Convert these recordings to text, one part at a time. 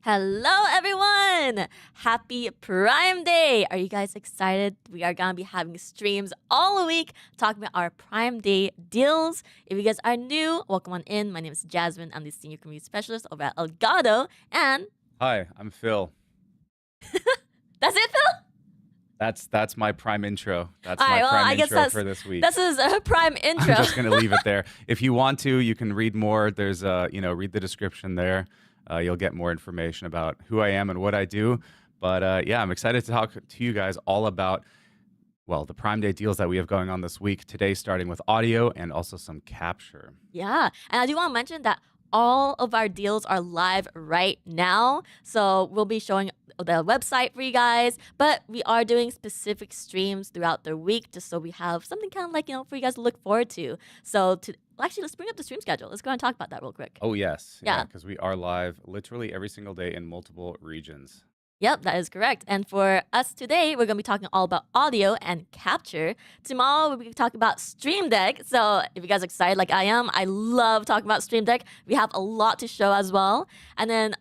Hello, everyone! Happy Prime Day! Are you guys excited? We are gonna be having streams all week talking about our Prime Day deals. If you guys are new, welcome on in. My name is Jasmine. I'm the Senior Community Specialist over at Elgato. And Hi, I'm Phil. that's it, Phil? That's my prime intro. That's All my right, well, prime I guess intro for this week. this is a Prime intro. I'm just gonna leave it there. If you want to, you can read more. There's read the description there. You'll get more information about who I am and what I do. But yeah, I'm excited to talk to you guys all about the Prime Day deals that we have going on this week. Today, starting with audio and also some capture. Yeah, and I do want to mention that all of our deals are live right now. So we'll be showing the website for you guys, but we are doing specific streams throughout the week just so we have something kind of like, for you guys to look forward to. So actually, let's bring up the stream schedule. Let's go and talk about that real quick. Oh, yes. Yeah. Because we are live literally every single day in multiple regions. Yep, that is correct. And for us today, we're going to be talking all about audio and capture. Tomorrow, we'll be talking about Stream Deck. So if you guys are excited like I am, I love talking about Stream Deck. We have a lot to show as well. And then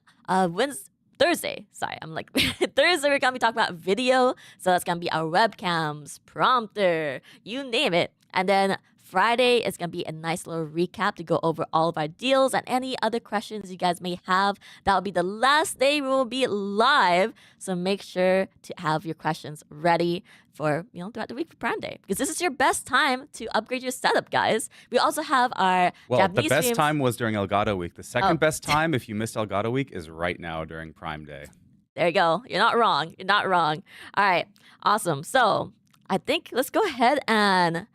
Thursday, Thursday, we're going to be talking about video. So that's going to be our webcams, prompter, you name it. And then Friday is going to be a nice little recap to go over all of our deals and any other questions you guys may have. That'll be the last day we will be live. So make sure to have your questions ready for, throughout the week for Prime Day. Because this is your best time to upgrade your setup, guys. We also have our Japanese the best streams. time was during Elgato Week. The second best time, if you missed Elgato Week, is right now during Prime Day. There you go. You're not wrong. You're not wrong. All right. Awesome. So I think let's go ahead and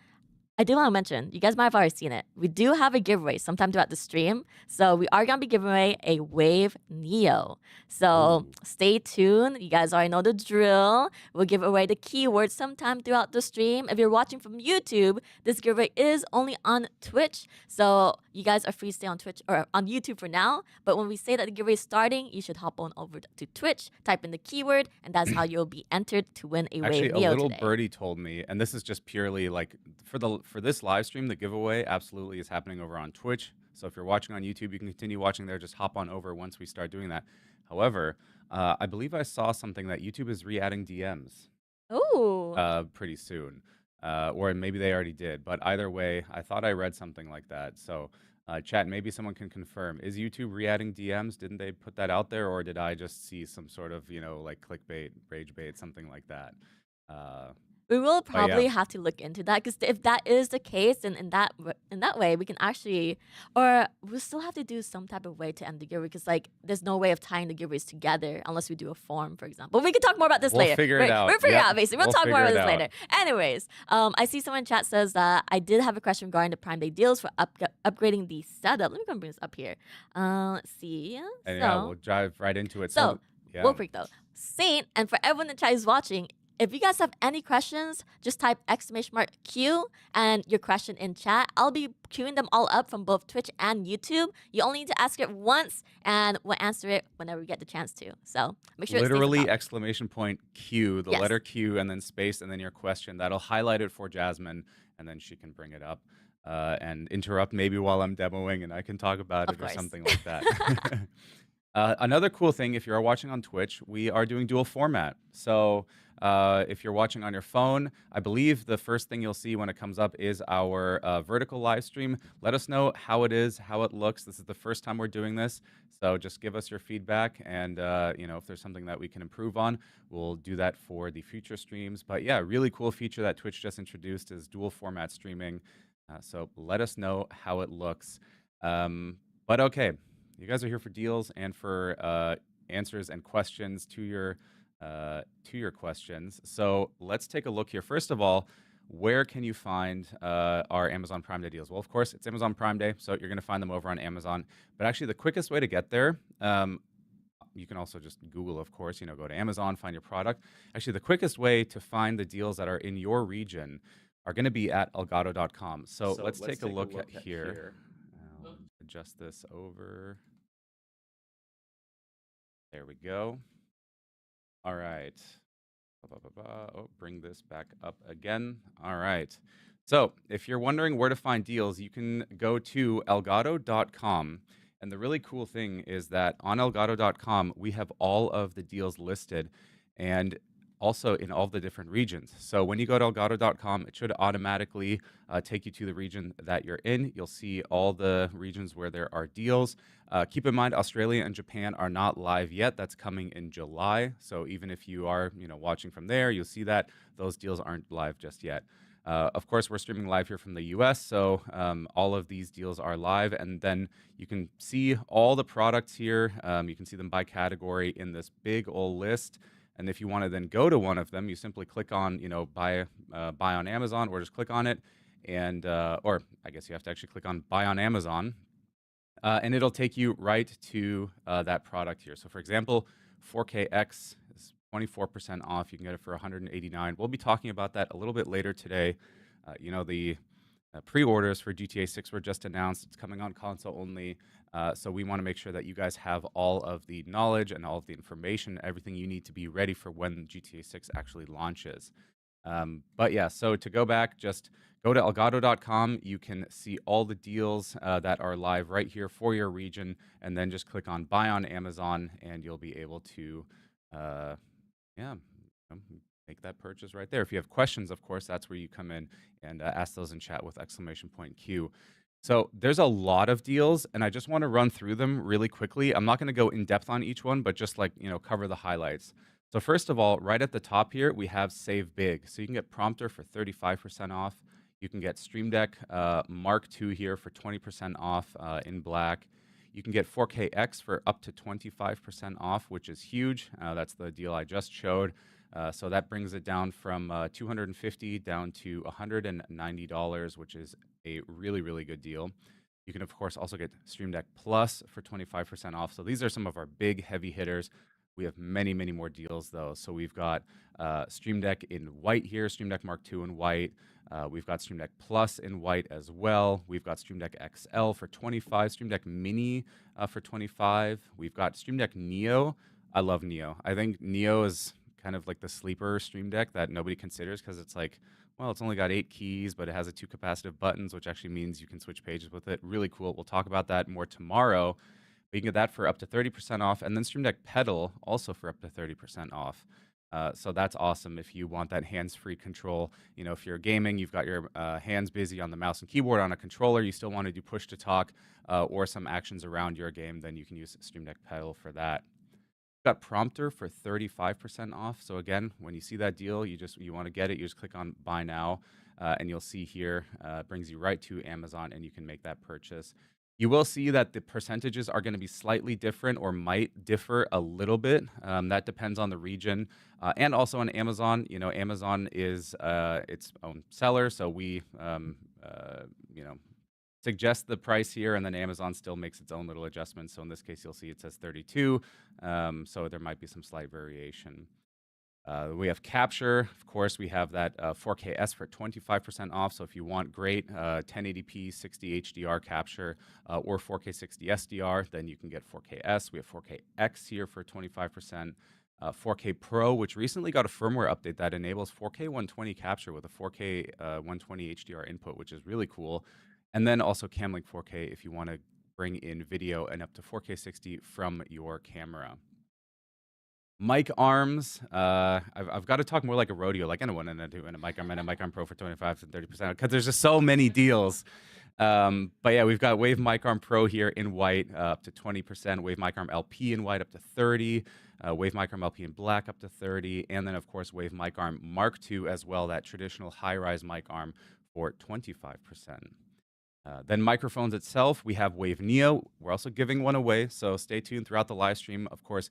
I do want to mention, you guys might have already seen it. We do have a giveaway sometime throughout the stream. So we are going to be giving away a Wave Neo. So stay tuned. You guys already know the drill. We'll give away the keywords sometime throughout the stream. If you're watching from YouTube, this giveaway is only on Twitch. So you guys are free to stay on Twitch or on YouTube for now. But when we say that the giveaway is starting, you should hop on over to Twitch, type in the keyword, and that's how you'll be entered to win a Wave Neo today. Actually, a little birdie told me, and this is just purely like for this live stream, the giveaway absolutely is happening over on Twitch. So if you're watching on YouTube, you can continue watching there. Just hop on over once we start doing that. However, I believe I saw something that YouTube is re-adding DMs. Oh. Pretty soon. Or maybe they already did. But either way, I thought I read something like that. So chat, maybe someone can confirm. Is YouTube re-adding DMs? Didn't they put that out there? Or did I just see some sort of, like clickbait, rage bait, something like that? We will probably have to look into that because if that is the case, then in that way we can actually, or we'll still have to do some type of way to end the giveaway because there's no way of tying the giveaways together unless we do a form, for example. We can talk more about this later. We'll figure it out. We'll figure it out basically. We'll talk more about this later. Anyways, I see someone in chat says that I did have a question regarding the Prime Day deals for upgrading the setup. Let me go and bring this up here. Let's see. And we'll dive right into it. Real quick though, Saint, and for everyone in chat who's watching, if you guys have any questions, just type !Q and your question in chat. I'll be queuing them all up from both Twitch and YouTube. You only need to ask it once, and we'll answer it whenever we get the chance to. So make sure literally it stays !Q, the letter Q, and then space, and then your question. That'll highlight it for Jasmine, and then she can bring it up and interrupt maybe while I'm demoing, and I can talk about it or something like that. Another cool thing, if you're watching on Twitch, we are doing dual format. So if you're watching on your phone, I believe the first thing you'll see when it comes up is our vertical live stream. Let us know how it is, how it looks. This is the first time we're doing this. So just give us your feedback. And, if there's something that we can improve on, we'll do that for the future streams. But yeah, really cool feature that Twitch just introduced is dual format streaming. So let us know how it looks. But okay. You guys are here for deals and for answers and questions to your questions. So let's take a look here. First of all, where can you find our Amazon Prime Day deals? Well, of course, it's Amazon Prime Day, so you're going to find them over on Amazon. But actually, the quickest way to get there, you can also just Google, of course, go to Amazon, find your product. Actually, the quickest way to find the deals that are in your region are going to be at Elgato.com. So let's take a look at here. I'll adjust this over. There we go. All right. Oh, bring this back up again. All right. So if you're wondering where to find deals, you can go to Elgato.com And the really cool thing is that on Elgato.com, we have all of the deals listed and also in all of the different regions. So when you go to Elgato.com, it should automatically take you to the region that you're in. You'll see all the regions where there are deals. Keep in mind, Australia and Japan are not live yet. That's coming in July. So even if you are, watching from there, you'll see that those deals aren't live just yet. Of course, we're streaming live here from the US, so all of these deals are live, and then you can see all the products here. You can see them by category in this big old list. And if you want to then go to one of them, you simply click on, buy on Amazon, or just click on it, and or I guess you have to actually click on buy on Amazon, and it'll take you right to that product here. So, for example, 4KX is 24% off. You can get it for 189. We'll be talking about that a little bit later today. The pre-orders for GTA 6 were just announced. It's coming on console only. So we want to make sure that you guys have all of the knowledge and all of the information, everything you need to be ready for when GTA 6 actually launches. But yeah, so to go back, just go to Elgato.com. You can see all the deals that are live right here for your region, and then just click on Buy on Amazon, and you'll be able to, yeah, make that purchase right there. If you have questions, of course, that's where you come in and ask those in chat with exclamation point Q. So there's a lot of deals, and I just want to run through them really quickly. I'm not going to go in depth on each one, but just cover the highlights. So first of all, right at the top here, we have Save Big. So you can get Prompter for 35% off. You can get Stream Deck Mark II here for 20% off in black. You can get 4KX for up to 25% off, which is huge. That's the deal I just showed. So that brings it down from $250 down to $190, which is a really, really good deal. You can, of course, also get Stream Deck Plus for 25% off. So these are some of our big heavy hitters. We have many, many more deals, though. So we've got Stream Deck in white here, Stream Deck Mark II in white. We've got Stream Deck Plus in white as well. We've got Stream Deck XL for 25, Stream Deck Mini for 25. We've got Stream Deck Neo. I love Neo. I think Neo is kind of like the sleeper Stream Deck that nobody considers because it's like, well, it's only got 8 keys, but it has 2 capacitive buttons, which actually means you can switch pages with it. Really cool. We'll talk about that more tomorrow. But you can get that for up to 30% off, and then Stream Deck Pedal also for up to 30% off. So that's awesome if you want that hands-free control. If you're gaming, you've got your hands busy on the mouse and keyboard on a controller, you still want to do push-to-talk or some actions around your game, then you can use Stream Deck Pedal for that. Got Prompter for 35% off. So again, when you see that deal, you want to get it, you just click on Buy Now, and you'll see here, it brings you right to Amazon, and you can make that purchase. You will see that the percentages are going to be slightly different or might differ a little bit. That depends on the region and also on Amazon. Amazon is its own seller, so we, suggest the price here, and then Amazon still makes its own little adjustments. So in this case, you'll see it says 32, so there might be some slight variation. We have Capture. Of course, we have that 4KS for 25% off. So if you want great 1080p 60 HDR capture or 4K 60 SDR, then you can get 4KS. We have 4KX here for 25%. 4K Pro, which recently got a firmware update that enables 4K 120 capture with a 4K 120 HDR input, which is really cool. And then also Camlink 4K if you want to bring in video and up to 4K 60 from your camera. Mic arms. I've got to talk more like a rodeo. Like I don't want to do a mic arm and a mic arm pro for 25 and 30% because there's just so many deals. But yeah, we've got Wave Mic Arm Pro here in white up to 20%. Wave Mic Arm LP in white up to 30. Wave Mic Arm LP in black up to 30. And then of course Wave Mic Arm Mark II as well, that traditional high-rise mic arm for 25%. Then microphones itself, we have Wave Neo. We're also giving one away, so stay tuned throughout the live stream. Of course,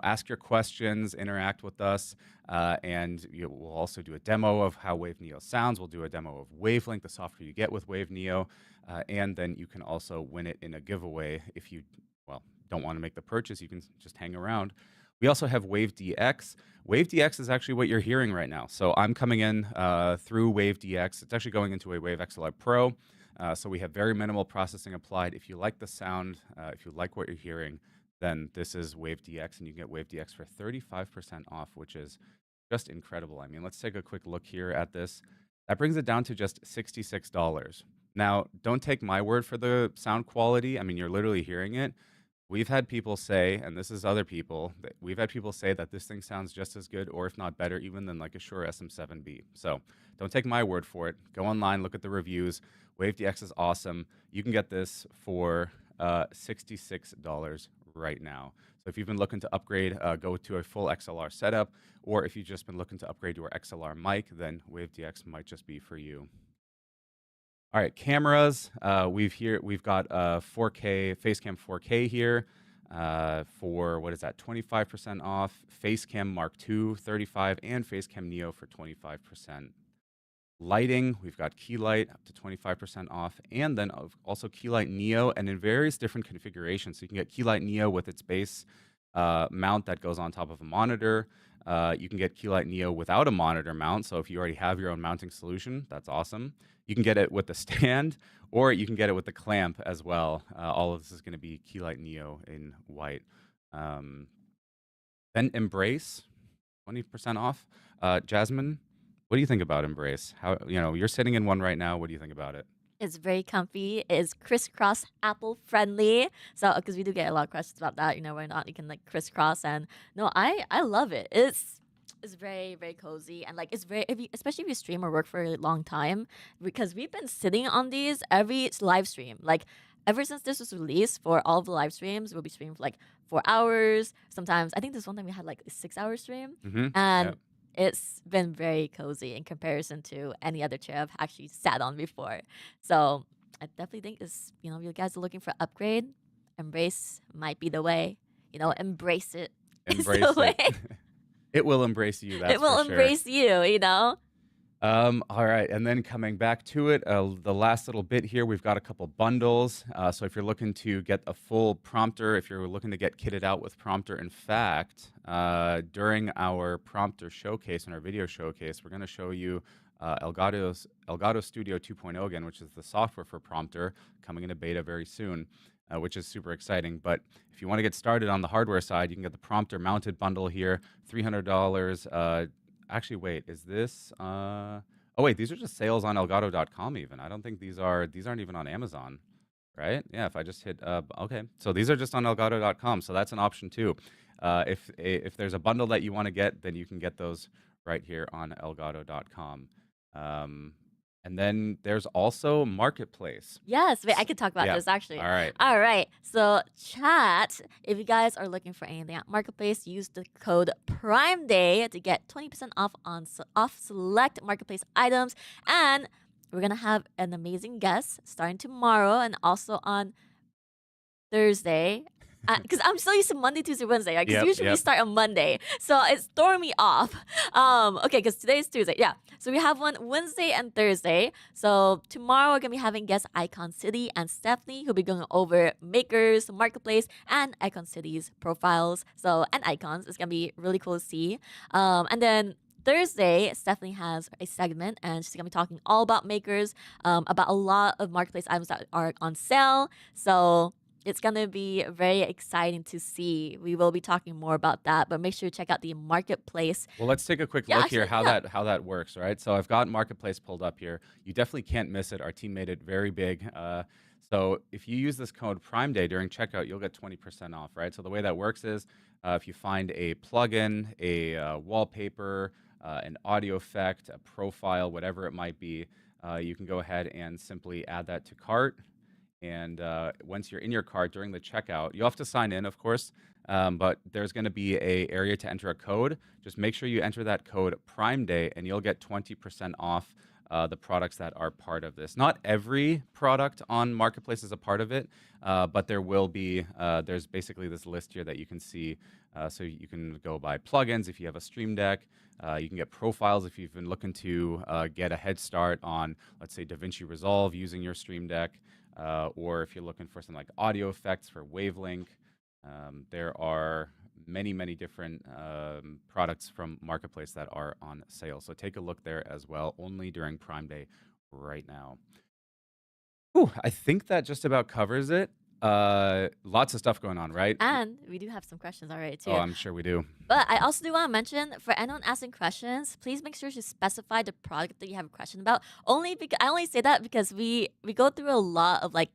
ask your questions, interact with us, and we'll also do a demo of how Wave Neo sounds. We'll do a demo of Wavelink, the software you get with Wave Neo, and then you can also win it in a giveaway. If you, don't want to make the purchase, you can just hang around. We also have Wave DX. Wave DX is actually what you're hearing right now. So I'm coming in through Wave DX. It's actually going into a Wave XLR Pro. So we have very minimal processing applied. If you like the sound, if you like what you're hearing, then this is Wave DX, and you can get Wave DX for 35% off, which is just incredible. I mean, let's take a quick look here at this. That brings it down to just $66. Now, don't take my word for the sound quality. I mean, you're literally hearing it. We've had people say, and this is other people, that we've had people say that this thing sounds just as good or if not better even than like a Shure SM7B. So don't take my word for it. Go online, look at the reviews. Wave DX is awesome. You can get this for $66 right now. So if you've been looking to upgrade, go to a full XLR setup, or if you've just been looking to upgrade to our XLR mic, then Wave DX might just be for you. All right, cameras. We've got 4K Facecam 4K here for what is that? 25% off. Facecam Mark II 35 and Facecam Neo for 25%. Lighting, we've got Keylight up to 25% off, and then also Keylight Neo, and in various different configurations. So you can get Keylight Neo with its base mount that goes on top of a monitor. You can get Keylight Neo without a monitor mount. So if you already have your own mounting solution, that's awesome. You can get it with the stand, or you can get it with the clamp as well. All of this is going to be Keylight Neo in white. Then Embrace, 20% off. Jasmine, what do you think about Embrace? How, you're sitting in one right now. What do you think about it? It's very comfy. It's crisscross Apple friendly. So because we do get a lot of questions about that, why not you can like crisscross, and no, I love it. It's very very cozy, and like it's very especially if you stream or work for a long time, because we've been sitting on these every live stream. Like ever since this was released, for all of the live streams, we'll be streaming for like 4 hours. Sometimes I think this one time we had like a 6 hour stream, Mm-hmm. and Yep. it's been very cozy in comparison to any other chair I've actually sat on before. So I definitely think if you guys are looking for upgrade, Embrace might be the way. Embrace it. It's the Embrace it. way. It will embrace you, It that's will for sure. embrace you. All right, and then coming back to it, the last little bit here, we've got a couple bundles. So if you're looking to get a full prompter, if you're looking to get kitted out with prompter, in fact, during our prompter showcase and our video showcase, we're going to show you Elgato Studio 2.0 again, which is the software for prompter, coming into beta very soon. Which is super exciting. But if you want to get started on the hardware side, you can get the prompter mounted bundle here, $300. Actually, wait, is this? Oh, wait, these are just sales on Elgato.com even. I don't think these aren't even on Amazon, right? Yeah, if I just hit, okay. So these are just on Elgato.com. So that's an option too. If there's a bundle that you want to get, then you can get those right here on Elgato.com. And then there's also Marketplace. Yes, wait, I could talk about Yeah. this actually. All right. All right. So, chat, if you guys are looking for anything at Marketplace, use the code Prime Day to get 20% off on off select Marketplace items. And we're going to have an amazing guest starting tomorrow and also on Thursday. Because I'm so used to Monday, Tuesday, Wednesday, right? Because usually we start on Monday. So it's throwing me off. Okay, because today is Tuesday. Yeah. So we have one Wednesday and Thursday. So tomorrow we're going to be having guests Icon City and Stephanie, who'll be going over makers, marketplace, and Icon City's profiles. And icons. It's going to be really cool to see. And then Thursday, Stephanie has a segment, and she's going to be talking all about makers, about a lot of marketplace items that are on sale. So it's going to be very exciting to see. We will be talking more about that, but make sure to check out the marketplace. Well, let's take a quick look here how that works, right? So I've got Marketplace pulled up here. You definitely can't miss it. Our team made it very big. So if you use this code Prime Day during checkout, you'll get 20% off, right? So the way that works is if you find a plugin, a wallpaper, an audio effect, a profile, whatever it might be, you can go ahead and simply add that to cart. And once you're in your cart during the checkout, you'll have to sign in, of course, but there's going to be a area to enter a code. Just make sure you enter that code Prime Day, and you'll get 20% off the products that are part of this. Not every product on Marketplace is a part of it, but there will be. There's basically this list here that you can see. So you can go buy plugins if you have a Stream Deck. You can get profiles if you've been looking to get a head start on, let's say, DaVinci Resolve using your Stream Deck. Or if you're looking for some like audio effects for Wavelink, there are many, many different products from Marketplace that are on sale. So take a look there as well, only during Prime Day right now. Ooh, I think that just about covers it. Lots of stuff going on, right? And we do have some questions already Oh, too. I'm sure we do. But I also do want to mention for anyone asking questions, please make sure to specify the product that you have a question about. Only because I only say that because we go through a lot of like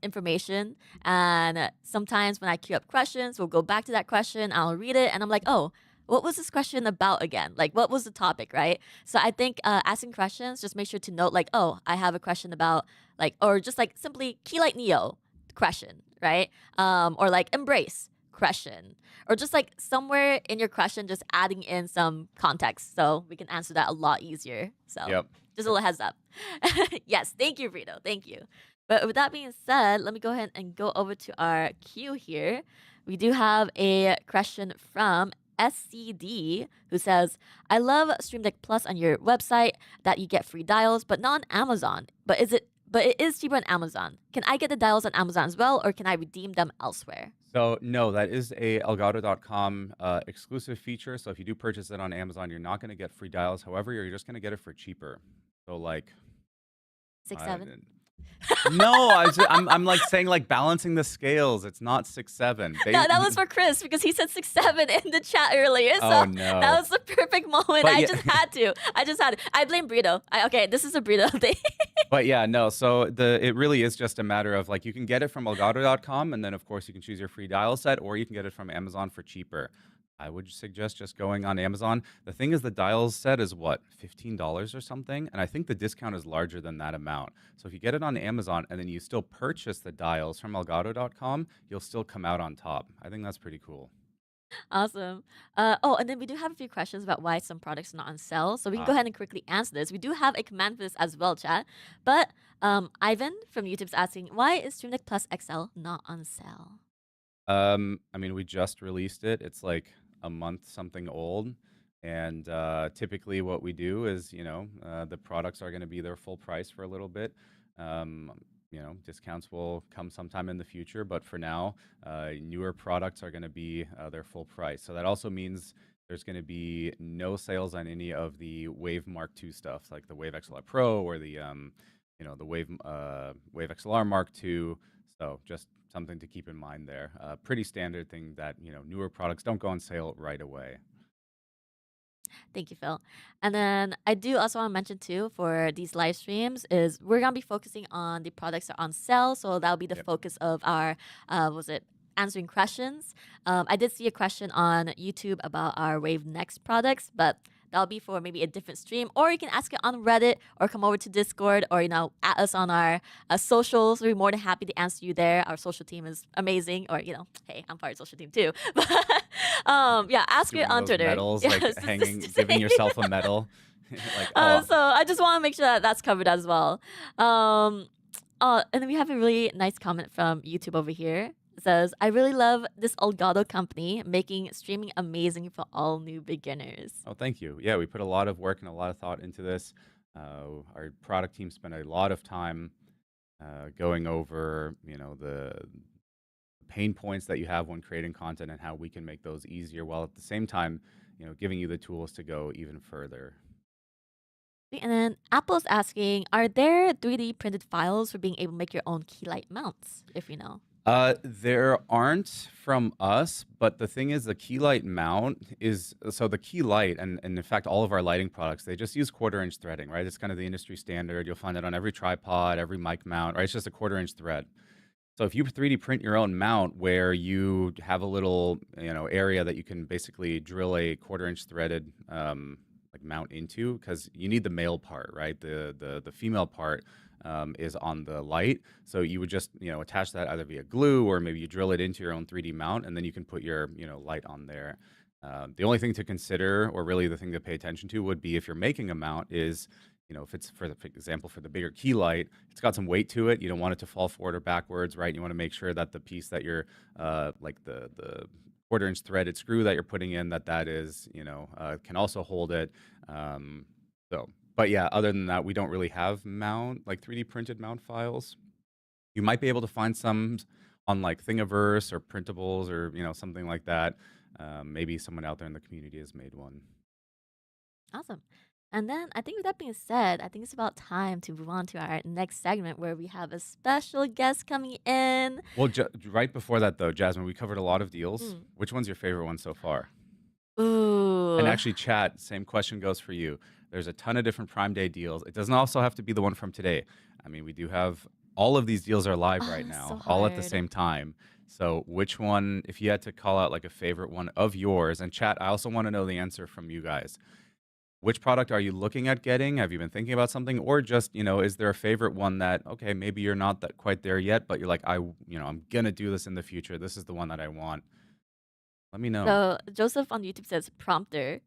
information, and sometimes when I queue up questions, we'll go back to that question, I'll read it, and I'm like, oh. What was this question about again? Like, what was the topic, right? So I think asking questions, just make sure to note, like, oh, I have a question about, like, or just like simply Keylight Neo question, right? Or like embrace question, or just like somewhere in your question, just adding in some context so we can answer that a lot easier. So Yep. just a little heads up. Yes, thank you, Brito. Thank you. But with that being said, let me go ahead and go over to our queue here. We do have a question from SCD who says, I love Stream Deck Plus on your website that you get free dials, but not on Amazon. But it is cheaper on Amazon. Can I get the dials on Amazon as well, or can I redeem them elsewhere? So no, that is a Elgato.com exclusive feature. So if you do purchase it on Amazon, you're not going to get free dials. However, you're just going to get it for cheaper. So like, Six, uh, seven. no, I'm like saying like balancing the scales. It's not 6, 7. That was for Chris because he said 6, 7 in the chat earlier. So Oh that no. was the perfect moment. But I yeah, just had to. I just had to. I blame Brito. Okay, this is a Brito thing. but yeah, no. So it really is just a matter of like you can get it from Elgato.com, and then of course you can choose your free dial set, or you can get it from Amazon for cheaper. I would suggest just going on Amazon. The thing is, the dials set is what, $15 or something, and I think the discount is larger than that amount. So if you get it on Amazon and then you still purchase the dials from Elgato.com, you'll still come out on top. I think that's pretty cool. Awesome. Oh, and then we do have a few questions about why some products are not on sale. So we can go Ah, ahead and quickly answer this. We do have a command for this as well, chat. But Ivan from YouTube's asking, why is Stream Deck Plus XL not on sale? I mean, we just released it. It's like a month something old. And typically, what we do is, the products are going to be their full price for a little bit. Um, discounts will come sometime in the future, but for now, newer products are going to be their full price. So that also means there's going to be no sales on any of the Wave Mark II stuff, like the Wave XLR Pro or the Wave XLR Mark II. So just something to keep in mind there. Pretty standard thing that, newer products don't go on sale right away. Thank you, Phil. And then I do also want to mention too for these live streams is we're gonna be focusing on the products that are on sale, so that'll be the Yep. focus of our was it answering questions. I did see a question on YouTube about our Wave Next products, but that'll be for maybe a different stream, or you can ask it on Reddit, or come over to Discord, or at us on our socials. We'll be more than happy to answer you there. Our social team is amazing, or hey, I'm part of the social team too. But yeah, ask it Doing on those Twitter. medals, Yes, like it's hanging, just giving saying. yourself a medal. Like, oh, So I just want to make sure that that's covered as well. Um, and then we have a really nice comment from YouTube over here. It says, I really love this Elgato company making streaming amazing for all new beginners. oh, thank you. Yeah, we put a lot of work and a lot of thought into this. Our product team spent a lot of time going over, the pain points that you have when creating content and how we can make those easier, while at the same time, giving you the tools to go even further. And then Apple's asking, are there 3D printed files for being able to make your own keylight mounts, if you know? There aren't from us, but the thing is, the key light mount is so the key light, and in fact, all of our lighting products, they just use 1/4 inch threading, right? It's kind of the industry standard. You'll find it on every tripod, every mic mount, right? It's just a 1/4 inch thread. So if you 3D print your own mount where you have a little, area that you can basically drill a 1/4 inch threaded like mount into, because you need the male part, right? The female part is on the light. So you would just, attach that either via glue or maybe you drill it into your own 3D mount, and then you can put your, light on there. The only thing to consider, or really the thing to pay attention to, would be if you're making a mount is, if it's for example, for the bigger key light, it's got some weight to it. You don't want it to fall forward or backwards, right? You want to make sure that the piece that you're, like the 1/4 inch threaded screw that you're putting in, that is, can also hold it. So, but yeah, other than that, we don't really have like 3D printed mount files. You might be able to find some on like Thingiverse or Printables or, something like that. Maybe someone out there in the community has made one. Awesome. And then I think with that being said, I think it's about time to move on to our next segment where we have a special guest coming in. Well, right before that though, Jasmine, we covered a lot of deals. Mm. Which one's your favorite one so far? And Ooh. actually, chat, same question goes for you. There's a ton of different Prime Day deals. It doesn't also have to be the one from today. I mean, we do have all of these deals are live Oh, right that's so now, all at the hard. same time. So, which one, if you had to call out like a favorite one of yours, and chat, I also want to know the answer from you guys. Which product are you looking at getting? Have you been thinking about something? Or just, is there a favorite one that, okay, maybe you're not that quite there yet, but you're like, I'm going to do this in the future. This is the one that I want. Let me know. So Joseph on YouTube says prompter.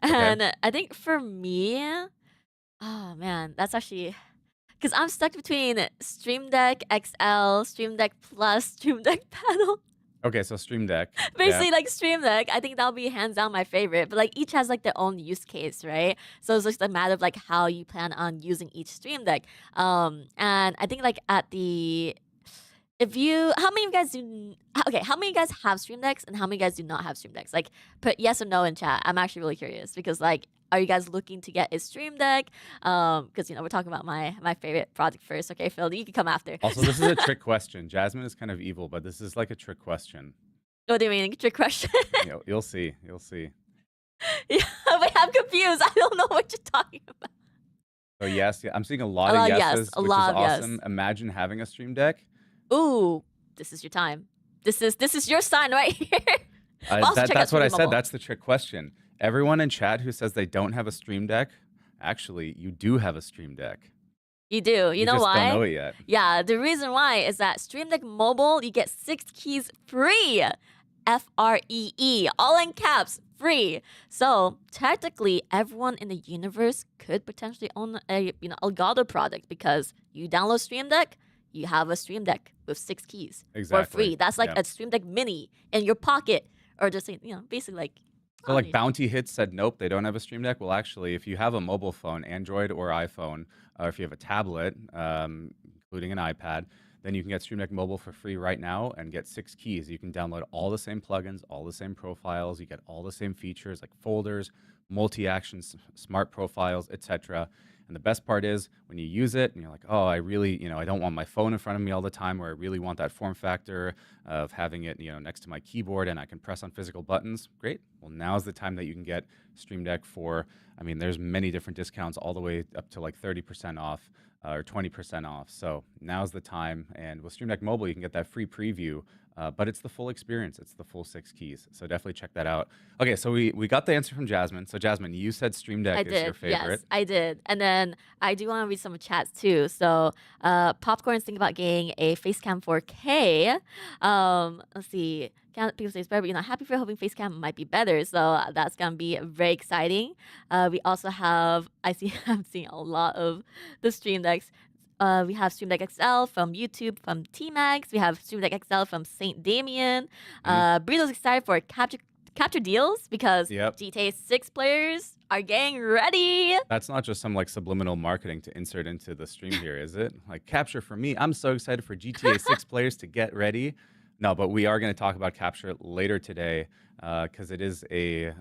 Okay. And I think for me, oh man, that's actually because I'm stuck between Stream Deck XL, Stream Deck Plus, Stream Deck Panel. Okay. So Stream Deck. Yeah. Basically, like Stream Deck, I think that'll be hands down my favorite. But like each has like their own use case, right? So it's just a matter of like how you plan on using each Stream Deck. And I think like at the if you how many of you guys how many of you guys have Stream Decks and how many of you guys do not have Stream Decks? Like put yes or no in chat. I'm actually really curious because like are you guys looking to get a Stream Deck? Because we're talking about my favorite product first. Okay, Phil, you can come after. Also, this is a trick question. Jasmine is kind of evil, but this is like a trick question. What do you mean? Trick question? You'll see. You'll see. Yeah, wait, I'm confused. I don't know what you're talking about. So yes, yeah, I'm seeing a lot A of lot of yes, yeses, a which is lot of yes. awesome. Imagine having a Stream Deck. Ooh, this is your time. This is your sign right here. That's what I said. That's the trick question. Everyone in chat who says they don't have a Stream Deck, actually, you do have a Stream Deck. You do. You know just why? Don't know it yet. Yeah, the reason why is that Stream Deck Mobile, you get 6 keys free. FREE, all in caps, free. So technically, everyone in the universe could potentially own a Elgato product because you download Stream Deck, you have a Stream Deck with 6 keys for free. That's like a Stream Deck Mini in your pocket, or just basically like. So like Bounty Hits said, nope, they don't have a Stream Deck. Well, actually, if you have a mobile phone, Android or iPhone, or if you have a tablet, including an iPad, then you can get Stream Deck Mobile for free right now and get 6 keys. You can download all the same plugins, all the same profiles. You get all the same features like folders, multi-action, smart profiles, etc. And the best part is when you use it and you're like, oh, I really, I don't want my phone in front of me all the time, or I really want that form factor of having it, next to my keyboard and I can press on physical buttons. Great. Well, now's the time that you can get Stream Deck for, there's many different discounts all the way up to like 30% off or 20% off. So now's the time. And with Stream Deck Mobile, you can get that free preview. But it's the full experience. It's the full 6 keys. So definitely check that out. Okay, so we got the answer from Jasmine. So Jasmine, you said Stream Deck is your favorite. Yes, I did. And then I do want to read some chats too. So Popcorn's thinking about getting a Facecam 4K. Let's see. People say it's better, but happy for hoping Facecam might be better. So that's gonna be very exciting. We also have I'm seeing a lot of the Stream Decks. We have Stream Deck XL from YouTube from T-Max. We have Stream Deck XL from Saint Damien. Burrito's excited for capture deals because GTA 6 players are getting ready. That's not just some like subliminal marketing to insert into the stream here, is it? Like capture for me. I'm so excited for GTA 6 players to get ready. No, but we are going to talk about capture later today because it is it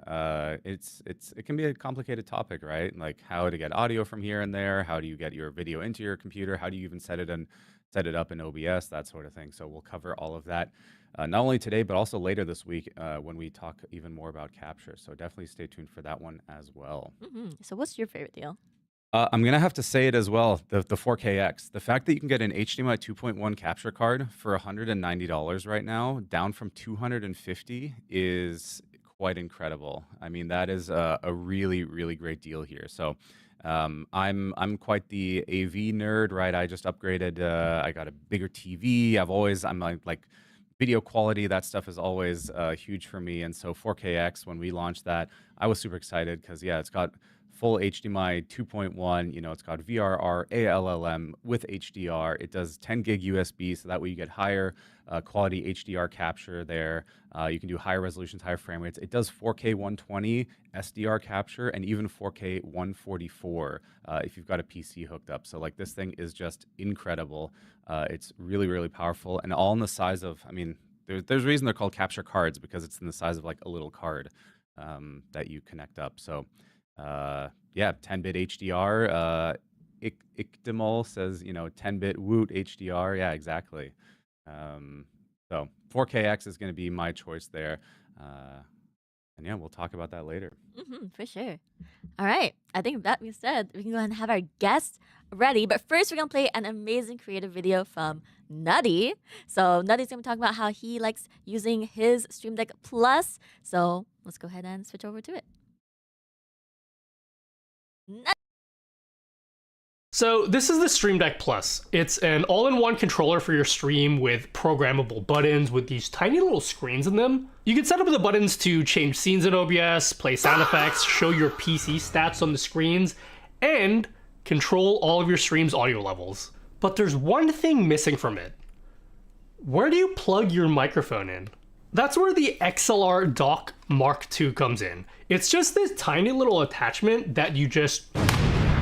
can be a complicated topic, right? Like how to get audio from here and there, how do you get your video into your computer, how do you even set it up in OBS, that sort of thing. So we'll cover all of that not only today but also later this week when we talk even more about capture. So definitely stay tuned for that one as well. So what's your favorite deal? I'm going to have to say it as well, the 4KX. The fact that you can get an HDMI 2.1 capture card for $190 right now, down from $250, is quite incredible. That is a really, really great deal here. So I'm quite the AV nerd, right? I just upgraded. I got a bigger TV. I'm like video quality, that stuff is always huge for me. And so 4KX, when we launched that, I was super excited because, it's got full HDMI 2.1, it's got VRR, ALLM with HDR. It does 10 gig USB, so that way you get higher quality HDR capture there. You can do higher resolutions, higher frame rates. It does 4K 120 SDR capture and even 4K 144 if you've got a PC hooked up. So like this thing is just incredible. It's really, really powerful and all in the size of, there's a reason they're called capture cards because it's in the size of like a little card that you connect up. So Yeah, 10-bit HDR. Ikdemol says, 10-bit Woot HDR. Yeah, exactly. Um, so 4KX is going to be my choice there. And yeah, we'll talk about that later. For sure. All right. I think that being said, we can go ahead and have our guest ready. But first, we're going to play an amazing creative video from Nutty. So, Nutty's going to talk about how he likes using his Stream Deck Plus. So, let's go ahead and switch over to it. So this is the Stream Deck Plus. It's an all-in-one controller for your stream with programmable buttons with these tiny little screens in them. You can set up the buttons to change scenes in OBS, play sound effects, show your PC stats on the screens, and control all of your stream's audio levels. But there's one thing missing from it. Where do you plug your microphone in? That's where the XLR Dock Mark II comes in. It's just this tiny little attachment that you just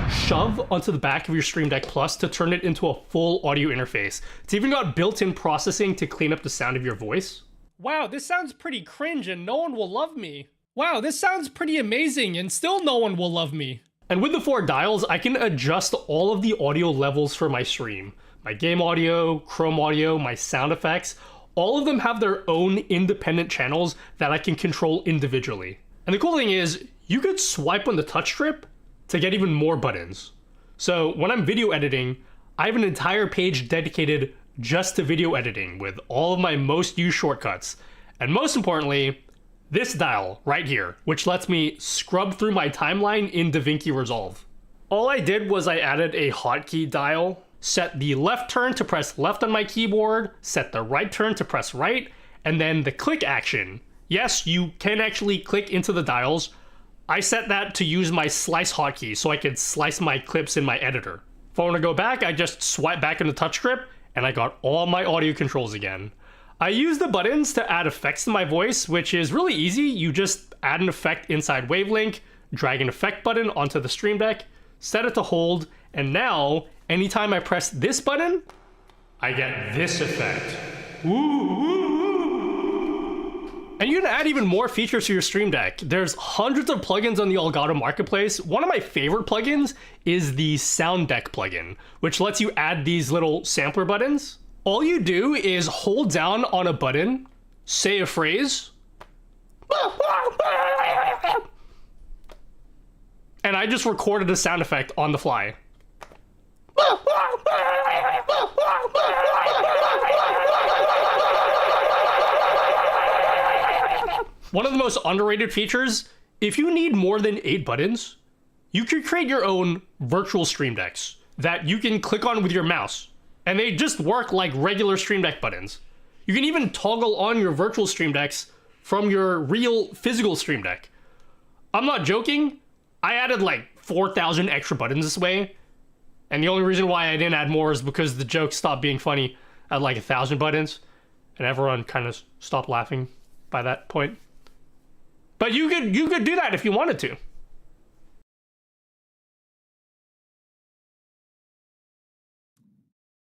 shove onto the back of your Stream Deck Plus to turn it into a full audio interface. It's even got built-in processing to clean up the sound of your voice. Wow, this sounds pretty cringe and no one will love me. Wow, this sounds pretty amazing and still no one will love me. And with the 4 dials, I can adjust all of the audio levels for my stream. My game audio, Chrome audio, my sound effects, all of them have their own independent channels that I can control individually. And the cool thing is, you could swipe on the touch strip to get even more buttons. So when I'm video editing, I have an entire page dedicated just to video editing with all of my most used shortcuts. And most importantly, this dial right here, which lets me scrub through my timeline in DaVinci Resolve. All I did was I added a hotkey dial, set the left turn to press left on my keyboard, set the right turn to press right, and then the click action. Yes, you can actually click into the dials. I set that to use my slice hotkey so I could slice my clips in my editor. If I want to go back, I just swipe back in the touch grip and I got all my audio controls again. I use the buttons to add effects to my voice, which is really easy. You just add an effect inside Wavelink, drag an effect button onto the Stream Deck, set it to hold, and now, anytime I press this button, I get this effect. Woo! And you can add even more features to your Stream Deck. There's hundreds of plugins on the Elgato marketplace. One of my favorite plugins is the Sound Deck plugin, which lets you add these little sampler buttons. All you do is hold down on a button, say a phrase, and I just recorded a sound effect on the fly. One of the most underrated features, if you need more than 8 buttons, you can create your own virtual Stream Decks that you can click on with your mouse, and they just work like regular Stream Deck buttons. You can even toggle on your virtual Stream Decks from your real physical Stream Deck. I'm not joking, I added like 4,000 extra buttons this way, and the only reason why I didn't add more is because the joke stopped being funny at like 1,000 buttons, and everyone kind of stopped laughing by that point. But you could do that if you wanted to.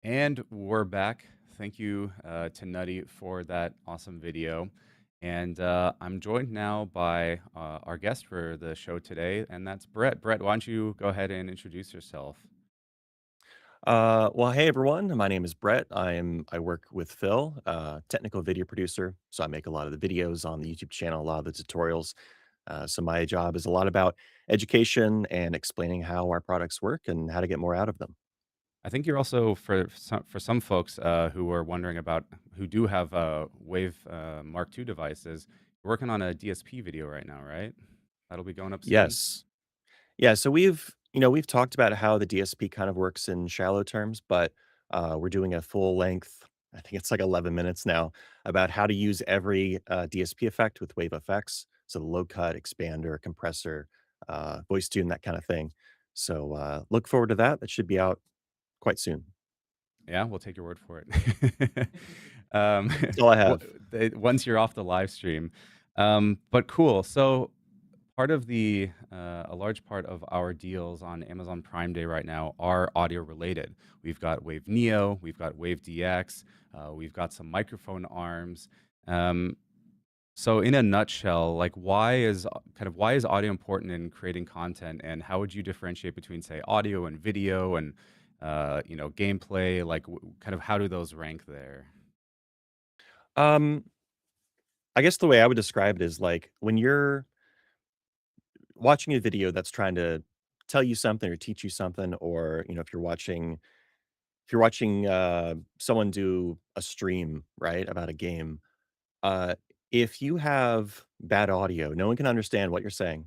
And we're back. Thank you to Nutty for that awesome video. And I'm joined now by our guest for the show today, and that's Brett. Brett, why don't you go ahead and introduce yourself? Well, hey everyone. My name is Brett. I work with Phil, technical video producer. So I make a lot of the videos on the YouTube channel, a lot of the tutorials. So my job is a lot about education and explaining how our products work and how to get more out of them. I think you're also for some folks who are wondering about who do have Wave Mark II devices. You're working on a DSP video right now, right? That'll be going up soon. Yes. Yeah. So we've talked about how the DSP kind of works in shallow terms, but we're doing a full length, I think it's like 11 minutes now, about how to use every DSP effect with Wave FX. So the low cut, expander, compressor, voice tune, that kind of thing. So look forward to that. That should be out quite soon. Yeah, we'll take your word for it. um, That's all I have. once you're off the live stream, but cool. So part of a large part of our deals on Amazon Prime Day right now are audio related. We've got Wave Neo, we've got Wave DX, we've got some microphone arms. Um, So in a nutshell, like why is audio important in creating content, and how would you differentiate between say audio and video and gameplay? Like kind of how do those rank there? Um, I guess the way I would describe it is like when you're watching a video that's trying to tell you something or teach you something, or if you're watching someone do a stream, right, about a game, uh, if you have bad audio, no one can understand what you're saying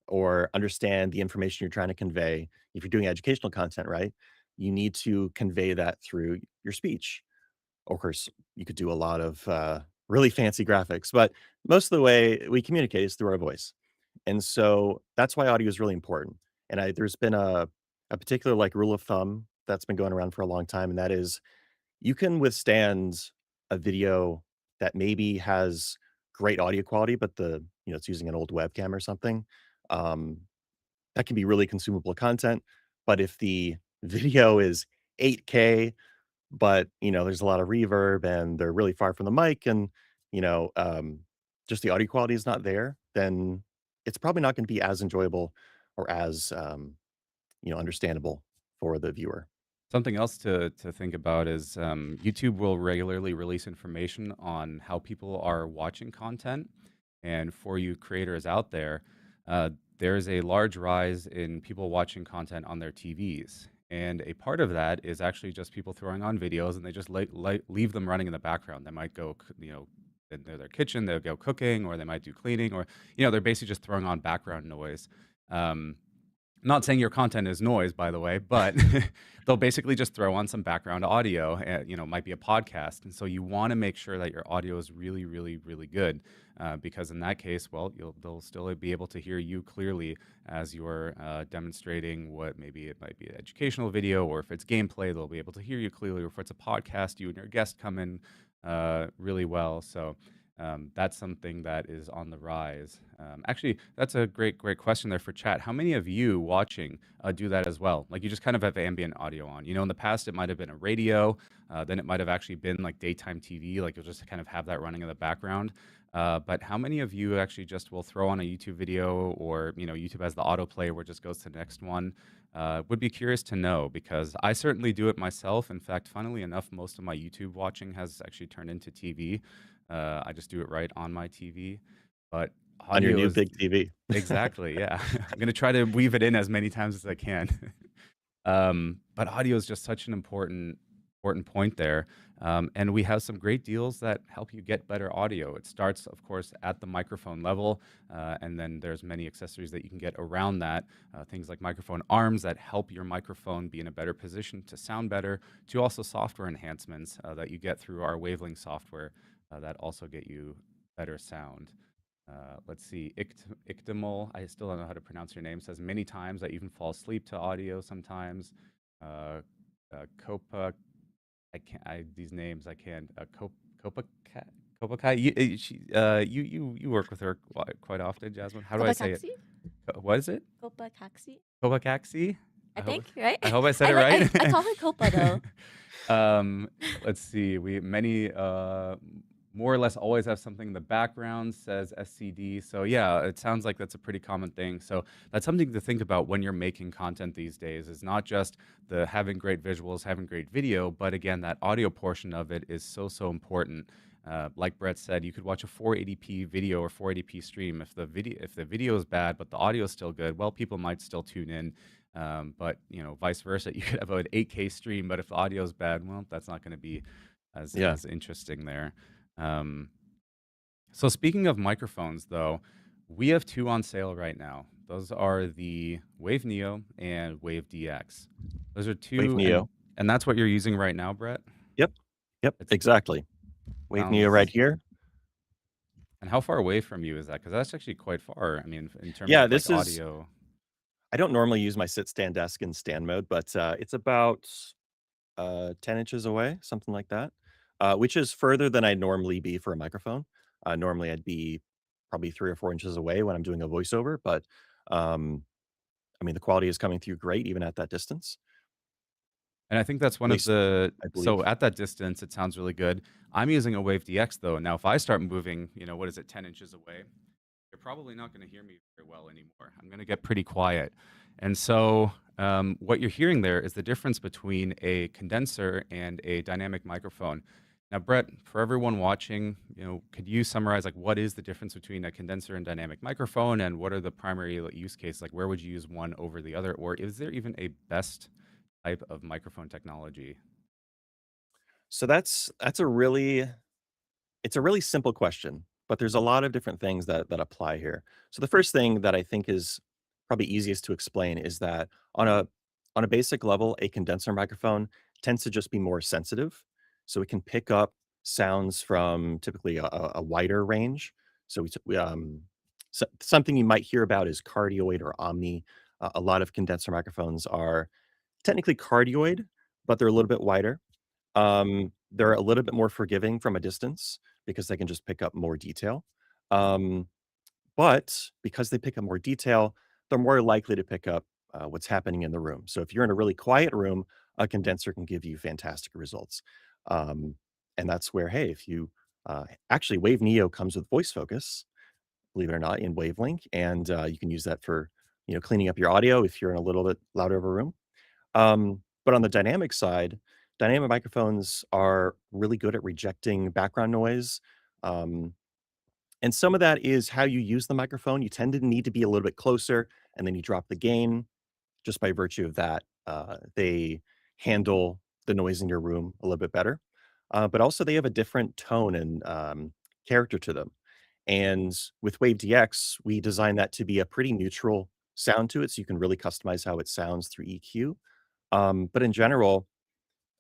or understand the information you're trying to convey. If you're doing educational content, right, you need to convey that through your speech. Of course, you could do a lot of really fancy graphics, but most of the way we communicate is through our voice. And so that's why audio is really important. And there's been a particular like rule of thumb that's been going around for a long time, and that is you can withstand a video that maybe has great audio quality, but it's using an old webcam or something. Um, that can be really consumable content. But if the video is 8K, but there's a lot of reverb and they're really far from the mic, and you know, um, just the audio quality is not there, then it's probably not going to be as enjoyable or as understandable for the viewer. Something else to think about is YouTube will regularly release information on how people are watching content, and for you creators out there, uh, there is a large rise in people watching content on their TVs, and a part of that is actually just people throwing on videos, and they just leave them running in the background. They might go, in their kitchen, they'll go cooking, or they might do cleaning, or they're basically just throwing on background noise. Um, Not saying your content is noise, by the way, but they'll basically just throw on some background audio. Might be a podcast, and so you want to make sure that your audio is really, really, really good, because in that case, well, they'll still be able to hear you clearly as you're demonstrating what maybe it might be an educational video, or if it's gameplay, they'll be able to hear you clearly. Or if it's a podcast, you and your guest come in really well. So that's something that is on the rise. Actually, that's a great question there for chat. How many of you watching do that as well? Like you just kind of have ambient audio on. In the past it might have been a radio, then it might have actually been like daytime TV. Like you'll just kind of have that running in the background. But how many of you actually just will throw on a YouTube video, or YouTube has the autoplay where it just goes to the next one? Would be curious to know, because I certainly do it myself. In fact, funnily enough, most of my YouTube watching has actually turned into TV. I just do it right on my TV, but On your audio new is big TV. exactly, yeah. I'm gonna try to weave it in as many times as I can. But audio is just such an important point there, and we have some great deals that help you get better audio. It starts, of course, at the microphone level, and then there's many accessories that you can get around that. Things like microphone arms that help your microphone be in a better position to sound better, to also software enhancements that you get through our Wavelength software that also get you better sound. Let's see, Ictamol, I still don't know how to pronounce your name, says many times I even fall asleep to audio sometimes. Uh, Copa, I can't, these names I can't. Copa Cat, Copa Cat, you work with her quite often, Jasmine. How do I say it? Kopacaxi? What is it? Kopacaxi? Copa Caxi? I think, right? I hope I said I it like right. I call her Copa though. Let's see. We many more or less always have something in the background says SCD. So yeah, it sounds like that's a pretty common thing. So that's something to think about when you're making content these days. Is not just the having great visuals, having great video, but again, that audio portion of it is so important. Like Brett said, you could watch a 480p video or 480p stream. If the video is bad but the audio is still good, well, people might still tune in. But vice versa, you could have an 8K stream, but if the audio is bad, well, that's not going to be as Yeah. as interesting there. Um, so speaking of microphones, though, we have two on sale right now. Those are the Wave Neo and Wave DX. Those are Wave two, and Neo. and that's what you're using right now, Brett. Yep. Yep. It's Exactly. Wave Neo right sounds. here. And how far away from you is that? Because that's actually quite far. I mean, in terms Yeah, of like this is audio. I don't normally use my sit stand desk in stand mode, but it's about 10 inches away, something like that, which is further than I'd normally be for a microphone. Normally, I'd be probably 3 or 4 inches away when I'm doing a voiceover, but um, I mean, the quality is coming through great even at that distance. And I think that's At one of least the I so believe. at that distance, it sounds really good. I'm using a Wave DX though. Now, if I start moving, what is it, 10 inches away, you're probably not going to hear me very well anymore. I'm going to get pretty quiet. And so, what you're hearing there is the difference between a condenser and a dynamic microphone. Now, Brett, for everyone watching, could you summarize like what is the difference between a condenser and dynamic microphone, and what are the primary use cases? Like, where would you use one over the other, or is there even a best type of microphone technology? So that's a really it's a really simple question, but there's a lot of different things that apply here. So the first thing that I think is probably easiest to explain is that on a basic level, a condenser microphone tends to just be more sensitive. So it can pick up sounds from typically a wider range. So something you might hear about is cardioid or omni. A lot of condenser microphones are technically cardioid, but they're a little bit wider. They're a little bit more forgiving from a distance because they can just pick up more detail. Um, but because they pick up more detail, they're more likely to pick up what's happening in the room. So if you're in a really quiet room, a condenser can give you fantastic results. Um, and that's where, hey, if you actually Wave Neo comes with voice focus, believe it or not, in Wavelink, and you can use that for cleaning up your audio if you're in a little bit louder of a room. But on the dynamic side, dynamic microphones are really good at rejecting background noise. Um, and some of that is how you use the microphone. You tend to need to be a little bit closer, and then you drop the gain just by virtue of that. They handle the noise in your room a little bit better. But also, they have a different tone and character to them. And with Wave DX, we designed that to be a pretty neutral sound to it, so you can really customize how it sounds through EQ. But in general,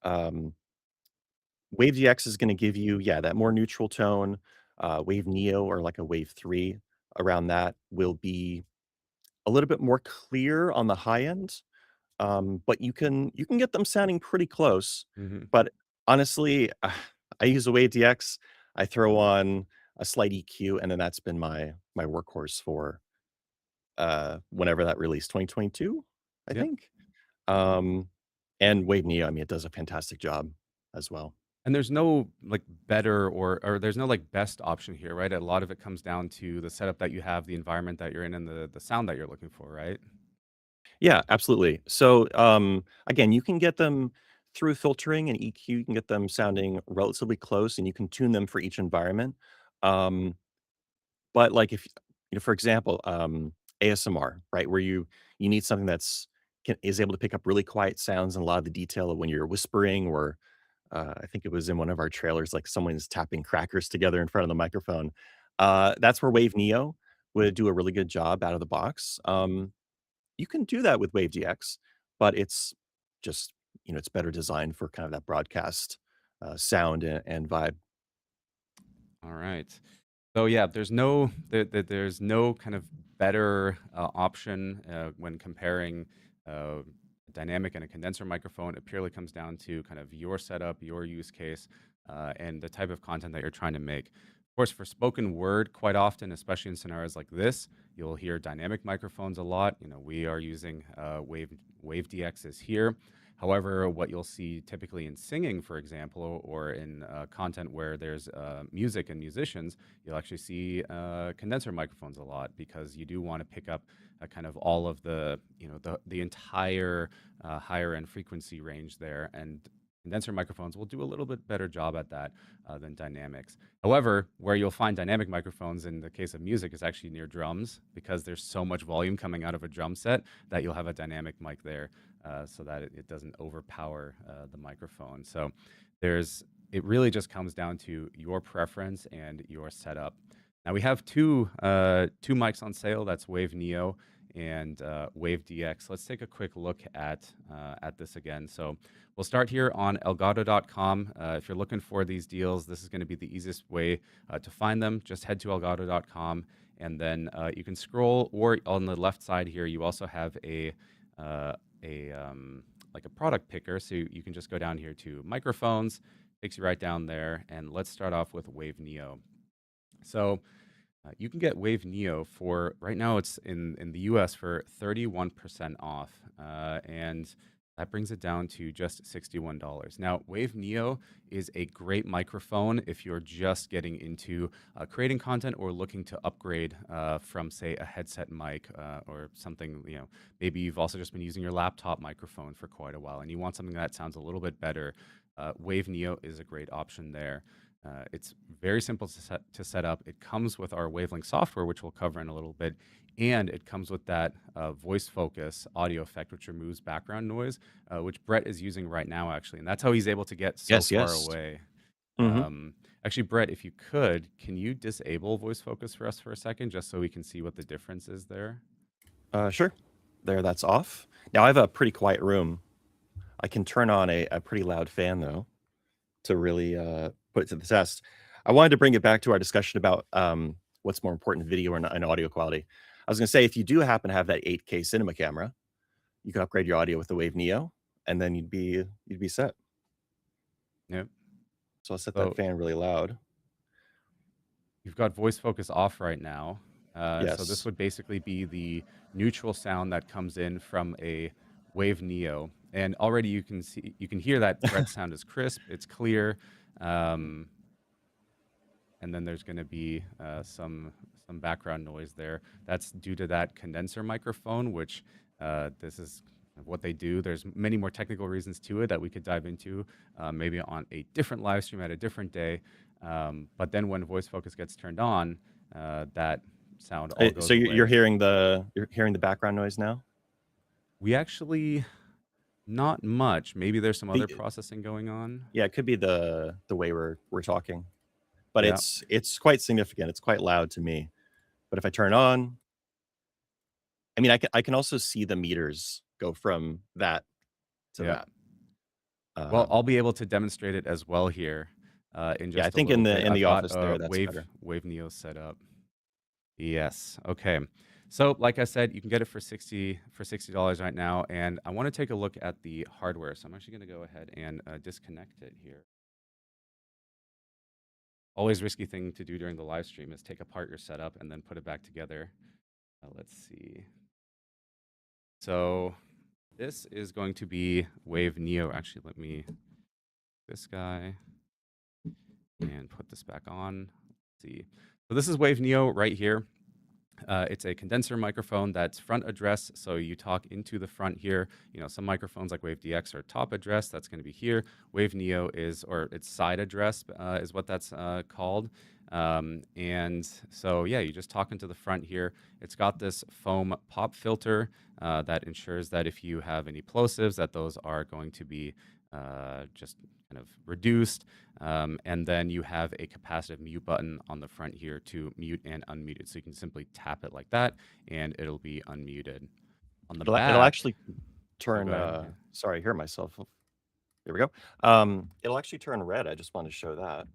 um, Wave GX is gonna give you, yeah, that more neutral tone. Wave Neo or like a Wave 3 around that will be a little bit more clear on the high end, but you can get them sounding pretty close. Hmm. But honestly, I use a Wave DX, I throw on a slight EQ, and then that's been my workhorse for, whenever that released, 2022, I Yeah. think? Um, and Wave Neo, I mean, it does a fantastic job as well. And there's no like better or there's no like best option here, right? A lot of it comes down to the setup that you have, the environment that you're in, and the sound that you're looking for, right? Yeah, absolutely. So, again, you can get them through filtering and EQ, you can get them sounding relatively close, and you can tune them for each environment. Um, but like if for example, ASMR, right, where you need something is able to pick up really quiet sounds and a lot of the detail of when you're whispering or I think it was in one of our trailers, like someone's tapping crackers together in front of the microphone. That's where Wave Neo would do a really good job out of the box. You can do that with Wave DX, but it's just, it's better designed for kind of that broadcast sound and vibe. All right. So yeah, there's no kind of better option when comparing a dynamic and a condenser microphone. It purely comes down to kind of your setup, your use case, and the type of content that you're trying to make. Of course, for spoken word, quite often, especially in scenarios like this, you'll hear dynamic microphones a lot. We are using Wave DXs here. However, what you'll see typically in singing, for example, or in content where there's music and musicians, you'll actually see condenser microphones a lot because you do want to pick up kind of all of the entire higher end frequency range there, and condenser microphones will do a little bit better job at that than dynamics. However, where you'll find dynamic microphones in the case of music is actually near drums because there's so much volume coming out of a drum set that you'll have a dynamic mic there so that it doesn't overpower the microphone. So there's it really just comes down to your preference and your setup. Now we have two mics on sale. That's Wave Neo and Wave DX. Let's take a quick look at this again. So we'll start here on Elgato.com. If you're looking for these deals, this is going to be the easiest way to find them. Just head to Elgato.com, and then you can scroll. Or on the left side here, you also have uh, like a product picker, so you can just go down here to microphones. Takes you right down there, and let's start off with Wave Neo. So you can get Wave Neo for right now. It's in the U.S. for 31% off, and That brings it down to just $61. Now, Wave Neo is a great microphone if you're just getting into creating content or looking to upgrade from, say, a headset mic or something. Maybe you've also just been using your laptop microphone for quite a while and you want something that sounds a little bit better. Wave Neo is a great option there. It's very simple to set up. It comes with our Wavelength software, which we'll cover in a little bit, and it comes with that voice focus audio effect, which removes background noise, which Brett is using right now, actually. And that's how he's able to get so far away. Actually, Brett, if you could, can you disable voice focus for us for a second, just so we can see what the difference is there? Sure. There, that's off. Now I have a pretty quiet room. I can turn on a pretty loud fan, though, to really put it to the test. I wanted to bring it back to our discussion about what's more important, video and audio quality. I was going to say, if you do happen to have that 8K cinema camera, you can upgrade your audio with the Wave Neo, and then you'd be set. Yep. So I'll set that fan really loud. You've got voice focus off right now. Yes. So this would basically be the neutral sound that comes in from a Wave Neo. And already you can hear that Brett's sound is crisp, it's clear. And then there's going to be some background noise there. That's due to that condenser microphone, which this is what they do. There's many more technical reasons to it that we could dive into, maybe on a different live stream at a different day. But then when voice focus gets turned on, that sound all goes so away. You're hearing the background noise now? We actually, not much. Maybe there's some other processing going on. Yeah, it could be the way we're talking. But yeah, it's quite significant. It's quite loud to me. But if I turn on, I mean, I can also see the meters go from that to that. Well, I'll be able to demonstrate it as well here in just I think in the office there, that's Wave, better. Wave Neo set up. Yes. Okay. So, like I said, you can get it for $60 right now, and I want to take a look at the hardware. So I'm actually going to go ahead and disconnect it here. Always risky thing to do during the live stream is take apart your setup and then put it back together. Let's see. So this is going to be Wave Neo. Actually, let me this guy and put this back on. Let's see. So this is Wave Neo right here. It's a condenser microphone that's front address, so you talk into the front here. Some microphones like Wave DX are top address. That's going to be here. Wave Neo it's side address is what that's called. And so, yeah, you just talk into the front here. It's got this foam pop filter that ensures that if you have any plosives, that those are going to be just kind of reduced. And then you have a capacitive mute button on the front here to mute and unmute it. So you can simply tap it like that, and it'll be unmuted. On the back, it'll actually turn. Sorry, I hear myself. There we go. It'll actually turn red. I just wanted to show that.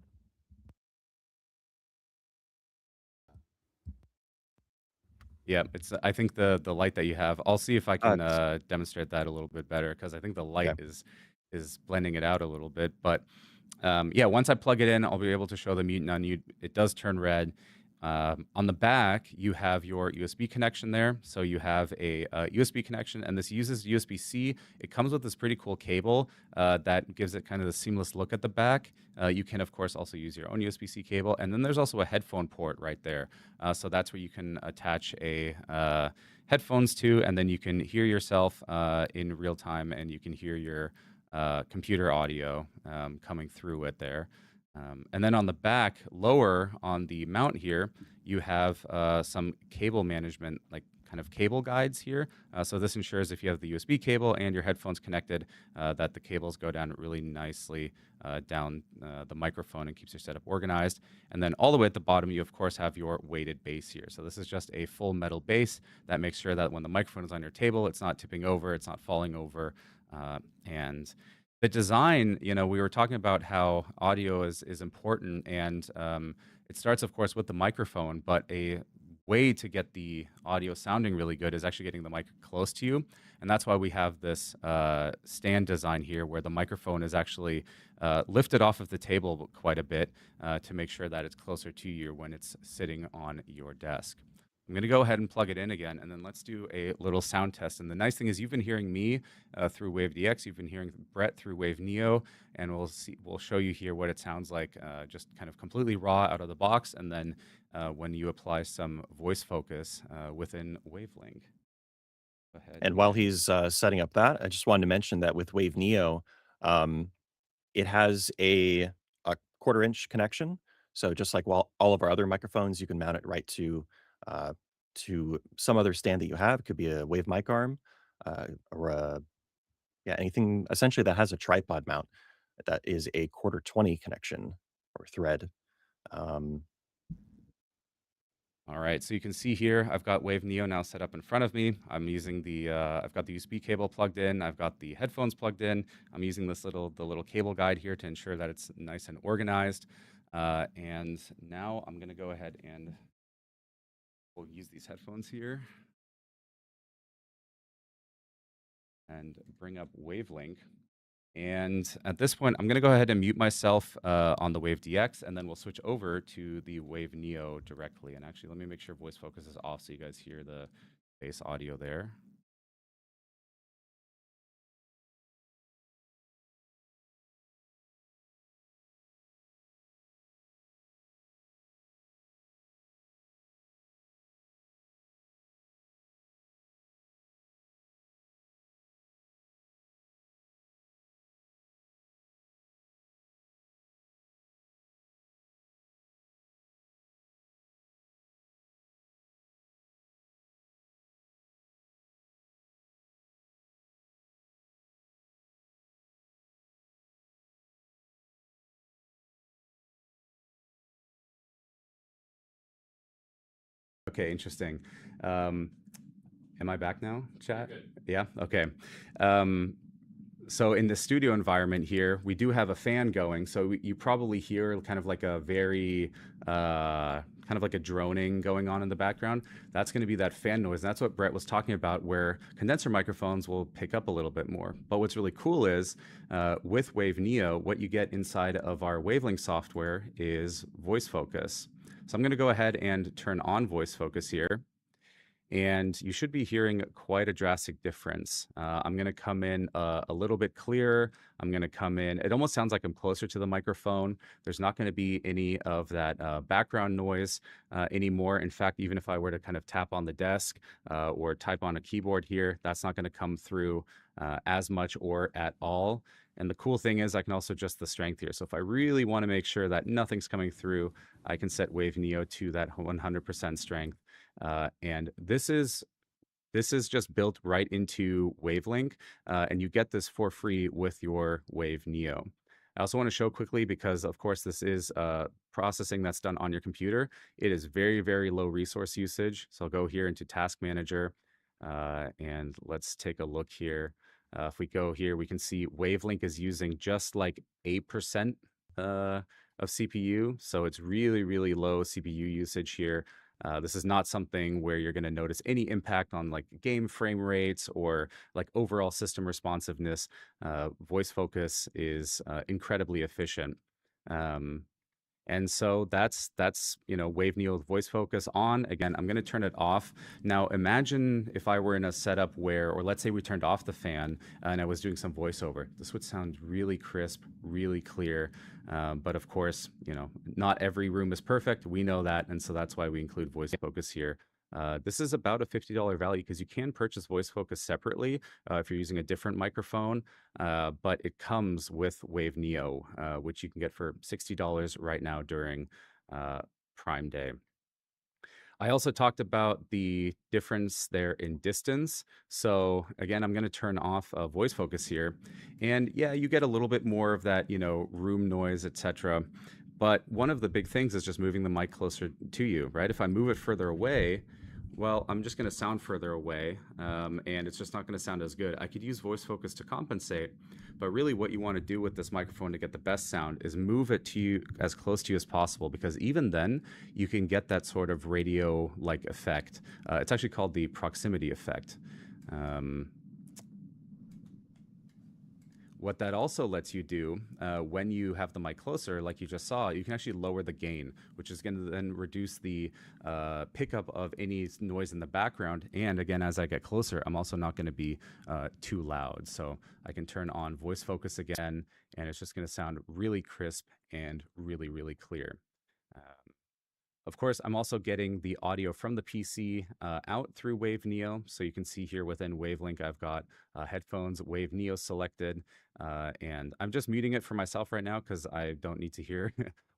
Yeah, I think the light that you have. I'll see if I can demonstrate that a little bit better, because I think the light is blending it out a little bit. But yeah, once I plug it in, I'll be able to show the mute and unmute. It does turn red. On the back, you have your USB connection there. So you have a USB connection, and this uses USB-C. It comes with this pretty cool cable that gives it kind of the seamless look at the back. You can, of course, also use your own USB-C cable. And then there's also a headphone port right there. So that's where you can attach a headphones to, and then you can hear yourself in real time, and you can hear your computer audio coming through it there. And then on the back, lower on the mount here, you have some cable management, like kind of cable guides here. So this ensures if you have the USB cable and your headphones connected, that the cables go down really nicely down the microphone and keeps your setup organized. And then all the way at the bottom, you of course have your weighted base here. So this is just a full metal base that makes sure that when the microphone is on your table, it's not tipping over, it's not falling over, and the design, we were talking about how audio is important, and it starts, of course, with the microphone, but a way to get the audio sounding really good is actually getting the mic close to you, and that's why we have this stand design here where the microphone is actually lifted off of the table quite a bit to make sure that it's closer to you when it's sitting on your desk. I'm going to go ahead and plug it in again, and then let's do a little sound test. And the nice thing is you've been hearing me through Wave DX, you've been hearing Brett through Wave Neo, and we'll show you here what it sounds like just kind of completely raw out of the box, and then when you apply some voice focus within Wavelink. Go ahead And while he's setting up that, I just wanted to mention that with Wave Neo, um, it has a quarter-inch connection. So just like all of our other microphones, you can mount it right uh, to some other stand that you have. It could be a Wave mic arm, or yeah, anything essentially that has a tripod mount that is a quarter 20 connection or thread. Um, All right, so you can see here, I've got Wave Neo now set up in front of me. I'm using I've got the USB cable plugged in. I've got the headphones plugged in. I'm using the little cable guide here to ensure that it's nice and organized. And now I'm gonna go ahead and we'll use these headphones here and bring up Wavelink. And at this point, I'm going to go ahead and mute myself on the Wave DX, and then we'll switch over to the Wave Neo directly. And actually, let me make sure voice focus is off so you guys hear the bass audio there. Okay, interesting. Am I back now, chat? Yeah, okay. So in the studio environment here, we do have a fan going. So you probably hear kind of like a very, kind of like a droning going on in the background. That's going to be that fan noise. And that's what Brett was talking about, where condenser microphones will pick up a little bit more. But what's really cool is with Wave Neo, what you get inside of our Wavelink software is voice focus. So I'm going to go ahead and turn on voice focus here. And you should be hearing quite a drastic difference. I'm going to come in a little bit clearer. I'm going to come in, it almost sounds like I'm closer to the microphone. There's not going to be any of that background noise anymore. In fact, even if I were to kind of tap on the desk or type on a keyboard here, that's not going to come through as much or at all. And the cool thing is I can also adjust the strength here. So if I really want to make sure that nothing's coming through, I can set Wave Neo to that 100% strength. And this is just built right into Wavelink, and you get this for free with your Wave Neo. I also want to show quickly, because of course this is processing that's done on your computer. It is very, very low resource usage. So I'll go here into Task Manager, and let's take a look here. If we go here, we can see Wavelink is using just like 8% of CPU. So it's really, really low CPU usage here. This is not something where you're going to notice any impact on like game frame rates or like overall system responsiveness. Voice focus is incredibly efficient. And so that's Wave Neo voice focus on. Again, I'm going to turn it off. Now imagine if I were in a setup where, or let's say we turned off the fan and I was doing some voiceover. This would sound really crisp, really clear. But of course, not every room is perfect. We know that. And so that's why we include voice focus here. This is about a $50 value because you can purchase voice focus separately if you're using a different microphone, but it comes with Wave Neo, which you can get for $60 right now during Prime Day. I also talked about the difference there in distance. So again, I'm going to turn off voice focus here. And yeah, you get a little bit more of that, room noise, etc. But one of the big things is just moving the mic closer to you, right? If I move it further away, well, I'm just going to sound further away, and it's just not going to sound as good. I could use voice focus to compensate, but really what you want to do with this microphone to get the best sound is move it to you as close to you as possible, because even then you can get that sort of radio-like effect. It's actually called the proximity effect. what that also lets you do when you have the mic closer, like you just saw, you can actually lower the gain, which is going to then reduce the pickup of any noise in the background. And again, as I get closer, I'm also not going to be too loud. So I can turn on voice focus again, and it's just going to sound really crisp and really, really clear. Of course, I'm also getting the audio from the PC out through Wave Neo. So you can see here within Wavelink, I've got headphones, Wave Neo selected. And I'm just muting it for myself right now because I don't need to hear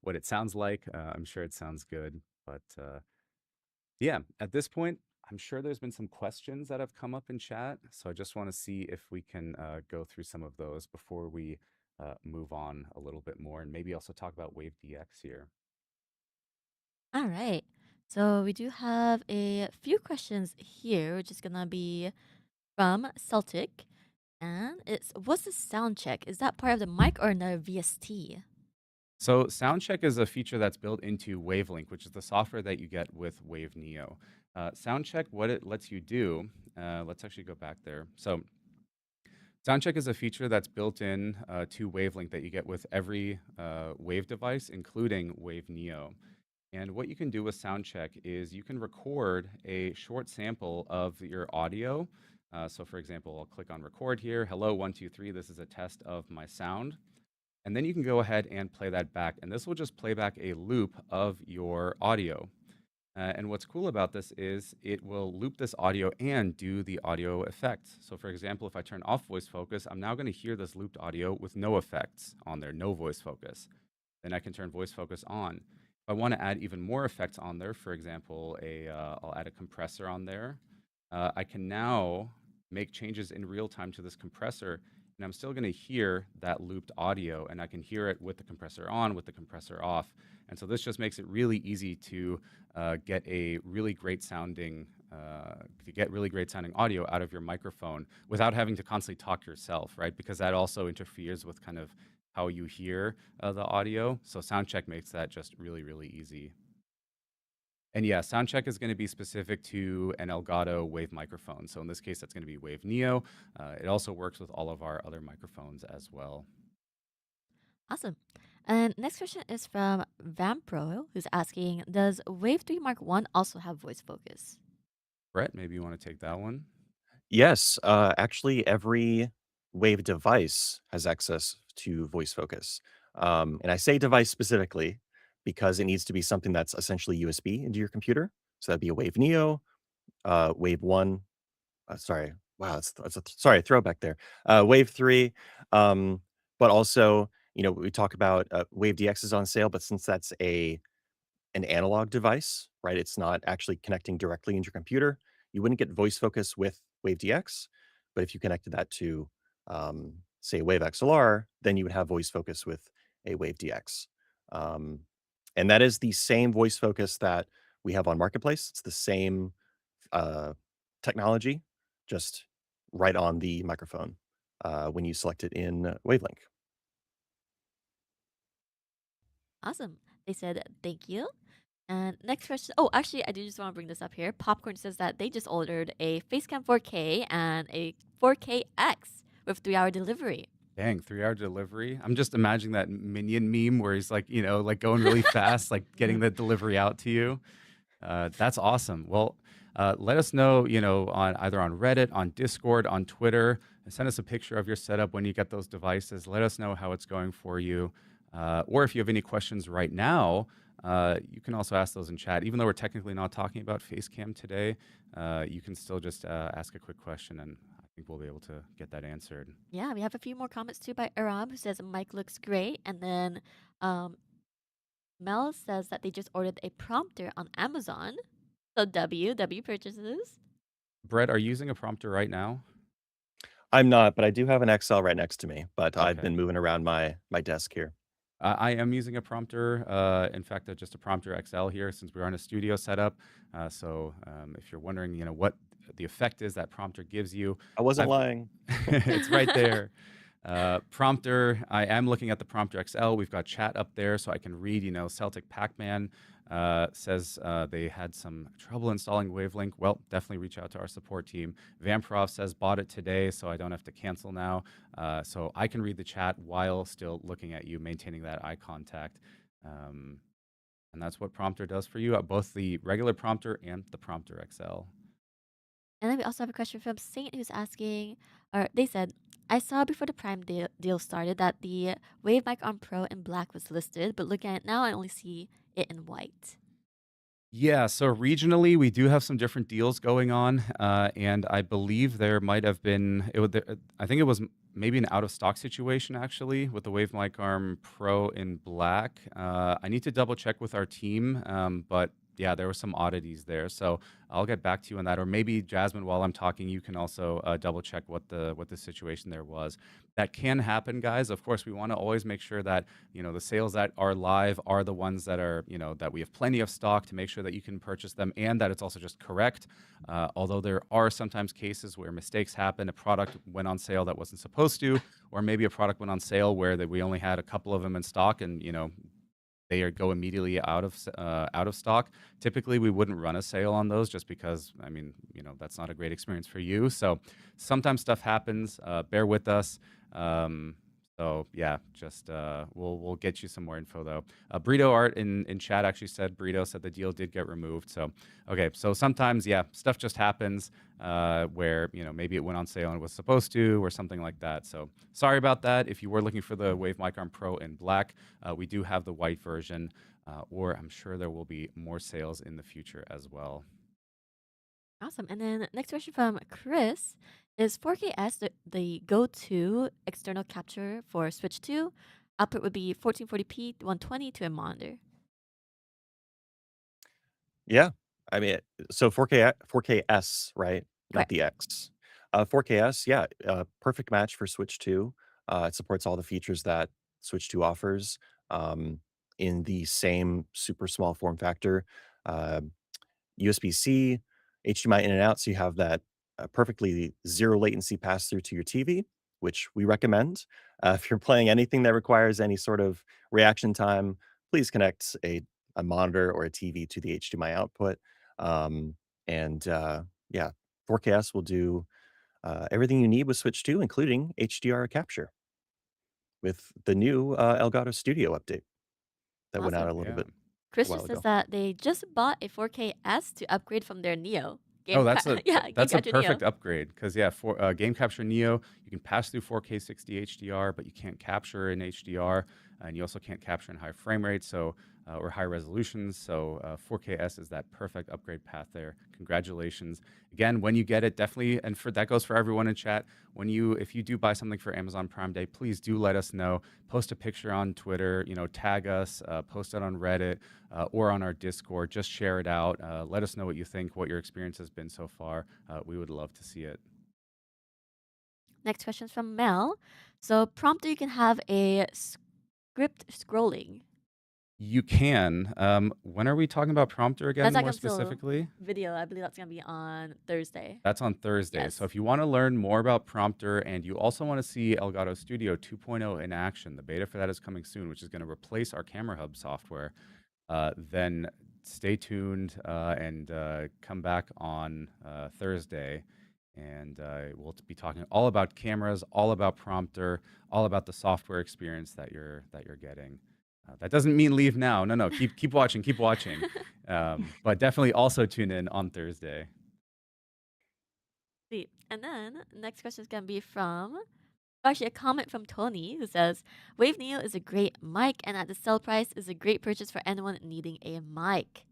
what it sounds like. I'm sure it sounds good. But yeah, at this point, I'm sure there's been some questions that have come up in chat. So I just want to see if we can go through some of those before we move on a little bit more and maybe also talk about Wave DX here. All right. So we do have a few questions here, which is gonna be from Celtic. And it's what's the sound check? Is that part of the mic or another VST? So Soundcheck is a feature that's built into Wavelink, which is the software that you get with Wave Neo. Soundcheck, what it lets you do, let's actually go back there. So Soundcheck is a feature that's built in to Wavelink that you get with every Wave device, including Wave Neo. And what you can do with Soundcheck is you can record a short sample of your audio. So for example, I'll click on record here. Hello, 1, 2, 3. This is a test of my sound. And then you can go ahead and play that back. And this will just play back a loop of your audio. And what's cool about this is it will loop this audio and do the audio effects. So for example, if I turn off voice focus, I'm now going to hear this looped audio with no effects on there, no voice focus. Then I can turn voice focus on. If I want to add even more effects on there, for example, I'll add a compressor on there. I can now make changes in real time to this compressor, and I'm still going to hear that looped audio, and I can hear it with the compressor on, with the compressor off. And so this just makes it really easy to get a really great sounding audio out of your microphone without having to constantly talk yourself, right? Because that also interferes with kind of how you hear the audio. So Soundcheck makes that just really, really easy. And yeah, Soundcheck is going to be specific to an Elgato Wave microphone. So in this case, that's going to be Wave Neo. It also works with all of our other microphones as well. Awesome. And next question is from Vampro, who's asking, does Wave 3 Mark 1 also have voice focus? Brett, maybe you want to take that one? Yes, actually, every Wave device has access to voice focus. And I say device specifically because it needs to be something that's essentially USB into your computer. So that'd be a Wave Neo, Wave 1. Sorry, wow, sorry, throwback there. Wave 3, but also, we talk about Wave DX is on sale, but since that's an analog device, right? It's not actually connecting directly into your computer. You wouldn't get voice focus with Wave DX, but if you connected that to, say, Wave XLR, then you would have voice focus with a Wave DX. Um, and that is the same voice focus that we have on Marketplace. It's the same uh, technology, just right on the microphone when you select it in Wavelink. Awesome. They said thank you. And next question. Oh, actually, I do just want to bring this up here. Popcorn says that they just ordered a Facecam 4K and a 4KX with 3-hour delivery. Dang, 3-hour delivery. I'm just imagining that Minion meme where he's like, like going really fast, like getting the delivery out to you. That's awesome. Well, let us know, on either on Reddit, on Discord, on Twitter. Send us a picture of your setup when you get those devices. Let us know how it's going for you. Or if you have any questions right now, you can also ask those in chat. Even though we're technically not talking about Facecam today, you can still just ask a quick question, and I think we'll be able to get that answered. Yeah, we have a few more comments too by Arab, who says mic looks great. And then Mel says that they just ordered a prompter on Amazon. So W purchases. Brett, are you using a prompter right now? I'm not, but I do have an XL right next to me, but I've Okay. been moving around my desk here. I am using a prompter. In fact, just a prompter XL here since we're on a studio setup. So if you're wondering, what the effect is that prompter gives you, I wasn't lying. it's right there. Prompter. I am looking at the prompter XL. We've got chat up there, so I can read, Celtic Pac-Man says they had some trouble installing Wavelink. Well, definitely reach out to our support team. Vamprov says bought it today, so I don't have to cancel now. So I can read the chat while still looking at you, maintaining that eye contact. And that's what Prompter does for you, both the regular Prompter and the Prompter XL. And then we also have a question from Saint who's asking, or they said, I saw before the Prime deal started that the Wave Mic Arm Pro in black was listed, but looking at it now, I only see it in white. Yeah, so regionally, we do have some different deals going on, and I believe there might have been. I think it was maybe an out of stock situation actually with the Wave Mic Arm Pro in black. I need to double check with our team, but yeah, there were some oddities there. So I'll get back to you on that, or maybe Jasmine, while I'm talking, you can also double check what the situation there was. That can happen, guys. Of course, we want to always make sure that the sales that are live are the ones that are that we have plenty of stock to make sure that you can purchase them, and that it's also just correct. Although there are sometimes cases where mistakes happen, a product went on sale that wasn't supposed to, or maybe a product went on sale where that we only had a couple of them in stock, and they go immediately out of stock. Typically, we wouldn't run a sale on those just because, I mean, that's not a great experience for you. So sometimes stuff happens. Bear with us. So yeah, just we'll get you some more info though. Burrito Art in chat actually said the deal did get removed. So okay, so sometimes stuff just happens where maybe it went on sale and was supposed to, or something like that. So sorry about that. If you were looking for the Wave Mic Arm Pro in black, we do have the white version, or I'm sure there will be more sales in the future as well. Awesome. And then next question from Chris is 4Ks the go-to external capture for Switch 2? Output would be 1440p 120 to a monitor. Yeah. I mean, so 4Ks, right? Not Correct. the X. 4Ks, yeah, perfect match for Switch 2. It supports all the features that Switch 2 offers in the same super small form factor. Uh, USB-C, HDMI in and out, so you have that perfectly zero latency pass through to your TV, which we recommend. If you're playing anything that requires any sort of reaction time, please connect a monitor or a TV to the HDMI output. And yeah, 4Ks will do everything you need with Switch 2, including HDR capture with the new Elgato Studio update that went out Awesome. a little Yeah. bit a Chris while just says ago. that they just bought a 4K-S to upgrade from their Neo Oh, game. Yeah, Game that's a Capture Neo. perfect upgrade because for Game Capture Neo, you can pass through 4K 60 HDR, but you can't capture in HDR, and you also can't capture in high frame rates, or high resolutions. So 4Ks is that perfect upgrade path there. Congratulations again. When you get it, definitely, and that goes for everyone in chat. If you do buy something for Amazon Prime Day, please do let us know. Post a picture on Twitter, tag us, post it on Reddit, or on our Discord. Just share it out. Let us know what you think, what your experience has been so far. We would love to see it. Next question is from Mel. So prompter, you can have a script scrolling. You can. When are we talking about Prompter again, That's more specifically? video. I believe that's gonna be on Thursday. That's on Thursday. Yes. So if you want to learn more about Prompter and you also want to see Elgato Studio 2.0 in action, the beta for that is coming soon, which is going to replace our Camera Hub software, then stay tuned and come back on Thursday. And we'll be talking all about cameras, all about Prompter, all about the software experience that you're getting. That doesn't mean leave now. No. Keep watching. Keep watching. But definitely also tune in on Thursday. Sweet. And then next question is gonna be from actually a comment from Tony who says Wave Neo is a great mic and at the sell price is a great purchase for anyone needing a mic.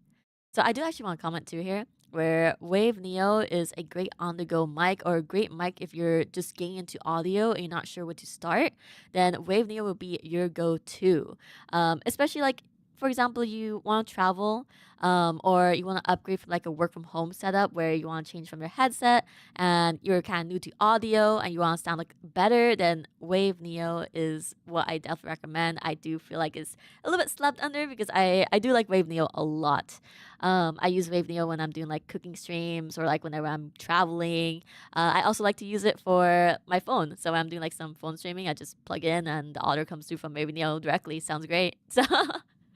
So I do actually want to comment too here, where Wave Neo is a great on-the-go mic or a great mic if you're just getting into audio and you're not sure where to start. Then Wave Neo will be your go-to, especially like. For example, you want to travel or you want to upgrade from like a work from home setup where you want to change from your headset and you're kind of new to audio and you want to sound like better, then Wave Neo is what I definitely recommend. I do feel like it's a little bit slept under because I do like Wave Neo a lot. I use Wave Neo when I'm doing like cooking streams or like whenever I'm traveling. I also like to use it for my phone. So when I'm doing like some phone streaming, I just plug in and the audio comes through from Wave Neo directly. Sounds great. So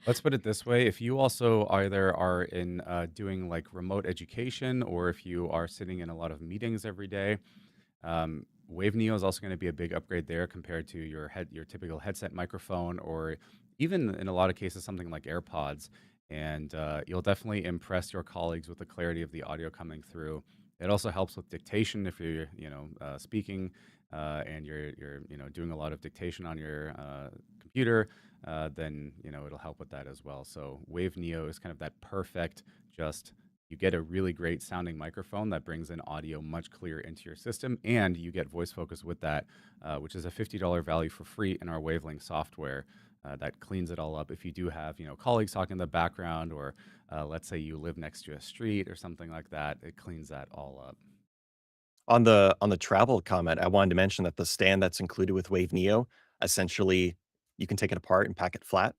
Let's put it this way. If you also either are in doing like remote education, or if you are sitting in a lot of meetings every day, Wave Neo is also going to be a big upgrade there compared to your typical headset microphone, or even in a lot of cases something like AirPods. And you'll definitely impress your colleagues with the clarity of the audio coming through. It also helps with dictation if you're speaking and you're doing a lot of dictation on your computer. Then it'll help with that as well. So Wave Neo is kind of that perfect, just you get a really great sounding microphone that brings in audio much clearer into your system, and you get voice focus with that, which is a $50 value for free in our Wavelength software. That cleans it all up. If you do have colleagues talking in the background, or let's say you live next to a street or something like that, it cleans that all up. On the travel comment, I wanted to mention that the stand that's included with Wave Neo, essentially, you can take it apart and pack it flat.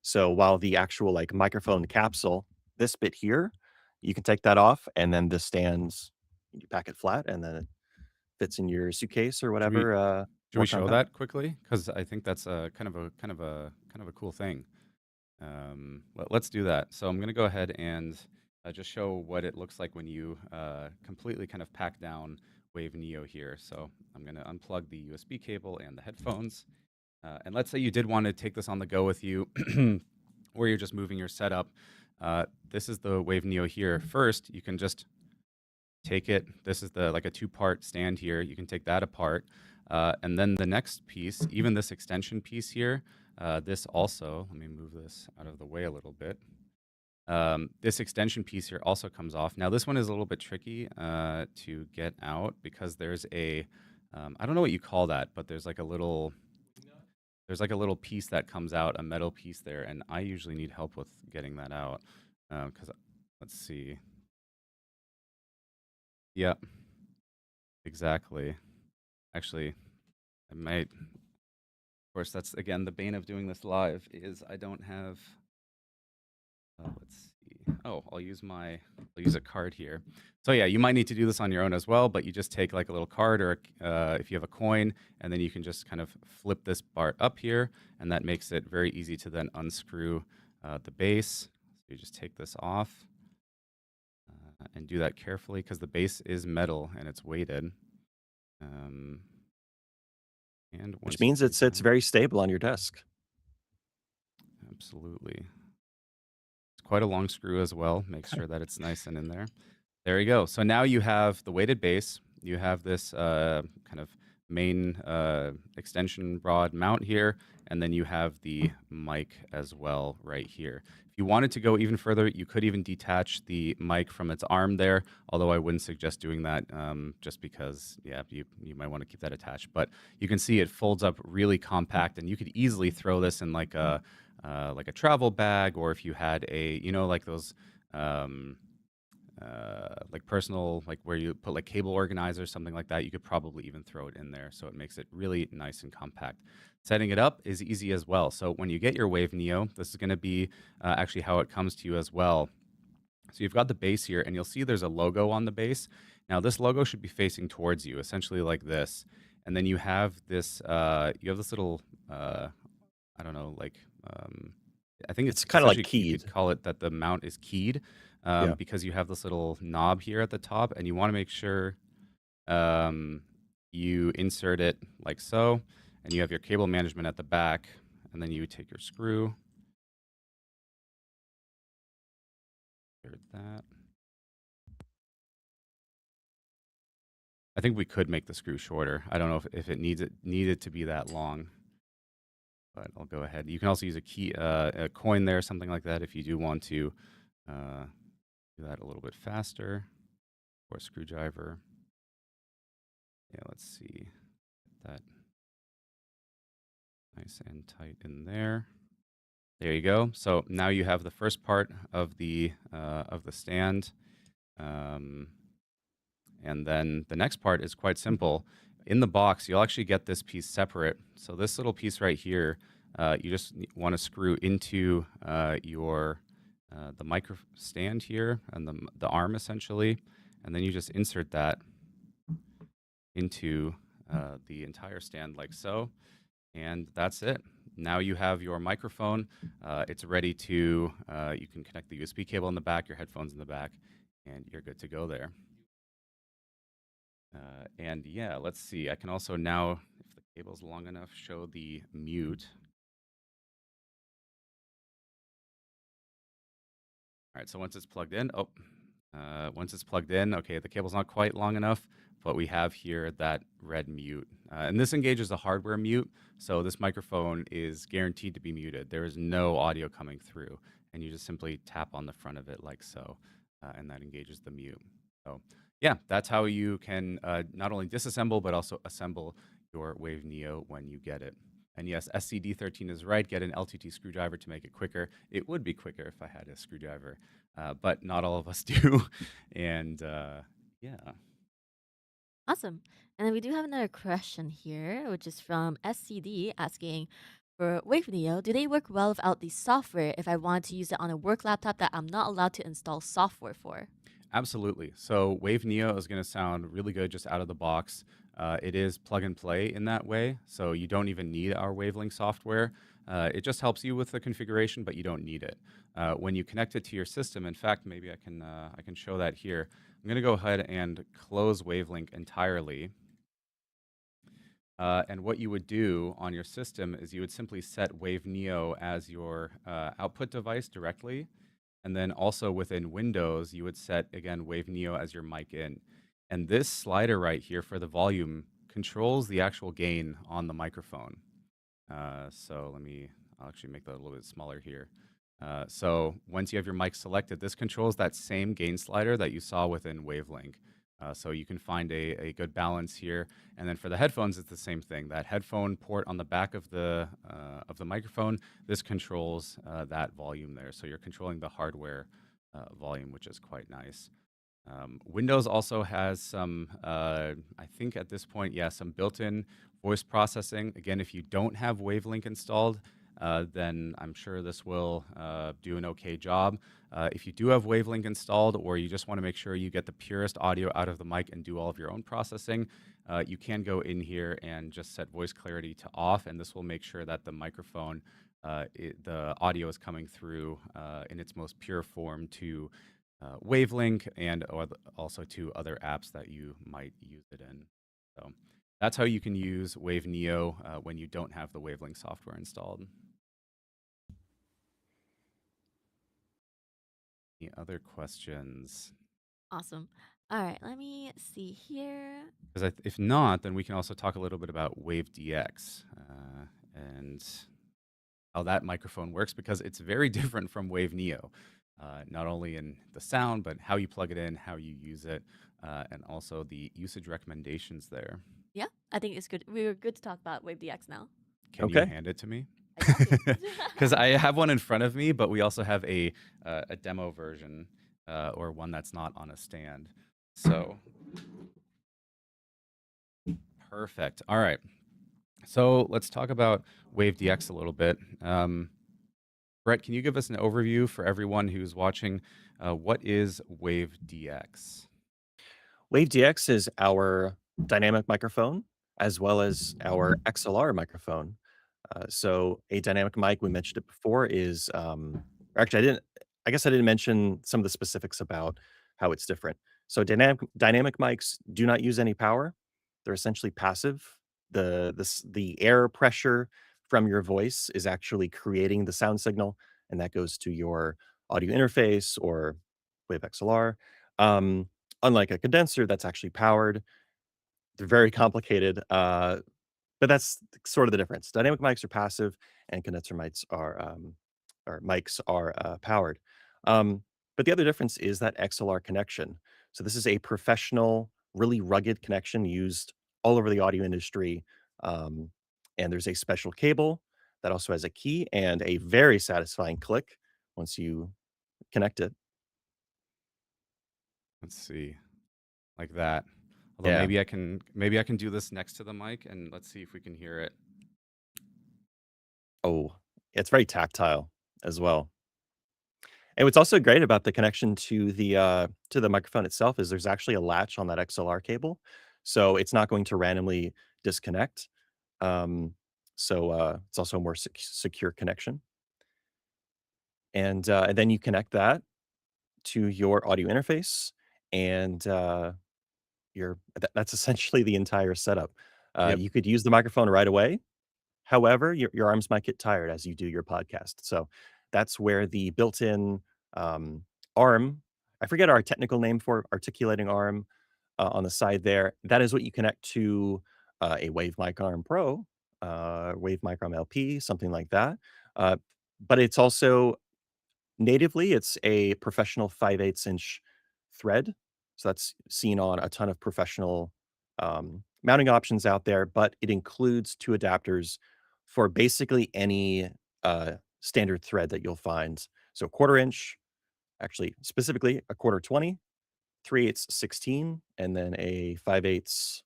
So while the actual, like, microphone capsule, this bit here, you can take that off, and then the stands, you pack it flat, and then it fits in your suitcase or Should we whatever, should we more show compact. that quickly? Because I think that's a kind of a cool thing. Let's do that. So I'm going to go ahead and just show what it looks like when you completely kind of pack down Wave Neo here. So I'm going to unplug the USB cable and the headphones. And let's say you did want to take this on the go with you, or you're just moving your setup. This is the Wave Neo here. First, you can just take it. This is like a two-part stand here. You can take that apart. And then the next piece, even this extension piece here, this also, let me move this out of the way a little bit. This extension piece here also comes off. Now this one is a little bit tricky to get out, because there's I don't know what you call that, but there's like a little piece that comes out, a metal piece there, and I usually need help with getting that out. Because let's see. Yeah, exactly. Actually, I might. Of course, that's again the bane of doing this live, is I don't have. Let's see. Oh, I'll use a card here. So yeah, you might need to do this on your own as well, but you just take like a little card, or if you have a coin, and then you can just kind of flip this part up here, and that makes it very easy to then unscrew the base. So you just take this off and do that carefully, because the base is metal and it's weighted. And Which once you means do it sits that, very stable on your desk. absolutely. It's quite a long screw as well. Make sure that it's nice and in there. There you go. So now you have the weighted base. You have this kind of main extension rod mount here, and then you have the mic as well right here. If you wanted to go even further, you could even detach the mic from its arm there, although I wouldn't suggest doing that just because, yeah, you might want to keep that attached. But you can see it folds up really compact, and you could easily throw this in like a travel bag, or if you had like those like personal, like where you put like cable organizers, something like that, you could probably even throw it in there. So it makes it really nice and compact. Setting it up is easy as well. So when you get your Wave Neo, this is going to be actually how it comes to you as well. So you've got the base here, and you'll see there's a logo on the base. Now this logo should be facing towards you, essentially like this. And then you have this little, I don't know, like, I think It's it's kinda like essentially, you could keyed. call it that the mount is keyed, Yeah. because you have this little knob here at the top, and you want to make sure um, you insert it like so, and you have your cable management at the back, and then you take your screw, insert that. I think we could make the screw shorter. I don't know if it needed to be that long, but I'll go ahead. You can also use a coin there, something like that, if you do want to uh, do that a little bit faster, or a screwdriver. Yeah, let's see. Get that nice and tight in there. There you go. So now you have the first part of the stand, um, and then the next part is quite simple. In the box, you'll actually get this piece separate. So this little piece right here, you just want to screw into your the micro stand here, and the arm essentially, and then you just insert that into the entire stand like so, and that's it. now you have your microphone. It's ready to, you can connect the USB cable in the back, your headphones in the back, and you're good to go there. And yeah, let's see. I can also now, if the cable's long enough, show the mute. All right, so once it's plugged in, once it's plugged in, okay, the cable's not quite long enough, but we have here that red mute. And this engages the hardware mute, so this microphone is guaranteed to be muted. There is no audio coming through, and you just simply tap on the front of it like so, and that engages the mute. So yeah, that's how you can not only disassemble, but also assemble your Wave Neo when you get it. And yes, SCD13 is right. Get an LTT screwdriver to make it quicker. It would be quicker if I had a screwdriver, but not all of us do. And yeah. Awesome. And then we do have another question here, which is from SCD asking for Wave Neo, do they work well without the software if I want to use it on a work laptop that I'm not allowed to install software for? Absolutely. So Wave Neo is going to sound really good just out of the box. It is plug and play in that way, so you don't even need our Wavelink software. It just helps you with the configuration, but you don't need it. When you connect it to your system, in fact, maybe I can show that here. I'm going to go ahead and close Wavelink entirely. And what you would do on your system is you would simply set Wave Neo as your output device directly. And then also within Windows, you would set, again, Wave Neo as your mic in. And this slider right here for the volume controls the actual gain on the microphone. So I'll actually make that a little bit smaller here. So once you have your mic selected, this controls that same gain slider that you saw within Wavelink. So you can find a good balance here. And then for the headphones, it's the same thing. That headphone port on the back of the microphone, this controls that volume there. So you're controlling the hardware volume, which is quite nice. Windows also has some, I think at this point, yeah, some built-in voice processing. Again, if you don't have Wavelink installed, then I'm sure this will do an okay job. If you do have Wavelink installed, or you just want to make sure you get the purest audio out of the mic and do all of your own processing, you can go in here and just set voice clarity to off, and this will make sure that the microphone, the audio is coming through in its most pure form to Wavelink and also to other apps that you might use it in. So that's how you can use Wave Neo when you don't have the Wavelink software installed. Any other questions? Awesome. All right, let me see here. Because if not, then we can also talk a little bit about Wave DX and how that microphone works, because it's very different from Wave Neo. Not only in the sound, but how you plug it in, how you use it, and also the usage recommendations there. Yeah, I think it's good. We're good to talk about Wave DX now. Can you Okay. hand it to me? I got you. Because I have one in front of me, but we also have a demo version or one that's not on a stand. So perfect. All right. So let's talk about Wave DX a little bit. Brett, can you give us an overview for everyone who's watching? What is Wave DX? Wave DX is our dynamic microphone as well as our XLR microphone. So a dynamic mic, we mentioned it before, is or actually I guess I didn't mention some of the specifics about how it's different. So dynamic mics do not use any power. They're essentially passive. The air pressure from your voice is actually creating the sound signal, and that goes to your audio interface or Wave XLR. Um, Unlike a condenser that's actually powered, they're very complicated. But that's sort of the difference. Dynamic mics are passive, and condenser mics are powered. But the other difference is that XLR connection. So this is a professional, really rugged connection used all over the audio industry. Um, and there's a special cable that also has a key and a very satisfying click once you connect it. Let's see, like that. Although Yeah. maybe I can do this next to the mic, and let's see if we can hear it. Oh, it's very tactile as well. And what's also great about the connection to the microphone itself is there's actually a latch on that XLR cable, so it's not going to randomly disconnect. Um, So it's also a more secure connection. And then you connect that to your audio interface, and that's essentially the entire setup. Yep. You could use the microphone right away. However, your arms might get tired as you do your podcast. So that's where the built-in um, arm, I forget our technical name for articulating arm on the side there. That is what you connect to a Wave Mic Arm Pro, Wave Mic Arm LP, something like that. Uh, but it's also natively, it's a professional 5/8 inch thread. So that's seen on a ton of professional mounting options out there, but it includes 2 adapters for basically any standard thread that you'll find. So 1/4 inch, actually specifically a 1/4 20, 3/8 16, and then a 5/8,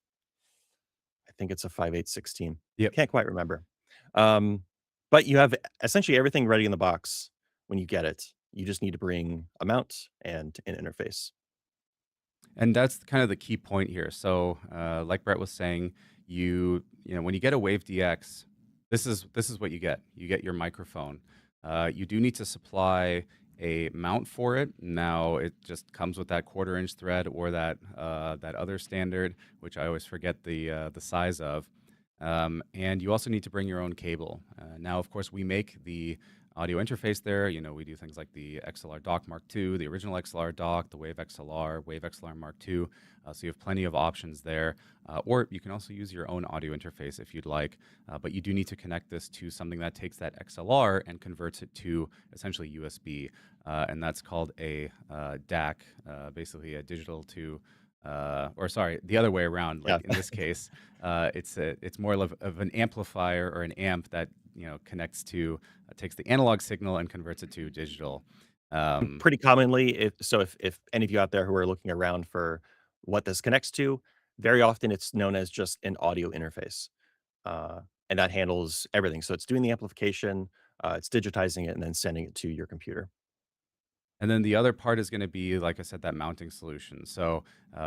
I think it's a 5/8 16. Yep. Can't quite remember. Um, but you have essentially everything ready in the box when you get it. You just need to bring a mount and an interface. And that's kind of the key point here. So, like Brett was saying, when you get a Wave DX, this is what you get. You get your microphone. You do need to supply a mount for it. Now, it just comes with that 1/4 inch thread or that other standard, which I always forget the size of. And you also need to bring your own cable. Now, of course, we make the audio interface there. We do things like the XLR dock Mark II, the original XLR dock, the Wave XLR Mark II. So you have plenty of options there. Or you can also use your own audio interface if you'd like. But you do need to connect this to something that takes that XLR and converts it to essentially USB. And that's called a DAC, basically a digital to or sorry, the other way around. Yeah. Like in this case, it's more of an amplifier or an amp that connects to takes the analog signal and converts it to digital. Um, Pretty commonly, if any of you out there who are looking around for what this connects to, very often it's known as just an audio interface. Uh, and that handles everything. So it's doing the amplification, it's digitizing it, and then sending it to your computer. And then the other part is going to be, like I said, that mounting solution. So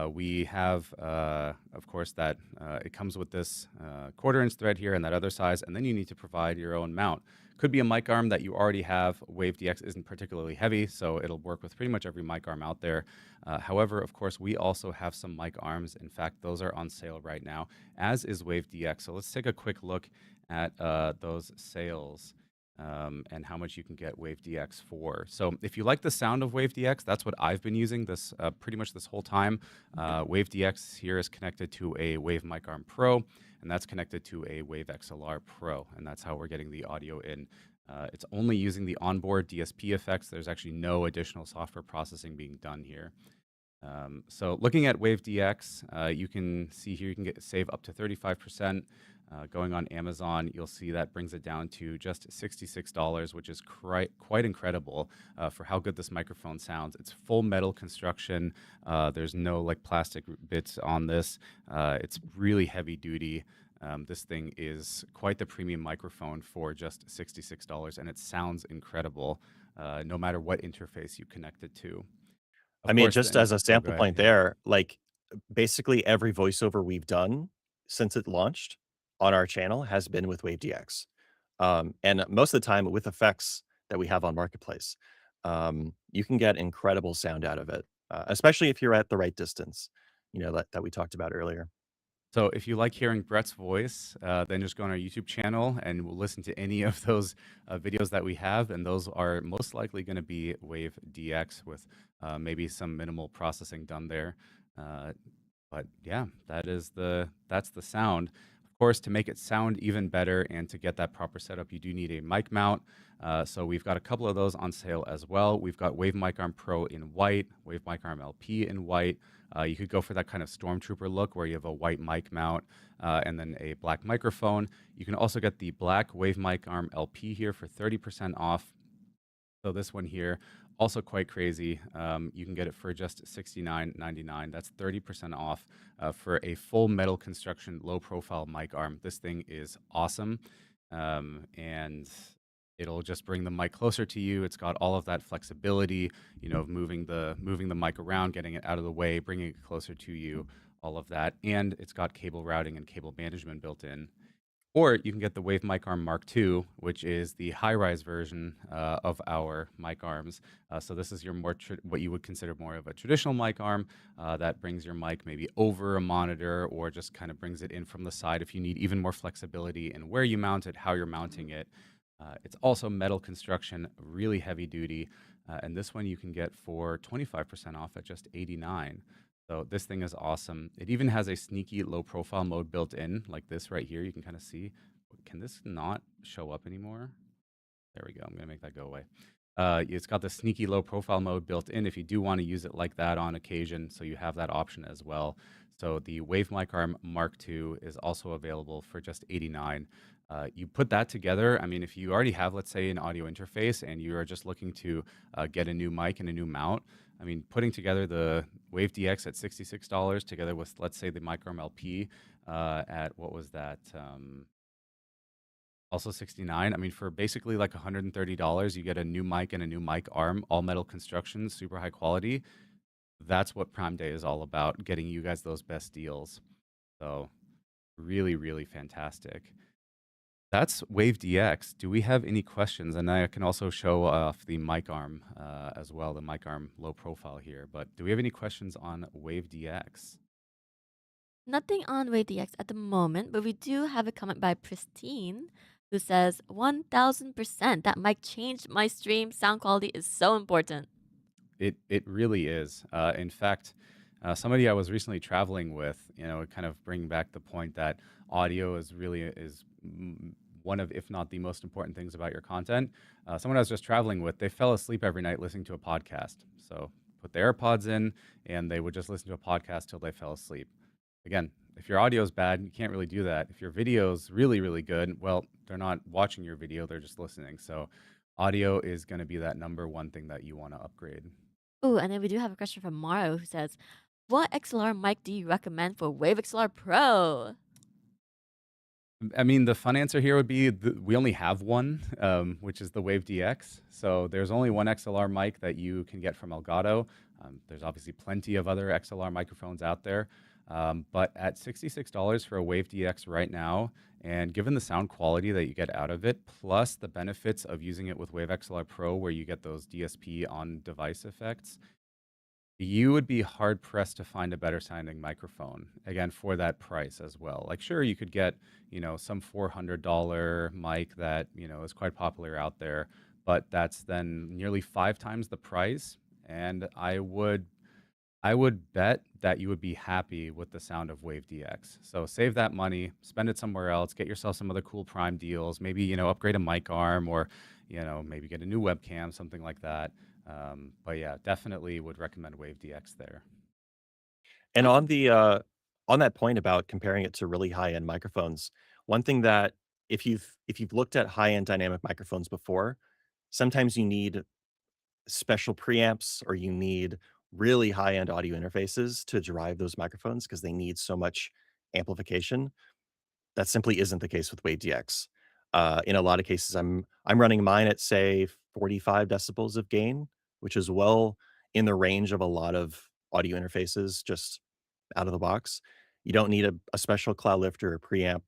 we have, of course, that it comes with this 1/4 inch thread here and that other size, and then you need to provide your own mount. Could be a mic arm that you already have. Wave DX isn't particularly heavy, so it'll work with pretty much every mic arm out there. However, of course, we also have some mic arms. In fact, those are on sale right now, as is Wave DX. So let's take a quick look at those sales and how much you can get Wave DX for. So if you like the sound of Wave DX, that's what I've been using this pretty much this whole time. Wave DX here is connected to a Wave Mic Arm Pro, and that's connected to a Wave XLR Pro, and that's how we're getting the audio in. It's only using the onboard DSP effects. There's actually no additional software processing being done here. So looking at Wave DX, you can see here you can save up to 35%. Going on Amazon, you'll see that brings it down to just $66, which is quite incredible for how good this microphone sounds. It's full metal construction. There's no like plastic bits on this. It's really heavy duty. This thing is quite the premium microphone for just $66, and it sounds incredible no matter what interface you connect it to. I Of mean, course, just then as a oh, go sample ahead, point yeah. there, like, basically every voiceover we've done since it launched on our channel has been with Wave DX. And most of the time with effects that we have on Marketplace, you can get incredible sound out of it, especially if you're at the right distance, that we talked about earlier. So if you like hearing Brett's voice, then just go on our YouTube channel and we'll listen to any of those videos that we have, and those are most likely going to be Wave DX with maybe some minimal processing done there. Uh, but yeah, that's the sound. Of course, to make it sound even better and to get that proper setup, you do need a mic mount. So we've got a couple of those on sale as well. We've got Wave Mic Arm Pro in white, Wave Mic Arm LP in white. You could go for that kind of stormtrooper look where you have a white mic mount and then a black microphone. You can also get the black Wave Mic Arm LP here for 30% off. So this one here, also quite crazy. You can get it for just $69.99. That's 30% off for a full metal construction, low profile mic arm. This thing is awesome. And it'll just bring the mic closer to you. It's got all of that flexibility, of moving the mic around, getting it out of the way, bringing it closer to you, all of that. And it's got cable routing and cable management built in. Or you can get the Wave Mic Arm Mark II, which is the high-rise version of our mic arms. So this is your what you would consider more of a traditional mic arm that brings your mic maybe over a monitor or just kind of brings it in from the side if you need even more flexibility in where you mount it, how you're mounting it. It's also metal construction, really heavy duty. And this one you can get for 25% off at just $89. So this thing is awesome. It even has a sneaky low profile mode built in, like this right here. You can kind of see. Can this not show up anymore? There we go. I'm going to make that go away. It's got the sneaky low profile mode built in if you do want to use it like that on occasion. So you have that option as well. So the Wave Mic Arm Mark II is also available for just $89. You put that together. I mean, if you already have, let's say, an audio interface and you are just looking to get a new mic and a new mount, I mean, putting together the Wave DX at $66 together with, let's say, the Mic Arm LP at, what was that? Also 69. I mean, for basically like $130, you get a new mic and a new mic arm, all metal construction, super high quality. That's what Prime Day is all about, getting you guys those best deals. So really, really fantastic. That's Wave DX. Do we have any questions? And I can also show off the mic arm as well, the mic arm low profile here. But do we have any questions on Wave DX? Nothing on Wave DX at the moment, but we do have a comment by Pristine who says 1000% that mic changed my stream. Sound quality is so important. It really is. In fact, somebody I was recently traveling with, kind of bring back the point that audio is really one of, if not the most important things about your content. Someone I was just traveling with, they fell asleep every night listening to a podcast. So put their AirPods in, and they would just listen to a podcast till they fell asleep. Again, if your audio is bad, you can't really do that. If your video is really, really good, well, they're not watching your video, they're just listening. So audio is going to be that number one thing that you want to upgrade. Oh, and then we do have a question from Mario who says, what XLR mic do you recommend for Wave XLR Pro? I mean, the fun answer here would be we only have one, which is the Wave DX. So there's only one XLR mic that you can get from Elgato. There's obviously plenty of other XLR microphones out there. But at $66 for a Wave DX right now, and given the sound quality that you get out of it, plus the benefits of using it with Wave XLR Pro, where you get those DSP on-device effects, you would be hard-pressed to find a better sounding microphone, again, for that price as well. Like, sure, you could get, some $400 mic that, is quite popular out there, but that's then nearly 5 times the price, and I would bet that you would be happy with the sound of Wave DX. So save that money, spend it somewhere else, get yourself some other cool Prime deals, maybe, upgrade a mic arm or, maybe get a new webcam, something like that. But yeah, definitely would recommend Wave DX there. And on that point about comparing it to really high-end microphones, one thing that if you've looked at high-end dynamic microphones before, sometimes you need special preamps or you need really high-end audio interfaces to drive those microphones because they need so much amplification. That simply isn't the case with Wave DX. In a lot of cases, I'm running mine at, say, 45 decibels of gain, which is well in the range of a lot of audio interfaces just out of the box. You don't need a special cloud lifter or preamp.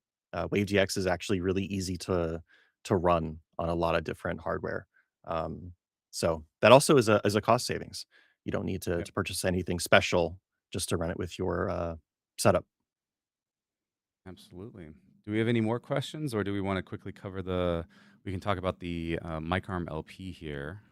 Wave DX is actually really easy to run on a lot of different hardware. So that also is a cost savings. You don't need to Yep. purchase anything special just to run it with your setup. Absolutely. Do we have any more questions, or do we want to quickly cover we can talk about the mic arm LP here?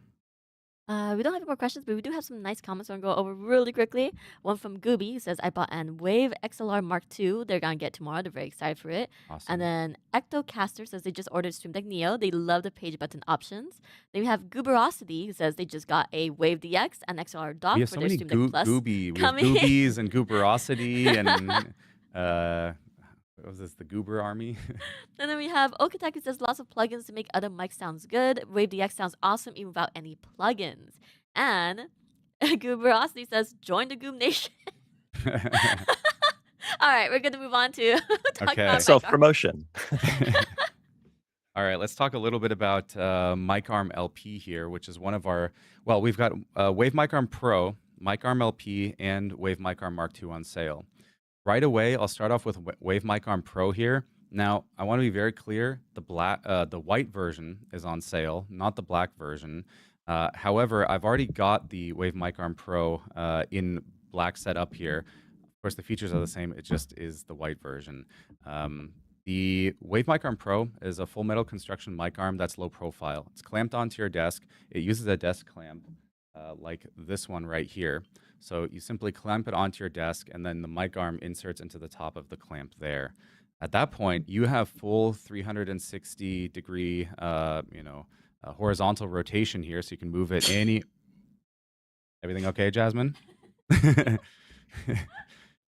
We don't have any more questions, but we do have some nice comments I'm going to go over really quickly. One from Gooby says, I bought an Wave XLR Mark II. They're going to get tomorrow. They're very excited for it. Awesome. And then Ectocaster says they just ordered Stream Deck Neo. They love the page button options. Then we have Gooberosity who says they just got a Wave DX and XLR dock We have for so their many Stream Deck Plus. We have coming. goobies and gooberosity and what was this, the goober army? And then we have Okataki says lots of plugins to make other mics sounds good. Wave DX sounds awesome even without any plugins. And Gooberosity says join the Goob Nation. All right, we're going to move on to talk Okay. about Self-promotion. All right, let's talk a little bit about Mic Arm LP here, which is one of our, we've got Wave Mic Arm Pro, Mic Arm LP, and Wave Mic Arm Mark II on sale. Right away, I'll start off with Wave Mic Arm Pro here. Now, I want to be very clear, the white version is on sale, not the black version. However, I've already got the Wave Mic Arm Pro in black set up here. Of course, the features are the same. It just is the white version. The Wave Mic Arm Pro is a full metal construction mic arm that's low profile. It's clamped onto your desk. It uses a desk clamp like this one right here. So you simply clamp it onto your desk, and then the mic arm inserts into the top of the clamp there. At that point, you have full 360 degree, horizontal rotation here, so you can move it any. Everything okay, Jasmine? Do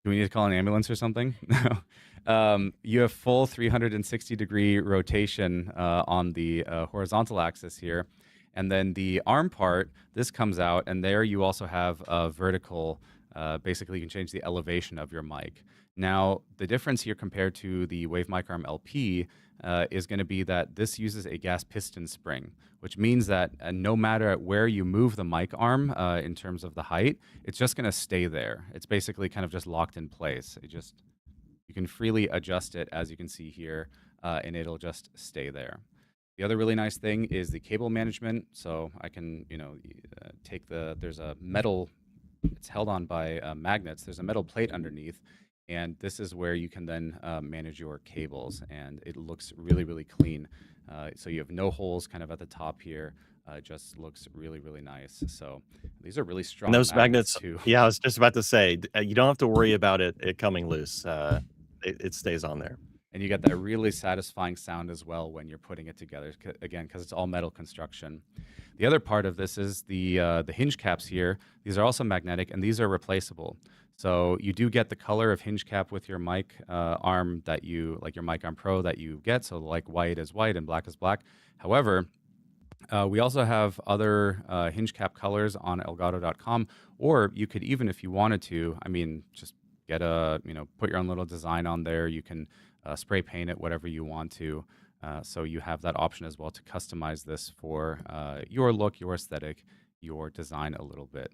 we need to call an ambulance or something? No. You have full 360 degree rotation on the horizontal axis here. And then the arm part, this comes out, and there you also have a vertical, basically you can change the elevation of your mic. Now, the difference here compared to the Wave Mic Arm LP is going to be that this uses a gas piston spring, which means that no matter where you move the mic arm in terms of the height, it's just going to stay there. It's basically kind of just locked in place. You can freely adjust it, as you can see here, and it'll just stay there. The other really nice thing is the cable management. So I can, there's a metal, it's held on by magnets. There's a metal plate underneath. And this is where you can then manage your cables, and it looks really, really clean. So you have no holes kind of at the top here. It just looks really, really nice. So these are really strong. And those magnets too. Yeah, I was just about to say, you don't have to worry about it coming loose. It stays on there. And you get that really satisfying sound as well when you're putting it together, again, because it's all metal construction. The other part of this is the hinge caps here. These are also magnetic, and these are replaceable. So you do get the color of hinge cap with your mic arm that like your Mic Arm Pro that you get. So like white is white and black is black. However, we also have other hinge cap colors on Elgato.com, or you could even, if you wanted to, just get put your own little design on there. You can spray paint it, whatever you want to. So you have that option as well to customize this for your look, your aesthetic, your design a little bit.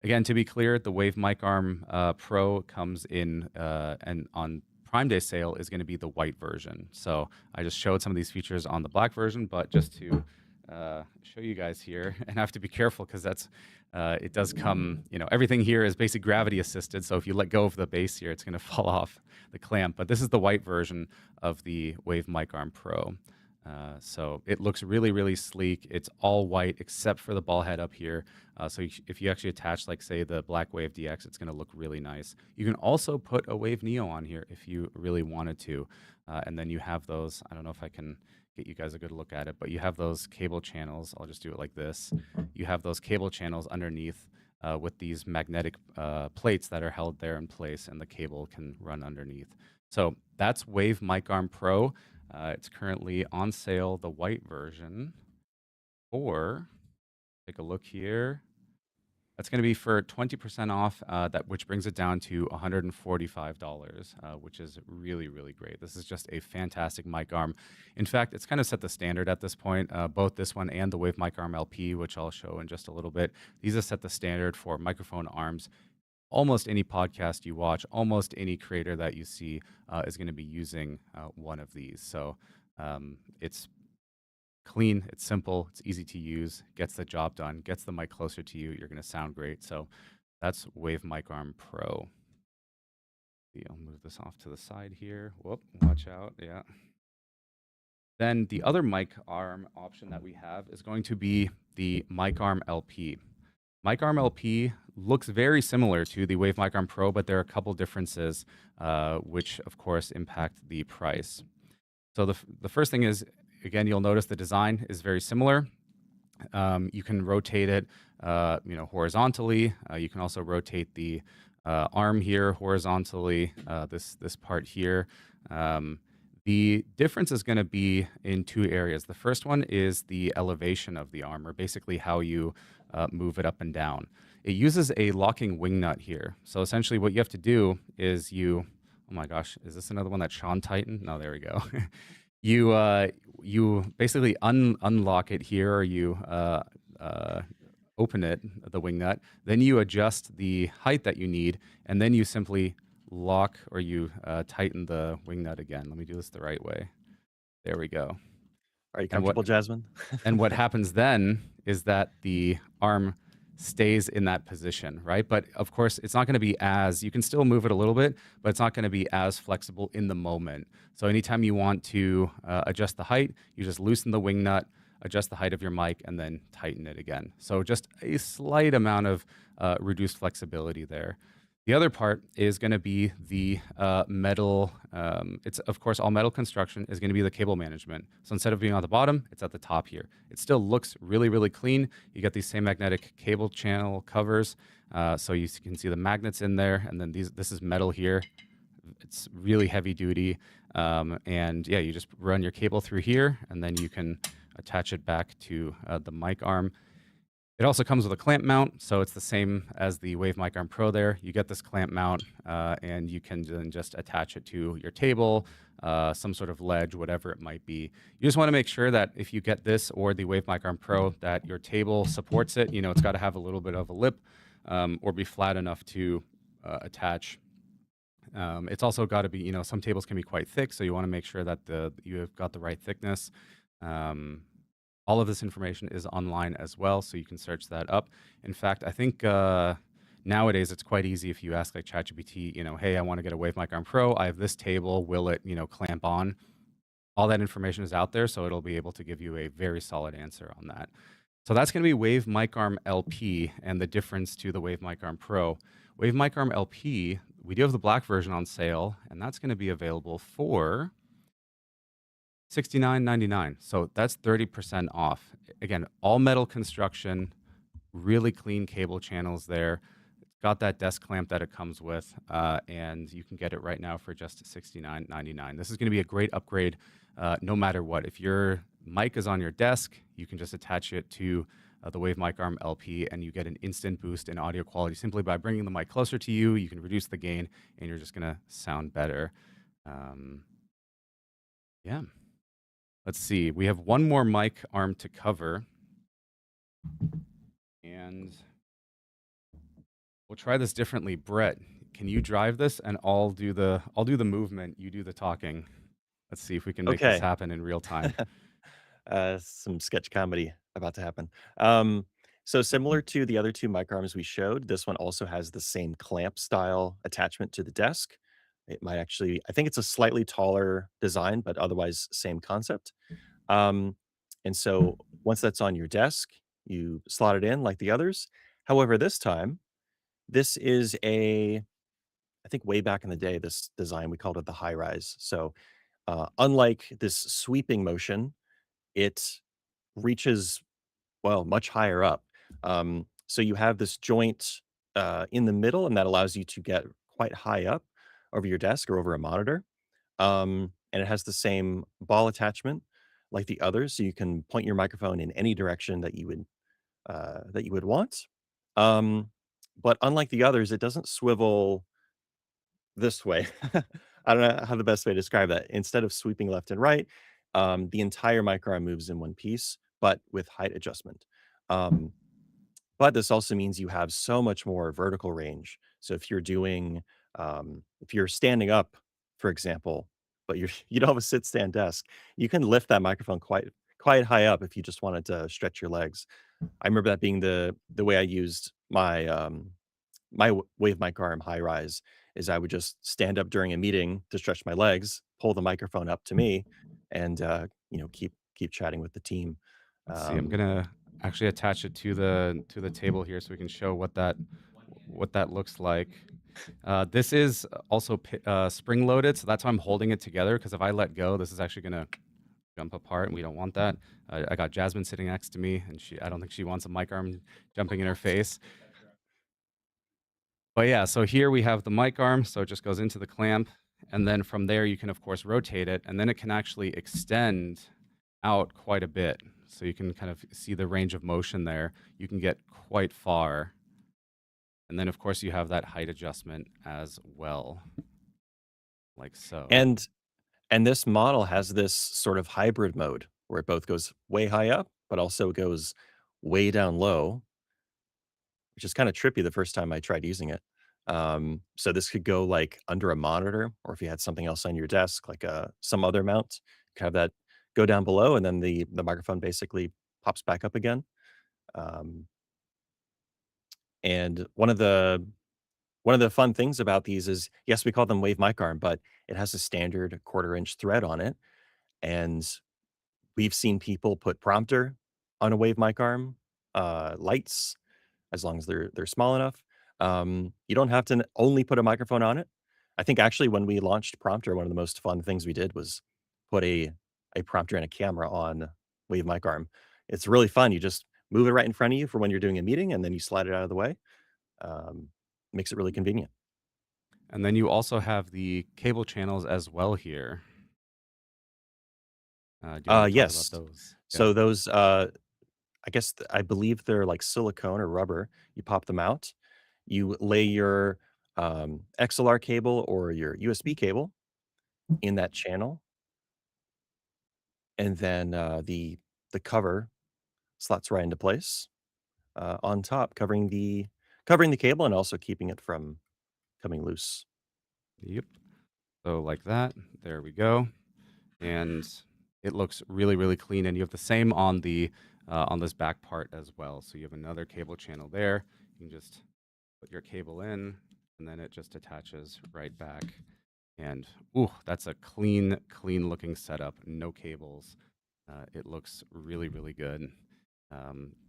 Again, to be clear, the Wave Mic Arm Pro comes in and on Prime Day sale is going to be the white version. So I just showed some of these features on the black version, but just to show you guys here, and I have to be careful because it does come, everything here is basically gravity assisted. So if you let go of the base here, it's going to fall off the clamp. But this is the white version of the Wave Mic Arm Pro. So it looks really, really sleek. It's all white except for the ball head up here. So if you actually attach, like, say, the black Wave DX, it's going to look really nice. You can also put a Wave Neo on here if you really wanted to. And then you have those, I don't know if I can get you guys a good look at it, but you have those cable channels. I'll just do it like this. You have those cable channels underneath with these magnetic plates that are held there in place, and the cable can run underneath. So that's Wave Mic Arm Pro. It's currently on sale, the white version, for, take a look here. That's going to be for 20% off, which brings it down to $145, which is really, really great. This is just a fantastic mic arm. In fact, it's kind of set the standard at this point. Both this one and the Wave Mic Arm LP, which I'll show in just a little bit. These have set the standard for microphone arms. Almost any podcast you watch, almost any creator that you see is going to be using one of these. So it's clean, it's simple, it's easy to use, gets the job done, gets the mic closer to you. You're going to sound great. So that's Wave Mic Arm Pro. I'll move this off to the side here. Whoop, watch out. Yeah. Then the other mic arm option that we have is going to be the Mic Arm LP. Mic Arm LP looks very similar to the Wave Mic Arm Pro, but there are a couple differences, which of course impact the price. So the first thing is, again, you'll notice the design is very similar. You can rotate it, horizontally. You can also rotate the arm here horizontally. This part here. The difference is going to be in two areas. The first one is the elevation of the arm, or basically how you move it up and down. It uses a locking wing nut here. So essentially what you have to do is oh my gosh, is this another one that Sean tightened? No, there we go. You basically unlock it here, or you open it, the wing nut. Then you adjust the height that you need, and then you simply lock or you tighten the wing nut again. Let me do this the right way. There we go. Are you And what comfortable, Jasmine? and what happens then is that the arm stays in that position, right? But of course, it's not going to be as, you can still move it a little bit, but it's not going to be as flexible in the moment. So anytime you want to adjust the height, you just loosen the wing nut, adjust the height of your mic, and then tighten it again. So just a slight amount of reduced flexibility there. The other part is going to be the metal. It's, of course, all metal construction is going to be the cable management. So instead of being on the bottom, it's at the top here. It still looks really, really clean. You get these same magnetic cable channel covers. So you can see the magnets in there. And then this is metal here. It's really heavy duty. And yeah, you just run your cable through here, and then you can attach it back to the mic arm. It also comes with a clamp mount, so it's the same as the Wave Mic Arm Pro there. You get this clamp mount, and you can then just attach it to your table, some sort of ledge, whatever it might be. You just want to make sure that if you get this or the Wave Mic Arm Pro, that your table supports it. You know, it's got to have a little bit of a lip or be flat enough to attach. It's also got to be, you know, some tables can be quite thick, so you want to make sure that you've got the right thickness. All of this information is online as well, so you can search that up. In fact, I think nowadays it's quite easy if you ask like ChatGPT, you know, hey, I want to get a Wave Mic Arm Pro. I have this table. Will it, you know, clamp on? All that information is out there, so it'll be able to give you a very solid answer on that. So that's going to be Wave Mic Arm LP and the difference to the Wave Mic Arm Pro. Wave Mic Arm LP, we do have the black version on sale, and that's going to be available for $69.99. So that's 30% off. Again, all metal construction, really clean cable channels there. It's got that desk clamp that it comes with, and you can get it right now for just $69.99. This is going to be a great upgrade no matter what. If your mic is on your desk, you can just attach it to the Wave Mic Arm LP, and you get an instant boost in audio quality simply by bringing the mic closer to you. You can reduce the gain, and you're just going to sound better. Yeah. Let's see. We have one more mic arm to cover, and we'll try this differently. Brett, can you drive this, and I'll do the movement. You do the talking. Let's see if we can make this Okay. happen in real time. Some sketch comedy about to happen. So similar to the other two microarms we showed, this one also has the same clamp style attachment to the desk. It might actually, I think it's a slightly taller design, but otherwise same concept. And so once that's on your desk, you slot it in like the others. However, this time, this is I think way back in the day, this design, we called it the high rise. So unlike this sweeping motion, it reaches, well, much higher up. So you have this joint in the middle, and that allows you to get quite high up over your desk or over a monitor. And it has the same ball attachment like the others, so you can point your microphone in any direction that you would want. Um, but unlike the others, it doesn't swivel this way. I don't know how the best way to describe that. Instead of sweeping left and right, the entire microarm moves in one piece, but with height adjustment. Um, but this also means you have so much more vertical range. So if you're standing up, for example, but you don't have a sit stand desk, you can lift that microphone quite high up if you just wanted to stretch your legs. I remember that being the way I used my Wave Mic Arm high rise is I would just stand up during a meeting to stretch my legs, pull the microphone up to me, and keep chatting with the team. Let's see. I'm Um, gonna actually attach it to the table here so we can show what that looks like. This is also spring loaded, so that's why I'm holding it together. Because if I let go, this is actually gonna jump apart, and we don't want that. I got Jasmine sitting next to me, and I don't think she wants a mic arm jumping in her face. But yeah, so here we have the mic arm, so it just goes into the clamp, and then from there you can of course rotate it, and then it can actually extend out quite a bit. So you can kind of see the range of motion there. You can get quite far. And then of course you have that height adjustment as well, like so. and this model has this sort of hybrid mode where it both goes way high up, but also goes way down low, which is kind of trippy the first time I tried using it. So this could go like under a monitor, or if you had something else on your desk, like some other mount, you could have that go down below, and then the microphone basically pops back up again. Um, and one of the fun things about these is, yes, we call them wave mic arm, but it has a standard quarter-inch thread on it, and we've seen people put prompter on a wave mic arm, lights, as long as they're small enough. You don't have to only put a microphone on it. I think actually when we launched Prompter, one of the most fun things we did was put a prompter and a camera on Wave Mic Arm. It's really fun. You just move it right in front of you for when you're doing a meeting, and then you slide it out of the way. Um, Makes it really convenient. And then you also have the cable channels as well here. Do you want to talk about Yes. those? Yeah. So those, I guess I believe they're like silicone or rubber. You pop them out. You lay your XLR cable or your USB cable in that channel, and then the cover slots right into place on top, covering the cable and also keeping it from coming loose. Yep. So like that. There we go. And it looks really, really clean. And you have the same on this back part as well. So you have another cable channel there. You can just put your cable in, and then it just attaches right back. And ooh, that's a clean, clean looking setup. No cables. It looks really, really good.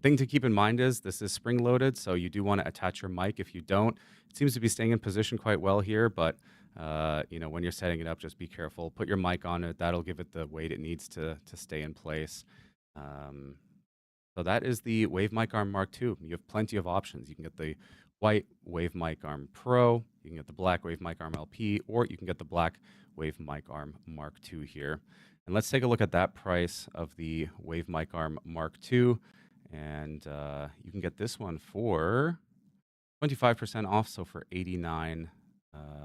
Thing to keep in mind is this is spring loaded, so you do want to attach your mic. If you don't, it seems to be staying in position quite well here, but when you're setting it up, just be careful. Put your mic on it. That'll give it the weight it needs to stay in place. Um, so that is the Wave Mic Arm Mark II. You have plenty of options. You can get the white Wave Mic Arm Pro, you can get the black Wave Mic Arm LP, or you can get the black Wave Mic Arm Mark II here. And let's take a look at that price of the Wave Mic Arm Mark II. And you can get this one for 25% off, so for 89.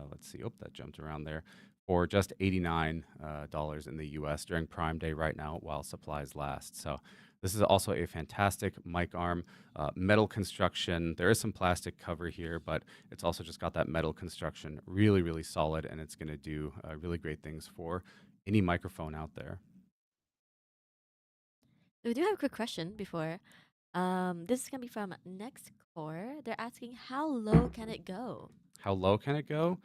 Let's see. Oh, that jumped around there. For just $89 dollars in the US during Prime Day right now while supplies last. So this is also a fantastic mic arm, metal construction. There is some plastic cover here, but it's also just got that metal construction. Really, really solid, and it's going to do really great things for any microphone out there. We do have a quick question before. This is gonna be from Next Core. They're asking how low can it go? How low can it go?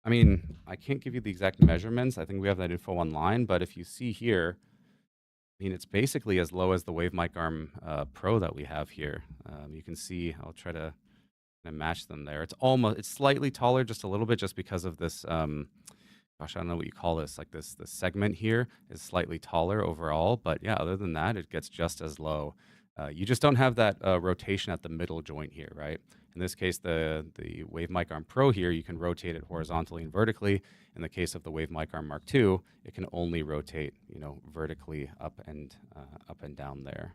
I mean, I can't give you the exact measurements. I think we have that info online, but if you see here, I mean, it's basically as low as the Wave Mic Arm Pro that we have here. You can see, I'll try to match them there. It's slightly taller, just a little bit, just because of this. Gosh, I don't know what you call this. Like this segment here is slightly taller overall, but yeah, other than that, it gets just as low. You just don't have that rotation at the middle joint here, right? In this case, the Wave Mic Arm Pro here, you can rotate it horizontally and vertically. In the case of the Wave Mic Arm Mark II, it can only rotate, vertically up and down there.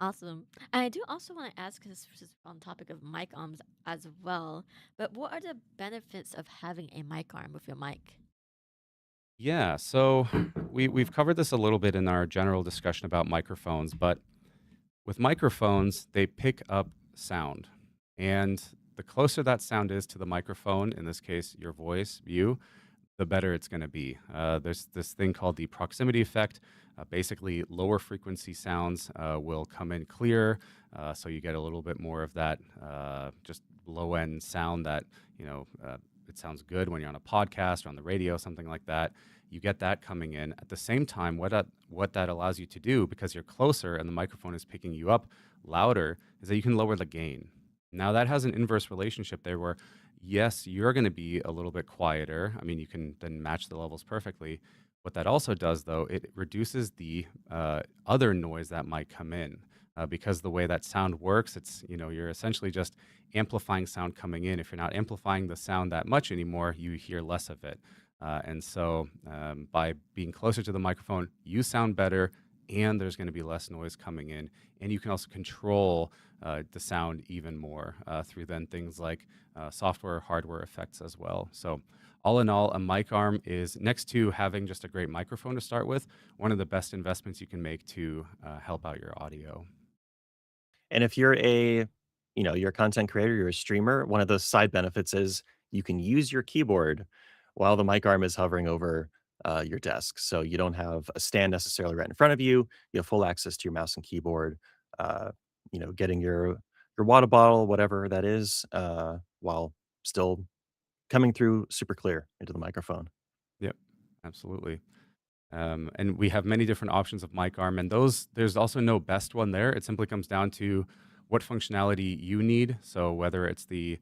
Awesome. And I do also want to ask, because this is on topic of mic arms as well, but what are the benefits of having a mic arm with your mic? Yeah, so we've covered this a little bit in our general discussion about microphones, but with microphones, they pick up sound. And the closer that sound is to the microphone, in this case, your voice, you, the better it's going to be. There's this thing called the proximity effect. Basically, lower frequency sounds will come in clear, so you get a little bit more of that just low end sound that it sounds good when you're on a podcast or on the radio, something like that. You get that coming in. At the same time, what that allows you to do, because you're closer and the microphone is picking you up louder, is that you can lower the gain. Now that has an inverse relationship there where, yes, you're going to be a little bit quieter. I mean, you can then match the levels perfectly. What that also does, though, it reduces the other noise that might come in. Because the way that sound works, you're essentially just amplifying sound coming in. If you're not amplifying the sound that much anymore, you hear less of it. And so by being closer to the microphone, you sound better, and there's going to be less noise coming in. And you can also control the sound even more through then things like software, hardware effects as well. So all in all, a mic arm is, next to having just a great microphone to start with, one of the best investments you can make to help out your audio. And if you're you're a content creator, you're a streamer, one of those side benefits is you can use your keyboard while the mic arm is hovering over your desk. So you don't have a stand necessarily right in front of you. You have full access to your mouse and keyboard. Getting your water bottle, whatever that is, while still coming through super clear into the microphone. Yep, absolutely. And we have many different options of mic arm, and those there's also no best one there. It simply comes down to what functionality you need. So whether it's the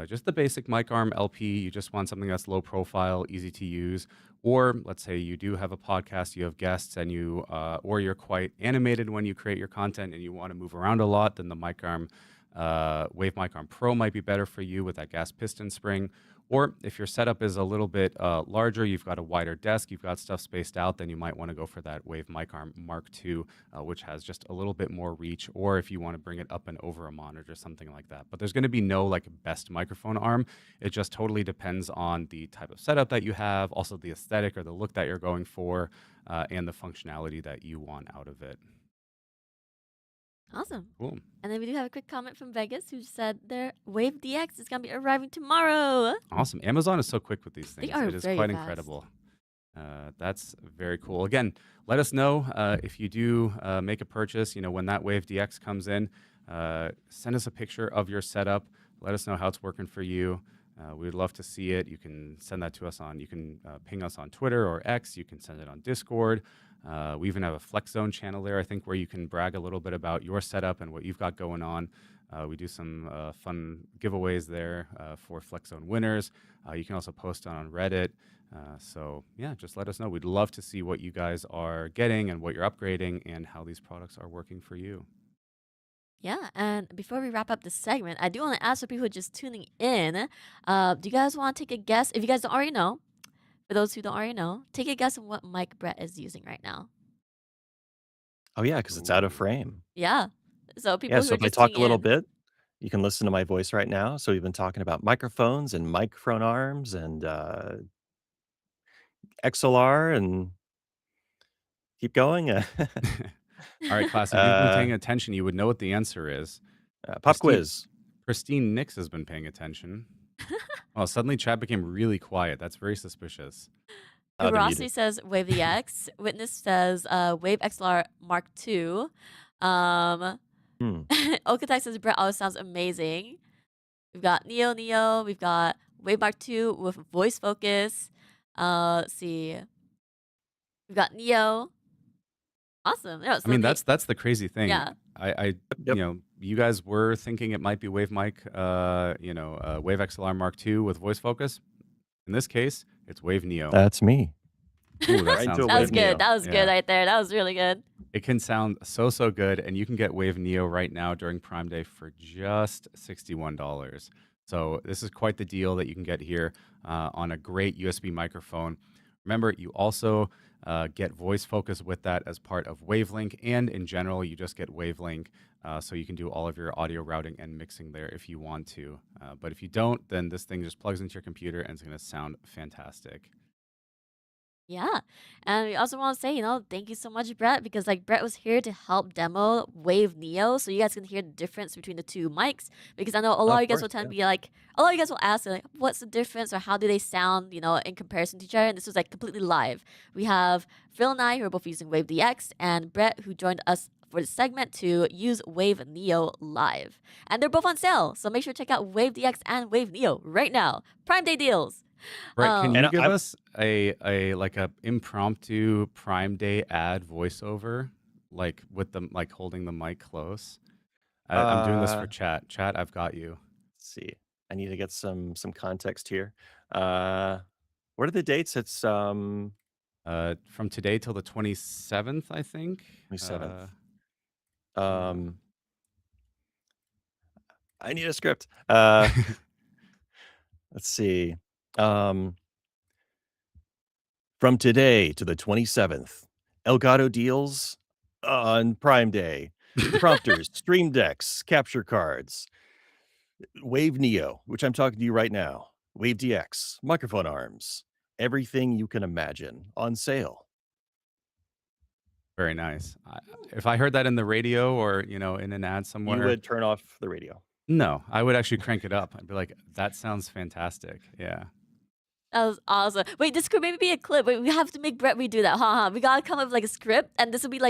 just the basic mic arm LP, you just want something that's low profile, easy to use, or let's say you do have a podcast, you have guests, and or you're quite animated when you create your content, and you want to move around a lot, then the mic arm. Wave Mic Arm Pro might be better for you with that gas piston spring. Or if your setup is a little bit larger, you've got a wider desk, you've got stuff spaced out, then you might want to go for that Wave Mic Arm Mark II, which has just a little bit more reach, or if you want to bring it up and over a monitor, something like that. But there's going to be no like best microphone arm. It just totally depends on the type of setup that you have, also the aesthetic or the look that you're going for, and the functionality that you want out of it. Awesome. Cool. And then we do have a quick comment from Vegas who said their Wave DX is going to be arriving tomorrow. Awesome. Amazon is so quick with these things. They are It is very quite fast. incredible. That's very cool. Again, let us know if you do make a purchase. When that Wave DX comes in, send us a picture of your setup. Let us know how it's working for you. We'd love to see it. You can send that to us you can ping us on Twitter or X. You can send it on Discord. We even have a Flex Zone channel there, I think, where you can brag a little bit about your setup and what you've got going on. We do some fun giveaways there for Flex Zone winners. You can also post on Reddit. So yeah, just let us know. We'd love to see what you guys are getting and what you're upgrading and how these products are working for you. Yeah, and before we wrap up this segment, I do want to ask for people just tuning in, do you guys want to take a guess? If you guys don't already know, for those who don't already know, take a guess on what mic Brett is using right now. Oh yeah, because it's out of Ooh. frame. Yeah, so people Yeah, who so are if I just talk a tuning little in. bit, you can listen to my voice right now. So we've been talking about microphones and microphone arms and XLR and keep going. All right, class. If you've been paying attention, you would know what the answer is. Pop quiz. Pristine Nix has been paying attention. Oh, suddenly chat became really quiet. That's very suspicious. They're Rossi muted. says Wave DX. Witness says Wave XLR Mark II. Okatai says Brett always sounds amazing. We've got Neo. We've got Wave Mark II with voice focus. Let's see. We've got Neo. Awesome. Yeah, I mean, that's the crazy thing. Yeah. I Yep. you guys were thinking it might be Wave Mic, Wave XLR Mark II with voice focus. In this case, it's Wave Neo. That's me. Ooh, that Right sounds into a That was Wave Neo. good. That was good right there. That was really good. It can sound so good, and you can get Wave Neo right now during Prime Day for just $61. So this is quite the deal that you can get here on a great USB microphone. Remember, you also get voice focus with that as part of Wavelink, and in general, you just get Wavelink, so you can do all of your audio routing and mixing there if you want to. But if you don't, then this thing just plugs into your computer and it's going to sound fantastic. Yeah. And we also want to say, thank you so much, Brett, because Brett was here to help demo Wave Neo, so you guys can hear the difference between the two mics. Because I know a lot of you guys will tend to be a lot of you guys will ask, what's the difference or how do they sound, in comparison to each other? And this was completely live. We have Phil and I who are both using Wave DX, and Brett who joined us for the segment to use Wave Neo live. And they're both on sale, so make sure to check out Wave DX and Wave Neo right now. Prime Day deals. Brett, can you And give us a impromptu Prime Day ad voiceover, with the holding the mic close? I'm doing this for chat. Chat, I've got you. Let's see. I need to get some context here. What are the dates? It's from today till the 27th, I think. 27th. Yeah. I need a script. Let's see. From today to the 27th, Elgato deals on Prime Day. Prompters, Stream Decks, capture cards, Wave Neo, which I'm talking to you right now, Wave DX, microphone arms, everything you can imagine on sale. Very nice. If I heard that in the radio or in an ad You somewhere, would turn off the radio. no, I would actually crank it up. I'd be like, that sounds fantastic. Yeah. That was awesome. Wait, this could maybe be a clip. Wait, we have to make Brett redo that. Haha. We gotta come up with like a script, and this would be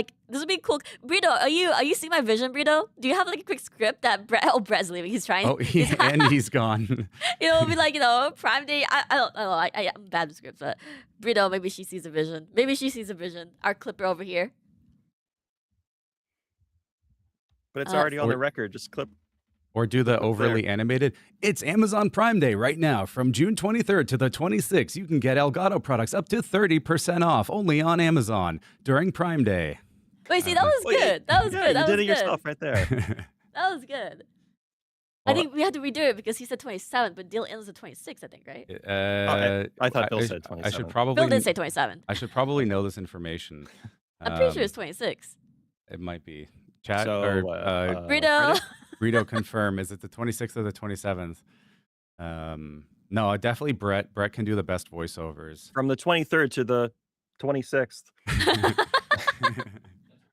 cool. Brito, are you seeing my vision, Brito? Do you have like a quick script that Brett? Oh, Brett's leaving. He's trying. Oh, and he's gone. It'll be like Prime Day. I don't know. I'm bad with scripts, but Brito, maybe she sees a vision. Maybe she sees a vision. Our clipper over here. But it's already on the record. Just clip. Or do the overly animated. It's Amazon Prime Day right now. From June 23rd to the 26th, you can get Elgato products up to 30% off only on Amazon during Prime Day. Wait, see, that was good. That was good. You did it yourself right there. That was good. I think we had to redo it because he said 27th, but deal ends at 26th, I think, right? I thought Bill said 27. I should probably. Bill did say 27. I should probably know this information. I'm pretty sure it's 26. It might be. Chat Brito. Brito, confirm. Is it the 26th or the 27th? No, definitely Brett. Brett can do the best voiceovers. From the 23rd to the 26th.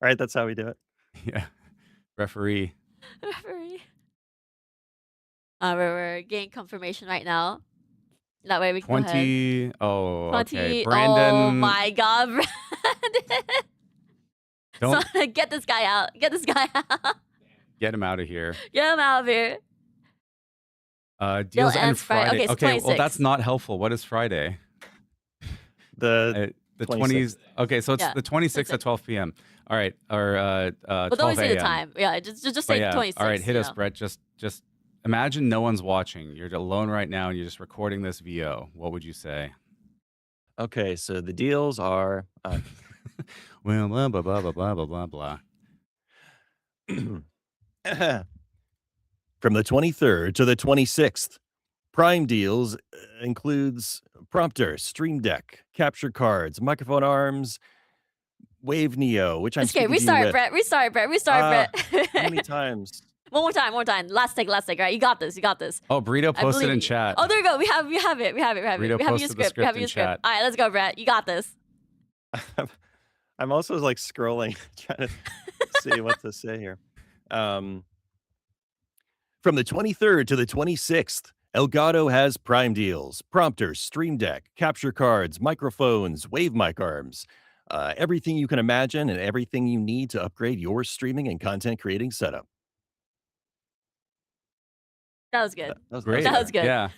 Right, that's how we do it. Yeah. Referee. We're getting confirmation right now. That way we can 20. go ahead. Oh, 20. okay. Brandon. Oh my God, Brandon. Don't So, get this guy out. Get this guy out. get him out of here. Get him out of here. Deals end Friday. Okay, so well, 26. that's not helpful. What is Friday? The 20s. Okay, so it's Yeah, the 26th at 12 p.m. All right, or Well, 12 don't say the a.m. time. Yeah, just But say yeah. 26. All right, hit you us, know. Brett. Just imagine no one's watching. You're alone right now, and you're just recording this VO. What would you say? Okay, so the deals are Well, blah blah blah blah blah blah blah blah. from the 23rd to the 26th. Prime deals includes prompter, Stream Deck, capture cards, microphone arms, Wave Neo, which I'm Okay, speaking to you restart, with. Brett. Restart, Brett. How many times? One more time. Last take, right? You got this. Oh, Burrito I posted believe in you. chat. Oh, there we go. We have it. We have Burrito your posted the script. We have script in your script. chat. All right, let's go, Brett. You got this. I'm also like scrolling, trying to see what to say here. From the 23rd to the 26th, Elgato has Prime deals, prompters, Stream Deck, capture cards, microphones, Wave mic arms, everything you can imagine and everything you need to upgrade your streaming and content creating setup. That was good. That was Great. That was good. Yeah.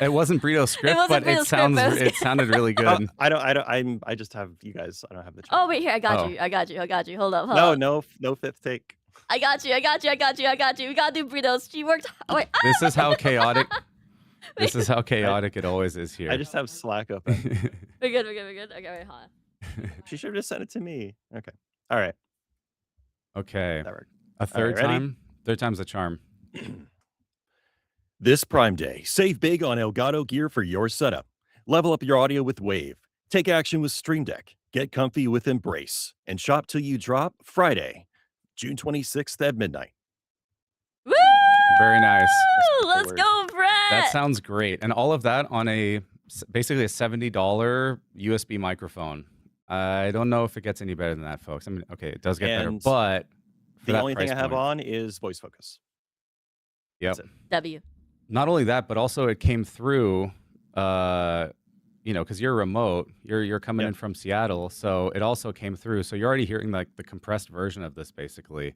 It wasn't Burrito's script, wasn't but Burrito's script, but it was it sounded really good. I just have you guys. I don't have the. Chat. Oh, wait, here. I got Oh. you. Hold up. No fifth take. I got you. We gotta do burritos. She worked. Oh, wait. This is how chaotic. This is how chaotic it always is here. I just have Slack open. We're good. Okay, wait, hold on. She should have just sent it to me. Okay. All right. Okay. That worked. A third ready? time? Third time's a charm. This Prime Day, save big on Elgato gear for your setup. Level up your audio with Wave. Take action with Stream Deck. Get comfy with Embrace. And shop till you drop Friday, June 26th at midnight. Woo! Very nice. Let's go, Brett. That sounds great. And all of that on basically a $70 USB microphone. I don't know if it gets any better than that, folks. I mean, okay, it does get better, And but for The that only thing price I have point- on is voice focus. Yep. That's it. W. Not only that, but also it came through, because you're remote, you're coming Yep. in from Seattle, so it also came through. So you're already hearing like the compressed version of this, basically.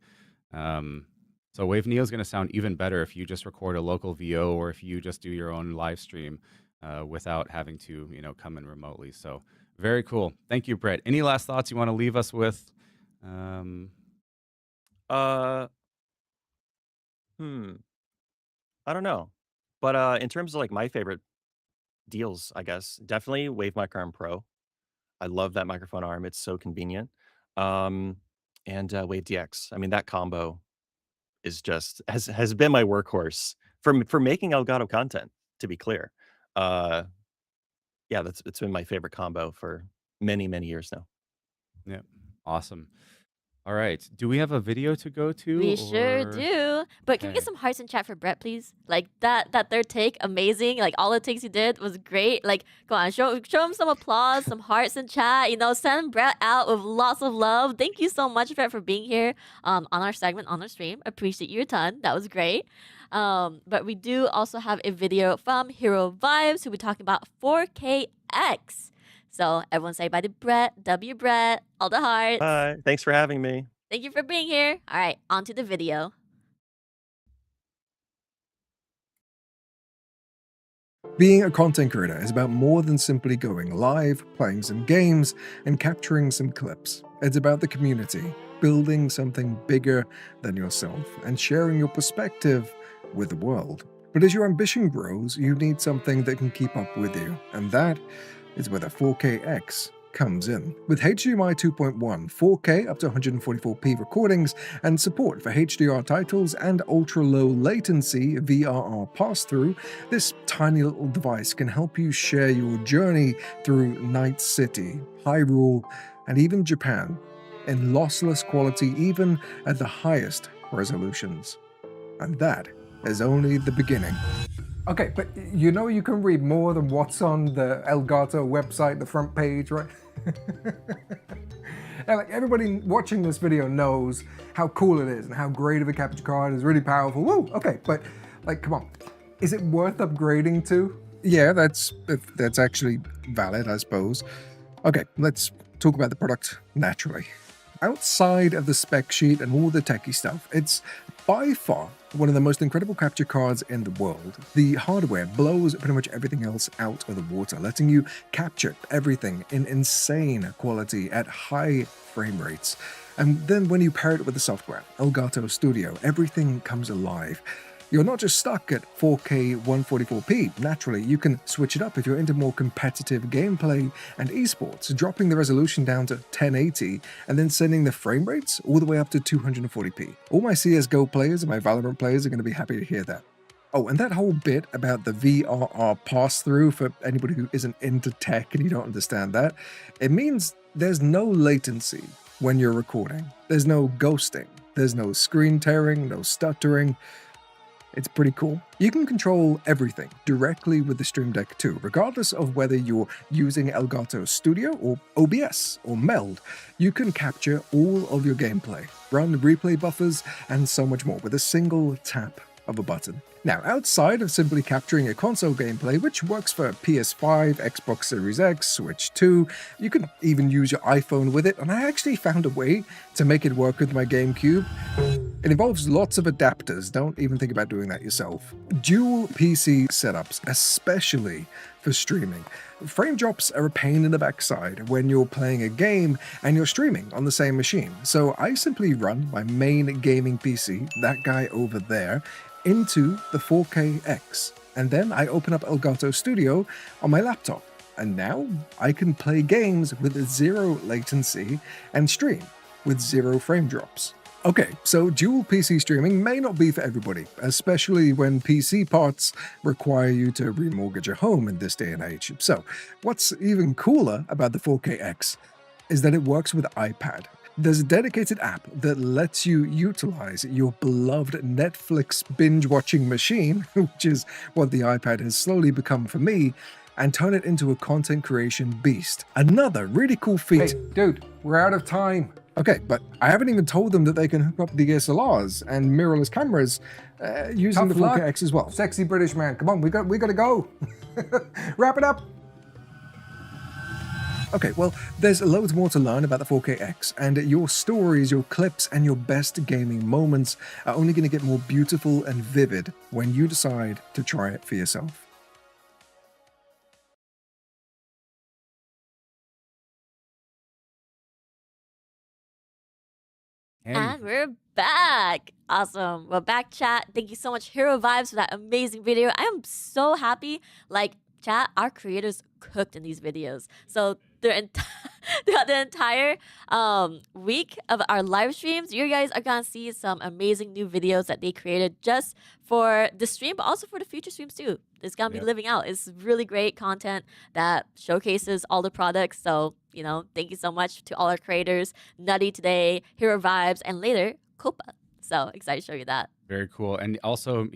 So Wave Neo is going to sound even better if you just record a local VO or if you just do your own live stream without having to, come in remotely. So very cool. Thank you, Brett. Any last thoughts you want to leave us with? I don't know. But in terms of like my favorite deals, I guess, definitely Wave Mic Arm Pro. I love that microphone arm. It's so convenient. And Wave DX. I mean, that combo is just has been my workhorse for making Elgato content, to be clear. Yeah, it's been my favorite combo for many, many years now. Yeah, awesome. All right. Do we have a video to go to We sure or do. But can we get okay. some hearts in chat for Brett, please? Like that third take, amazing. Like all the takes you did was great. Like, go on, show him some applause, some hearts in chat. You know, send Brett out with lots of love. Thank you so much, Brett, for being here on our segment on our stream. Appreciate you a ton. That was great. But we do also have a video from Hero Vibes, who we're talking about 4KX. So everyone say bye to Brett, W Brett, all the hearts. Bye. Thanks for having me. Thank you for being here. All right, on to the video. Being a content creator is about more than simply going live, playing some games, and capturing some clips. It's about the community, building something bigger than yourself, and sharing your perspective with the world. But as your ambition grows, you need something that can keep up with you, and that is where the 4KX comes in. With HDMI 2.1, 4K up to 144p recordings, and support for HDR titles and ultra-low latency VRR pass-through, this tiny little device can help you share your journey through Night City, Hyrule, and even Japan in lossless quality even at the highest resolutions. And that is only the beginning. Okay, but you know you can read more than what's on the Elgato website, the front page, right? And like everybody watching this video knows how cool it is and how great of a capture card is, really powerful. Woo! Okay, but like, come on, is it worth upgrading to? Yeah, that's actually valid, I suppose. Okay, let's talk about the product naturally. Outside of the spec sheet and all the techie stuff, it's by far one of the most incredible capture cards in the world. The hardware blows pretty much everything else out of the water, letting you capture everything in insane quality at high frame rates. And then when you pair it with the software, Elgato Studio, everything comes alive. You're not just stuck at 4K 144p. Naturally, you can switch it up if you're into more competitive gameplay and esports, dropping the resolution down to 1080 and then sending the frame rates all the way up to 240p. All my CSGO players and my Valorant players are going to be happy to hear that. Oh, and that whole bit about the VRR pass-through, for anybody who isn't into tech and you don't understand that, it means there's no latency when you're recording. There's no ghosting. There's no screen tearing, no stuttering. It's pretty cool. You can control everything directly with the Stream Deck 2, regardless of whether you're using Elgato Studio or OBS or Meld. You can capture all of your gameplay, run replay buffers, and so much more with a single tap of a button. Now, outside of simply capturing a console gameplay, which works for PS5, Xbox Series X, Switch 2, you can even use your iPhone with it, and I actually found a way to make it work with my GameCube. It involves lots of adapters, don't even think about doing that yourself. Dual PC setups, especially for streaming. Frame drops are a pain in the backside when you're playing a game and you're streaming on the same machine. So I simply run my main gaming PC, that guy over there, into the 4KX. And then I open up Elgato Studio on my laptop. And now I can play games with zero latency and stream with zero frame drops. Okay, so dual PC streaming may not be for everybody, especially when PC parts require you to remortgage a home in this day and age. So, what's even cooler about the 4KX is that it works with iPad. There's a dedicated app that lets you utilize your beloved Netflix binge-watching machine, which is what the iPad has slowly become for me, and turn it into a content creation beast. Another really cool feat. Hey, dude, we're out of time. Okay, but I haven't even told them that they can hook up the DSLRs and mirrorless cameras using the 4KX as well. Sexy British man, come on, we got to go. Wrap it up. Okay, well, there's loads more to learn about the 4KX, and your stories, your clips, and your best gaming moments are only going to get more beautiful and vivid when you decide to try it for yourself. And we're back. Awesome. Well, back, chat. Thank you so much, Hero Vibes, for that amazing video. I am so happy. Like, chat, our creators cooked in these videos. So their entire throughout the entire week of our live streams, you guys are gonna see some amazing new videos that they created just for the stream, but also for the future streams too. It's gonna be Yep. living out. It's really great content that showcases all the products. So, thank you so much to all our creators, Nutty today, Hero Vibes, and later, Copa. So excited to show you that. Very cool. And also,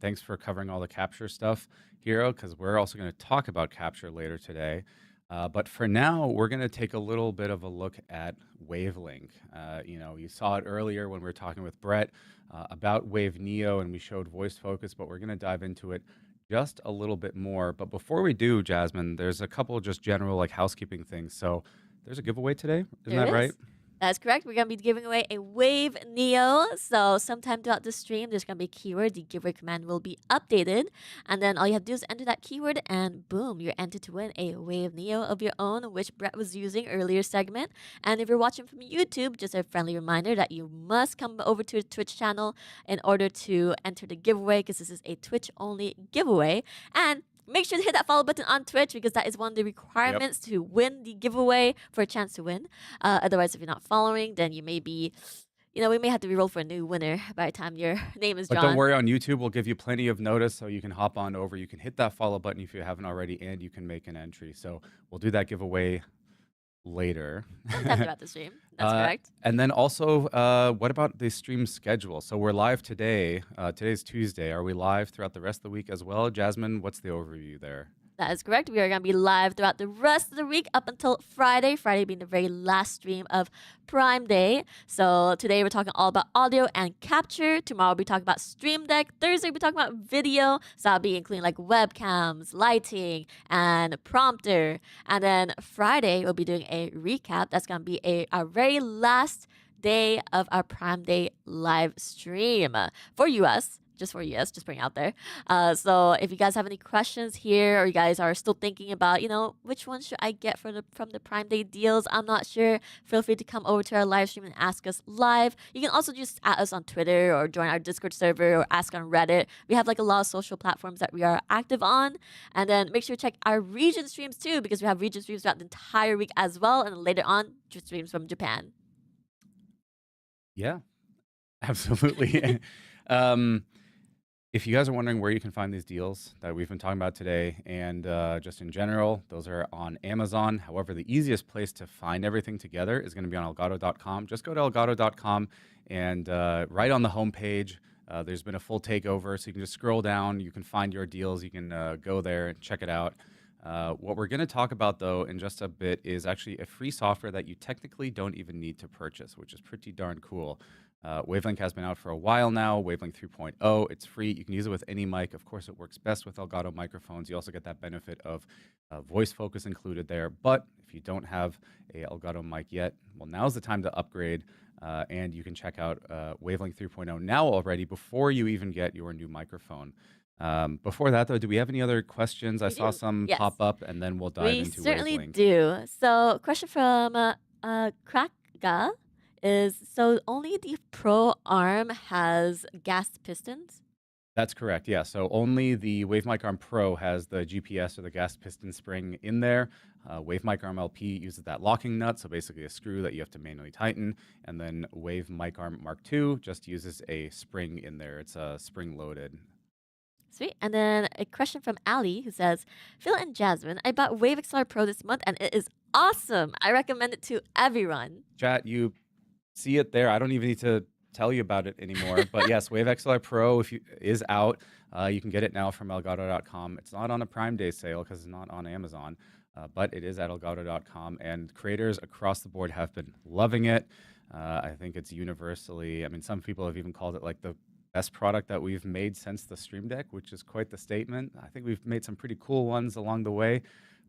thanks for covering all the capture stuff, Hero, because we're also going to talk about capture later today. But for now, we're going to take a little bit of a look at Wavelink. You saw it earlier when we were talking with Brett about Wave Neo, and we showed voice focus, but we're going to dive into it just a little bit more. But before we do, Jasmine, there's a couple just general housekeeping things. So there's a giveaway today. Isn't that right? That's correct. We're going to be giving away a Wave Neo. So sometime throughout the stream, there's going to be a keyword. The giveaway command will be updated. And then all you have to do is enter that keyword and boom, you're entered to win a Wave Neo of your own, which Brett was using earlier segment. And if you're watching from YouTube, just a friendly reminder that you must come over to the Twitch channel in order to enter the giveaway because this is a Twitch-only giveaway. And make sure to hit that follow button on Twitch because that is one of the requirements to win the giveaway for a chance to win. Otherwise, if you're not following, then you may be, we may have to reroll for a new winner by the time your name is drawn. But don't worry, on YouTube, we'll give you plenty of notice so you can hop on over. You can hit that follow button if you haven't already, and you can make an entry. So we'll do that giveaway later. Sometime throughout the stream. That's correct. And then also, what about the stream schedule? So we're live today. Today's Tuesday. Are we live throughout the rest of the week as well? Jasmine, what's the overview there? That is correct. We are going to be live throughout the rest of the week up until Friday. Friday being the very last stream of Prime Day. So today we're talking all about audio and capture. Tomorrow we'll be talking about Stream Deck. Thursday we'll be talking about video. So I'll be including webcams, lighting, and prompter. And then Friday we'll be doing a recap. That's going to be our very last day of our Prime Day live stream for US. Just for you, just putting out there. So if you guys have any questions here, or you guys are still thinking about, which one should I get from the Prime Day deals, I'm not sure. Feel free to come over to our live stream and ask us live. You can also just add us on Twitter or join our Discord server or ask on Reddit. We have a lot of social platforms that we are active on. And then make sure to check our region streams too, because we have region streams throughout the entire week as well. And then later on, streams from Japan. Yeah, absolutely. If you guys are wondering where you can find these deals that we've been talking about today and just in general, those are on Amazon. However, the easiest place to find everything together is going to be on Elgato.com. Just go to Elgato.com and right on the homepage, there's been a full takeover. So you can just scroll down. You can find your deals. You can go there and check it out. What we're going to talk about, though, in just a bit is actually a free software that you technically don't even need to purchase, which is pretty darn cool. Wavelink has been out for a while now, Wavelink 3.0. It's free. You can use it with any mic. Of course, it works best with Elgato microphones. You also get that benefit of voice focus included there. But if you don't have a Elgato mic yet, well, now's the time to upgrade. And you can check out Wavelink 3.0 now already before you even get your new microphone. Before that, though, do we have any other questions? I saw some pop up, and then we'll dive into Wavelink. We certainly do. So, question from Krakga is, so only the Pro Arm has gas pistons? That's correct, yeah. So only the WaveMic Arm Pro has the GPS or the gas piston spring in there. WaveMic Arm LP uses that locking nut, so basically a screw that you have to manually tighten. And then WaveMic Arm Mark II just uses a spring in there. It's spring-loaded. Sweet. And then a question from Ali who says, Phil and Jasmine, I bought Wave XLR Pro this month and it is awesome. I recommend it to everyone. Chat, you see it there. I don't even need to tell you about it anymore. But yes, Wave XLR Pro is out. You can get it now from Elgato.com. It's not on a Prime Day sale because it's not on Amazon, but it is at Elgato.com. And creators across the board have been loving it. I think it's universally, I mean, some people have even called it like the best product that we've made since the Stream Deck, which is quite the statement. I think we've made some pretty cool ones along the way.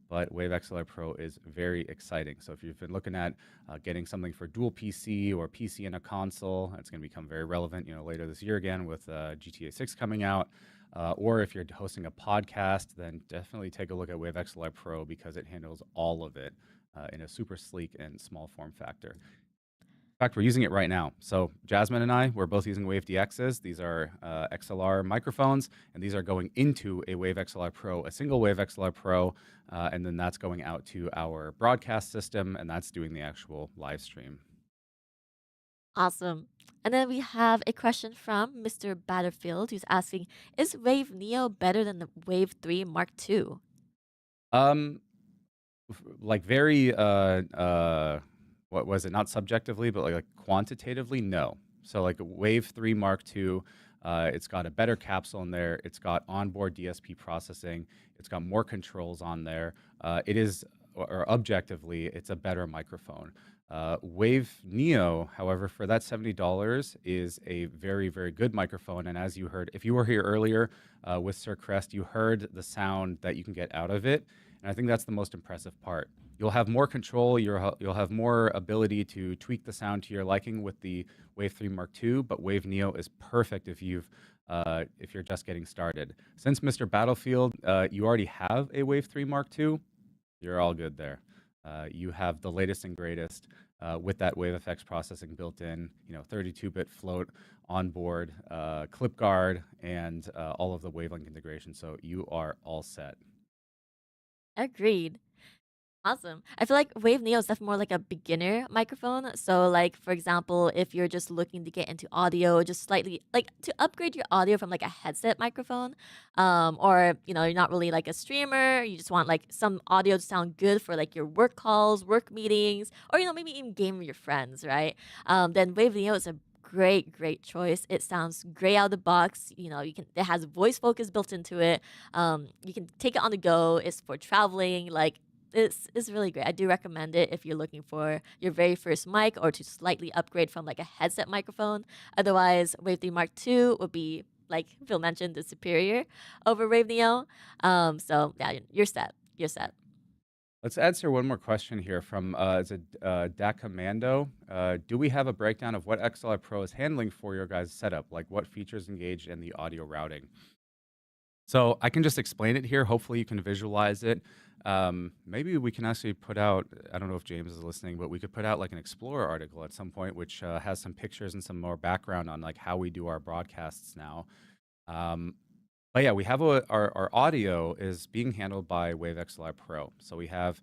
But Wave XLR Pro is very exciting. So if you've been looking at getting something for dual PC or PC and a console, it's going to become very relevant, later this year again with GTA 6 coming out. Or if you're hosting a podcast, then definitely take a look at Wave XLR Pro because it handles all of it in a super sleek and small form factor. In fact, we're using it right now. So Jasmine and I, we're both using Wave DXs. These are XLR microphones, and these are going into a Wave XLR Pro, a single Wave XLR Pro, and then that's going out to our broadcast system, and that's doing the actual live stream. Awesome. And then we have a question from Mr. Battlefield who's asking, is Wave Neo better than the Wave 3 Mark II? Um, like very what was it? Not subjectively, but like quantitatively, no. So like Wave 3 Mark II, it's got a better capsule in there. It's got onboard DSP processing. It's got more controls on there. It is, or objectively, it's a better microphone. Wave Neo, however, for that $70 is a very, very good microphone. And as you heard, if you were here earlier with Sir Crest, you heard the sound that you can get out of it. And I think that's the most impressive part. You'll have more control, you'll have more ability to tweak the sound to your liking with the Wave 3 Mark II, but Wave Neo is perfect if you're just getting started. Since Mr. Battlefield, you already have a Wave 3 Mark II, you're all good there. You have the latest and greatest with that Wave FX processing built in, 32-bit float on board, clip guard, and all of the wavelength integration. So you are all set. Agreed. Awesome. I feel like Wave Neo is definitely more like a beginner microphone. So, like for example, if you're just looking to get into audio, just slightly like to upgrade your audio from like a headset microphone, or you're not really like a streamer, you just want like some audio to sound good for like your work calls, work meetings, or maybe even game with your friends, right? Then Wave Neo is a great choice. It sounds great out of the box. It has voice focus built into it. You can take it on the go. It's for traveling. Like it's really great. I do recommend it if you're looking for your very first mic or to slightly upgrade from like a headset microphone. Otherwise, Wave 3 Mark II would be, like Phil mentioned, the superior over Wave Neo. So yeah, you're set. You're set. Let's answer one more question here from Dakamando. Do we have a breakdown of what XLR Pro is handling for your guys' setup? Like what features engaged in the audio routing? So I can just explain it here. Hopefully you can visualize it. Maybe we can actually put out, I don't know if James is listening, but we could put out like an Explorer article at some point, which has some pictures and some more background on like how we do our broadcasts now. But yeah, we have our audio is being handled by Wave XLR Pro. So we have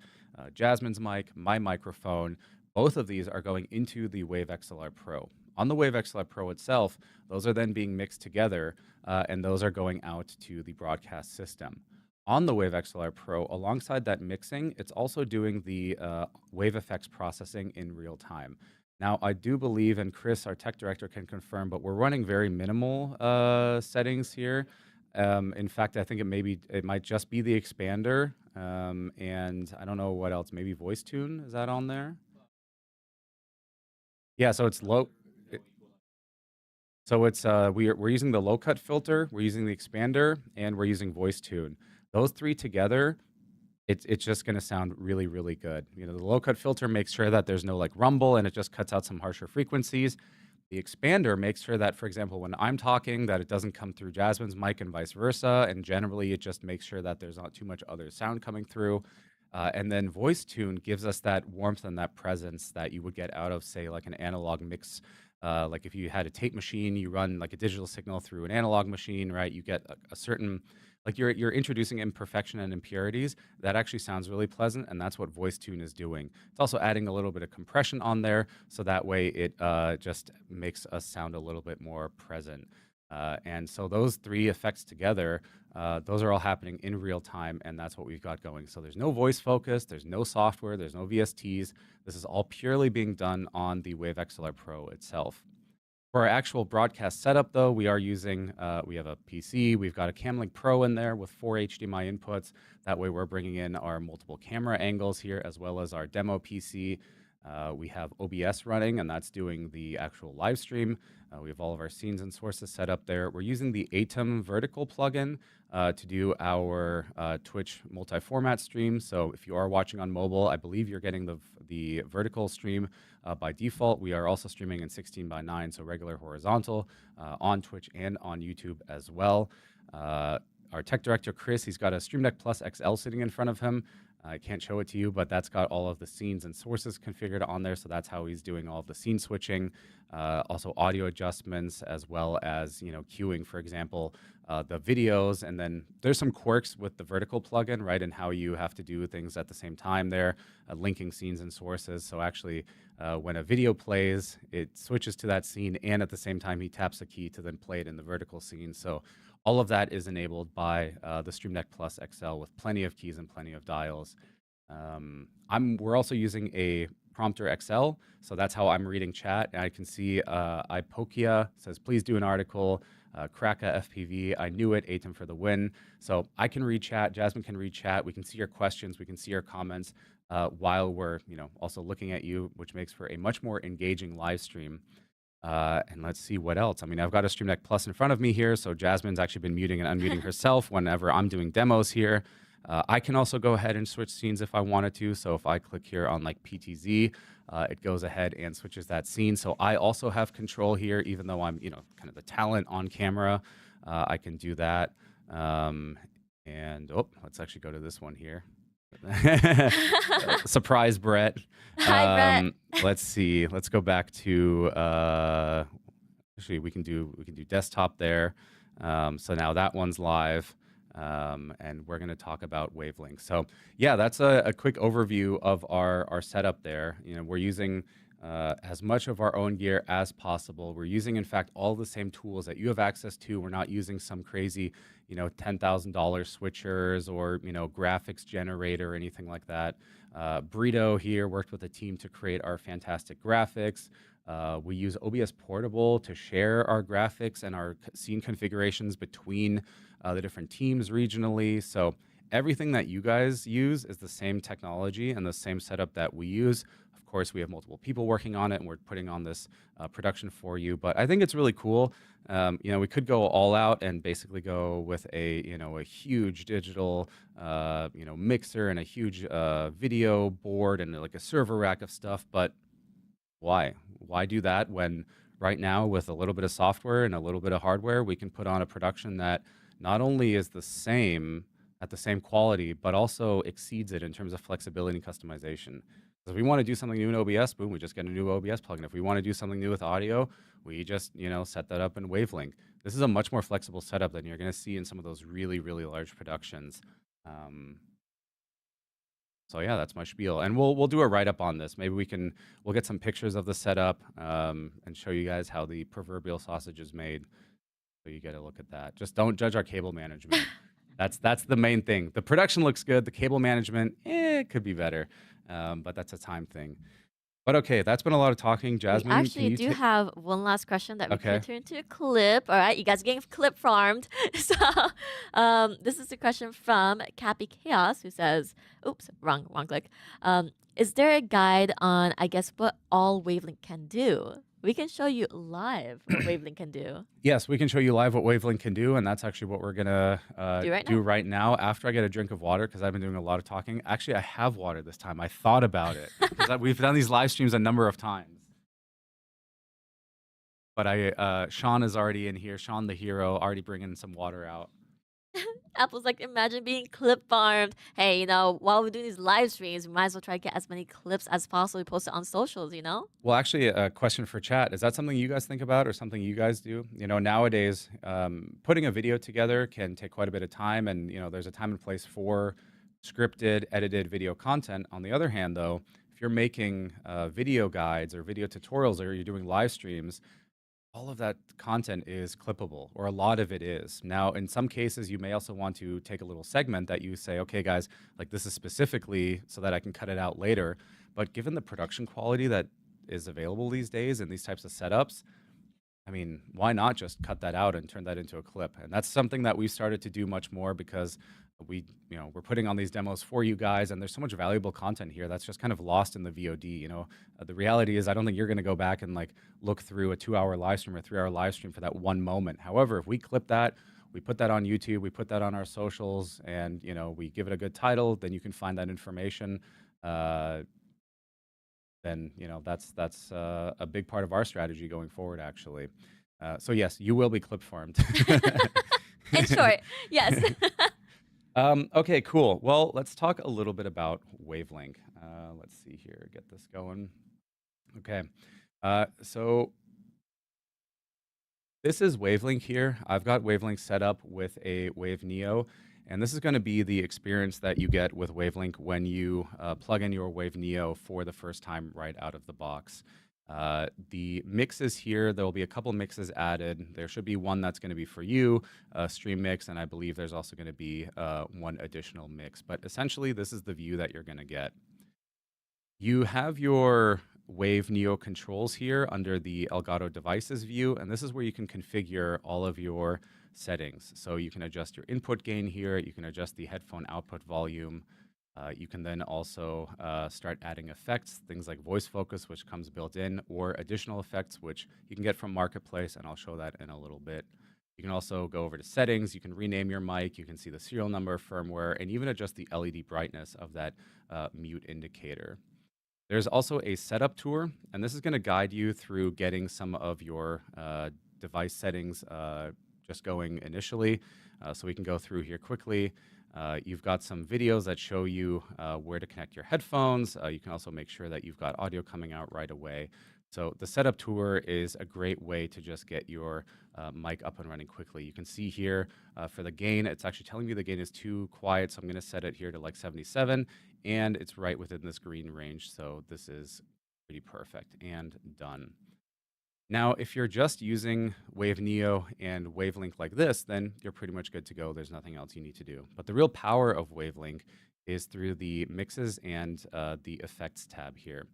Jasmine's mic, my microphone. Both of these are going into the Wave XLR Pro. On the Wave XLR Pro itself, those are then being mixed together, and those are going out to the broadcast system. On the Wave XLR Pro, alongside that mixing, it's also doing the wave effects processing in real time. Now, I do believe, and Chris, our tech director, can confirm, but we're running very minimal settings here. In fact, I think it might just be the expander, and I don't know what else. Maybe voice tune, is that on there? Yeah, so it's low. So it's we're using the low cut filter, we're using the expander, and we're using voice tune. Those three together, it's just going to sound really, really good. The low cut filter makes sure that there's no like rumble, and it just cuts out some harsher frequencies. The expander makes sure that, for example, when I'm talking, that it doesn't come through Jasmine's mic and vice versa. And generally, it just makes sure that there's not too much other sound coming through. And then voice tune gives us that warmth and that presence that you would get out of, say, like an analog mix. Like if you had a tape machine, you run like a digital signal through an analog machine, right? You get a certain, like you're introducing imperfection and impurities. That actually sounds really pleasant, and that's what voice tune is doing. It's also adding a little bit of compression on there, so that way it just makes us sound a little bit more present. And so those three effects together, those are all happening in real time, and that's what we've got going. So there's no voice focus, there's no software, there's no VSTs. This is all purely being done on the Wave XLR Pro itself. For our actual broadcast setup, though, we are using, we have a PC, we've got a Camlink Pro in there with 4 HDMI inputs. That way we're bringing in our multiple camera angles here, as well as our demo PC. We have OBS running, and that's doing the actual live stream. We have all of our scenes and sources set up there. We're using the Atom vertical plugin to do our Twitch multi-format stream. So if you are watching on mobile, I believe you're getting the vertical stream by default. We are also streaming in 16:9, so regular horizontal on Twitch and on YouTube as well. our tech director, Chris, he's got a Stream Deck Plus XL sitting in front of him. I can't show it to you, but that's got all of the scenes and sources configured on there. So that's how he's doing all of the scene switching, also audio adjustments, as well as, queuing, for example, the videos. And then there's some quirks with the vertical plugin, right? And how you have to do things at the same time there, linking scenes and sources. So actually, when a video plays, it switches to that scene, and at the same time, he taps a key to then play it in the vertical scene. So all of that is enabled by the Stream Deck Plus XL with plenty of keys and plenty of dials. We're also using a prompter XL, so that's how I'm reading chat. And I can see Ipokia says, please do an article. Kraka FPV, I knew it, Atem for the win. So I can read chat, Jasmine can read chat, we can see your questions, we can see your comments while we're also looking at you, which makes for a much more engaging live stream. And let's see what else. I mean, I've got a Stream Deck Plus in front of me here, so Jasmine's actually been muting and unmuting herself whenever I'm doing demos here. I can also go ahead and switch scenes if I wanted to. So if I click here on like PTZ, it goes ahead and switches that scene. So I also have control here, even though I'm, kind of the talent on camera. I can do that. Let's actually go to this one here. Surprise, Brett. Hi, Brett. Let's see. Let's go back to actually we can do desktop there. So now that one's live. And we're going to talk about wavelength. So yeah, that's a quick overview of our setup there. We're using as much of our own gear as possible. We're using, in fact, all the same tools that you have access to. We're not using some crazy, $10,000 switchers or, graphics generator or anything like that. Brito here worked with a team to create our fantastic graphics. We use OBS Portable to share our graphics and our scene configurations between the different teams regionally. So everything that you guys use is the same technology and the same setup that we use. Of course, we have multiple people working on it, and we're putting on this production for you. But I think it's really cool. We could go all out and basically go with a huge digital, mixer and a huge video board and like a server rack of stuff. But why? Why do that when right now with a little bit of software and a little bit of hardware, we can put on a production that not only is at the same quality, but also exceeds it in terms of flexibility and customization. If we want to do something new in OBS, boom, we just get a new OBS plugin. If we want to do something new with audio, we just, set that up in Wavelength. This is a much more flexible setup than you're going to see in some of those really, really large productions. So yeah, that's my spiel, and we'll do a write-up on this. Maybe we'll get some pictures of the setup and show you guys how the proverbial sausage is made. So you get a look at that. Just don't judge our cable management. That's the main thing. The production looks good. The cable management, it could be better, but that's a time thing. But okay, that's been a lot of talking. Jasmine, we actually do have one last question that we Okay. could turn into a clip. All right, you guys are getting clip farmed. So this is a question from Cappy Chaos, who says, oops, wrong click. Is there a guide on, I guess, what all Wavelength can do? We can show you live what Wavelength can do. Yes, we can show you live what Wavelength can do, and that's actually what we're gonna Do right now after I get a drink of water, because I've been doing a lot of talking. Actually, I have water this time. I thought about it, because we've done these live streams a number of times. But Sean is already in here. Sean the hero, already bringing some water out. Apple's like, imagine being clip farmed. Hey, while we're doing these live streams, we might as well try to get as many clips as possible posted on socials, Well, actually, a question for chat. Is that something you guys think about or something you guys do? Nowadays, putting a video together can take quite a bit of time, and, there's a time and place for scripted, edited video content. On the other hand, though, if you're making video guides or video tutorials or you're doing live streams, all of that content is clippable, or a lot of it is. Now, in some cases, you may also want to take a little segment that you say, okay, guys, like this is specifically so that I can cut it out later. But given the production quality that is available these days in these types of setups, I mean, why not just cut that out and turn that into a clip? And that's something that we started to do much more because we're putting on these demos for you guys, and there's so much valuable content here that's just kind of lost in the VOD. The reality is I don't think you're going to go back and like look through a 2-hour live stream or 3-hour live stream for that one moment. However, if we clip that, we put that on YouTube, we put that on our socials, and we give it a good title, then you can find that information. Then that's a big part of our strategy going forward, actually. So yes, you will be clip farmed. In short, yes. Okay, cool. Well, let's talk a little bit about wavelength. Let's see here, get this going. Okay, so this is wavelength here. I've got wavelength set up with a Wave Neo, and this is going to be the experience that you get with wavelength when you plug in your Wave Neo for the first time right out of the box. The mixes here, there will be a couple mixes added. There should be one that's going to be for you, a stream mix, and I believe there's also going to be one additional mix. But essentially, this is the view that you're going to get. You have your Wave Neo controls here under the Elgato devices view, and this is where you can configure all of your settings. So you can adjust your input gain here, you can adjust the headphone output volume. You can then also start adding effects, things like voice focus, which comes built in, or additional effects, which you can get from Marketplace, and I'll show that in a little bit. You can also go over to settings, you can rename your mic, you can see the serial number, firmware, and even adjust the LED brightness of that mute indicator. There's also a setup tour, and this is going to guide you through getting some of your device settings just going initially. So we can go through here quickly. You've got some videos that show you where to connect your headphones. You can also make sure that you've got audio coming out right away. So the setup tour is a great way to just get your mic up and running quickly. You can see here for the gain, it's actually telling me the gain is too quiet, so I'm going to set it here to like 77, and it's right within this green range, so this is pretty perfect and done. Now, if you're just using Wave Neo and Wavelength like this, then you're pretty much good to go. There's nothing else you need to do. But the real power of Wavelength is through the mixes and the effects tab here.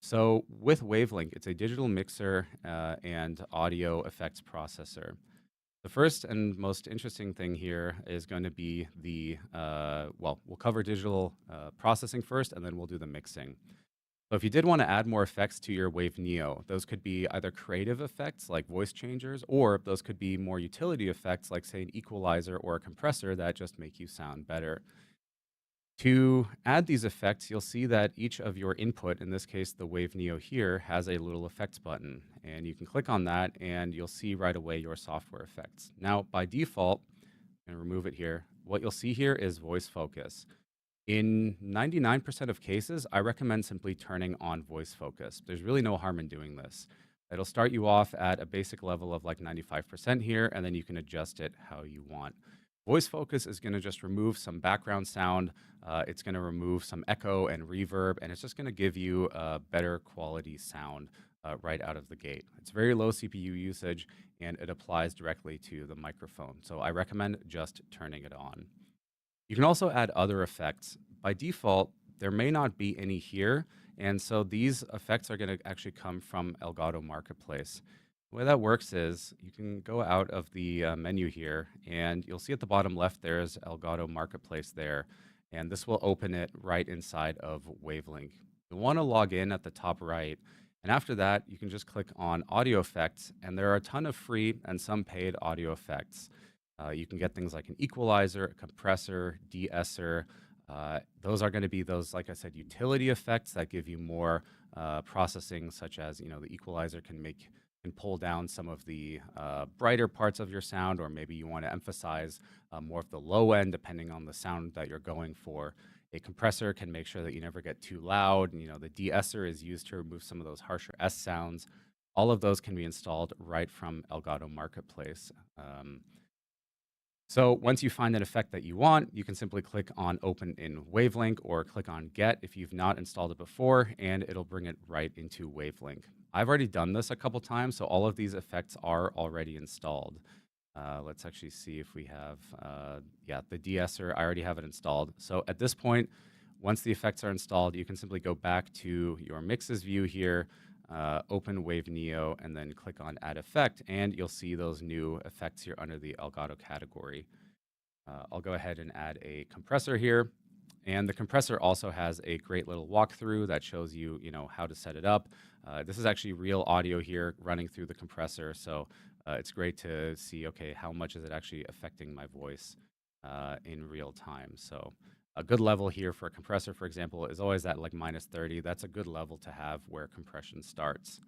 So with Wavelength, it's a digital mixer and audio effects processor. The first and most interesting thing here is going to be the, well, we'll cover digital processing first, and then we'll do the mixing. So if you did want to add more effects to your Wave Neo, those could be either creative effects like voice changers, or those could be more utility effects like, say, an equalizer or a compressor that just make you sound better. To add these effects, you'll see that each of your input, in this case the Wave Neo here, has a little effects button. And you can click on that and you'll see right away your software effects. Now, by default, I'm going to remove it here. What you'll see here is voice focus. In 99% of cases, I recommend simply turning on voice focus. There's really no harm in doing this. It'll start you off at a basic level of like 95% here, and then you can adjust it how you want. Voice focus is going to just remove some background sound. It's going to remove some echo and reverb, and it's just going to give you a better quality sound right out of the gate. It's very low CPU usage, and it applies directly to the microphone. So I recommend just turning it on. You can also add other effects. By default, there may not be any here, and so these effects are going to actually come from Elgato Marketplace. The way that works is you can go out of the menu here, and you'll see at the bottom left there's Elgato Marketplace there, and this will open it right inside of Wavelength. You'll want to log in at the top right, and after that, you can just click on Audio Effects, and there are a ton of free and some paid audio effects. You can get things like an equalizer, a compressor, de-esser. Those are going to be those, like I said, utility effects that give you more processing, such as, the equalizer can pull down some of the brighter parts of your sound, or maybe you want to emphasize more of the low end depending on the sound that you're going for. A compressor can make sure that you never get too loud. The de-esser is used to remove some of those harsher S sounds. All of those can be installed right from Elgato Marketplace. So once you find an effect that you want, you can simply click on Open in Wavelength or click on Get if you've not installed it before, and it'll bring it right into Wavelength. I've already done this a couple times, so all of these effects are already installed. Let's actually see if we have, yeah, the de-esser, I already have it installed. So at this point, once the effects are installed, you can simply go back to your mixes view here, open Wave Neo, and then click on Add Effect, and you'll see those new effects here under the Elgato category. I'll go ahead and add a compressor here, and the compressor also has a great little walkthrough that shows you, how to set it up. This is actually real audio here running through the compressor, so it's great to see, okay, how much is it actually affecting my voice in real time. So a good level here for a compressor, for example, is always at like -30. That's a good level to have where compression starts.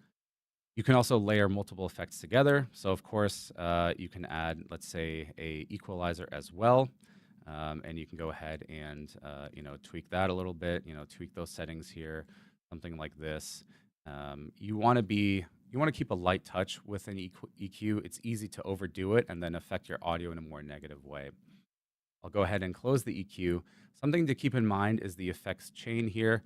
You can also layer multiple effects together. So of course, you can add, let's say, a equalizer as well. And you can go ahead and, tweak that a little bit, tweak those settings here, something like this. You want to keep a light touch with an EQ. It's easy to overdo it and then affect your audio in a more negative way. I'll go ahead and close the EQ. Something to keep in mind is the effects chain here.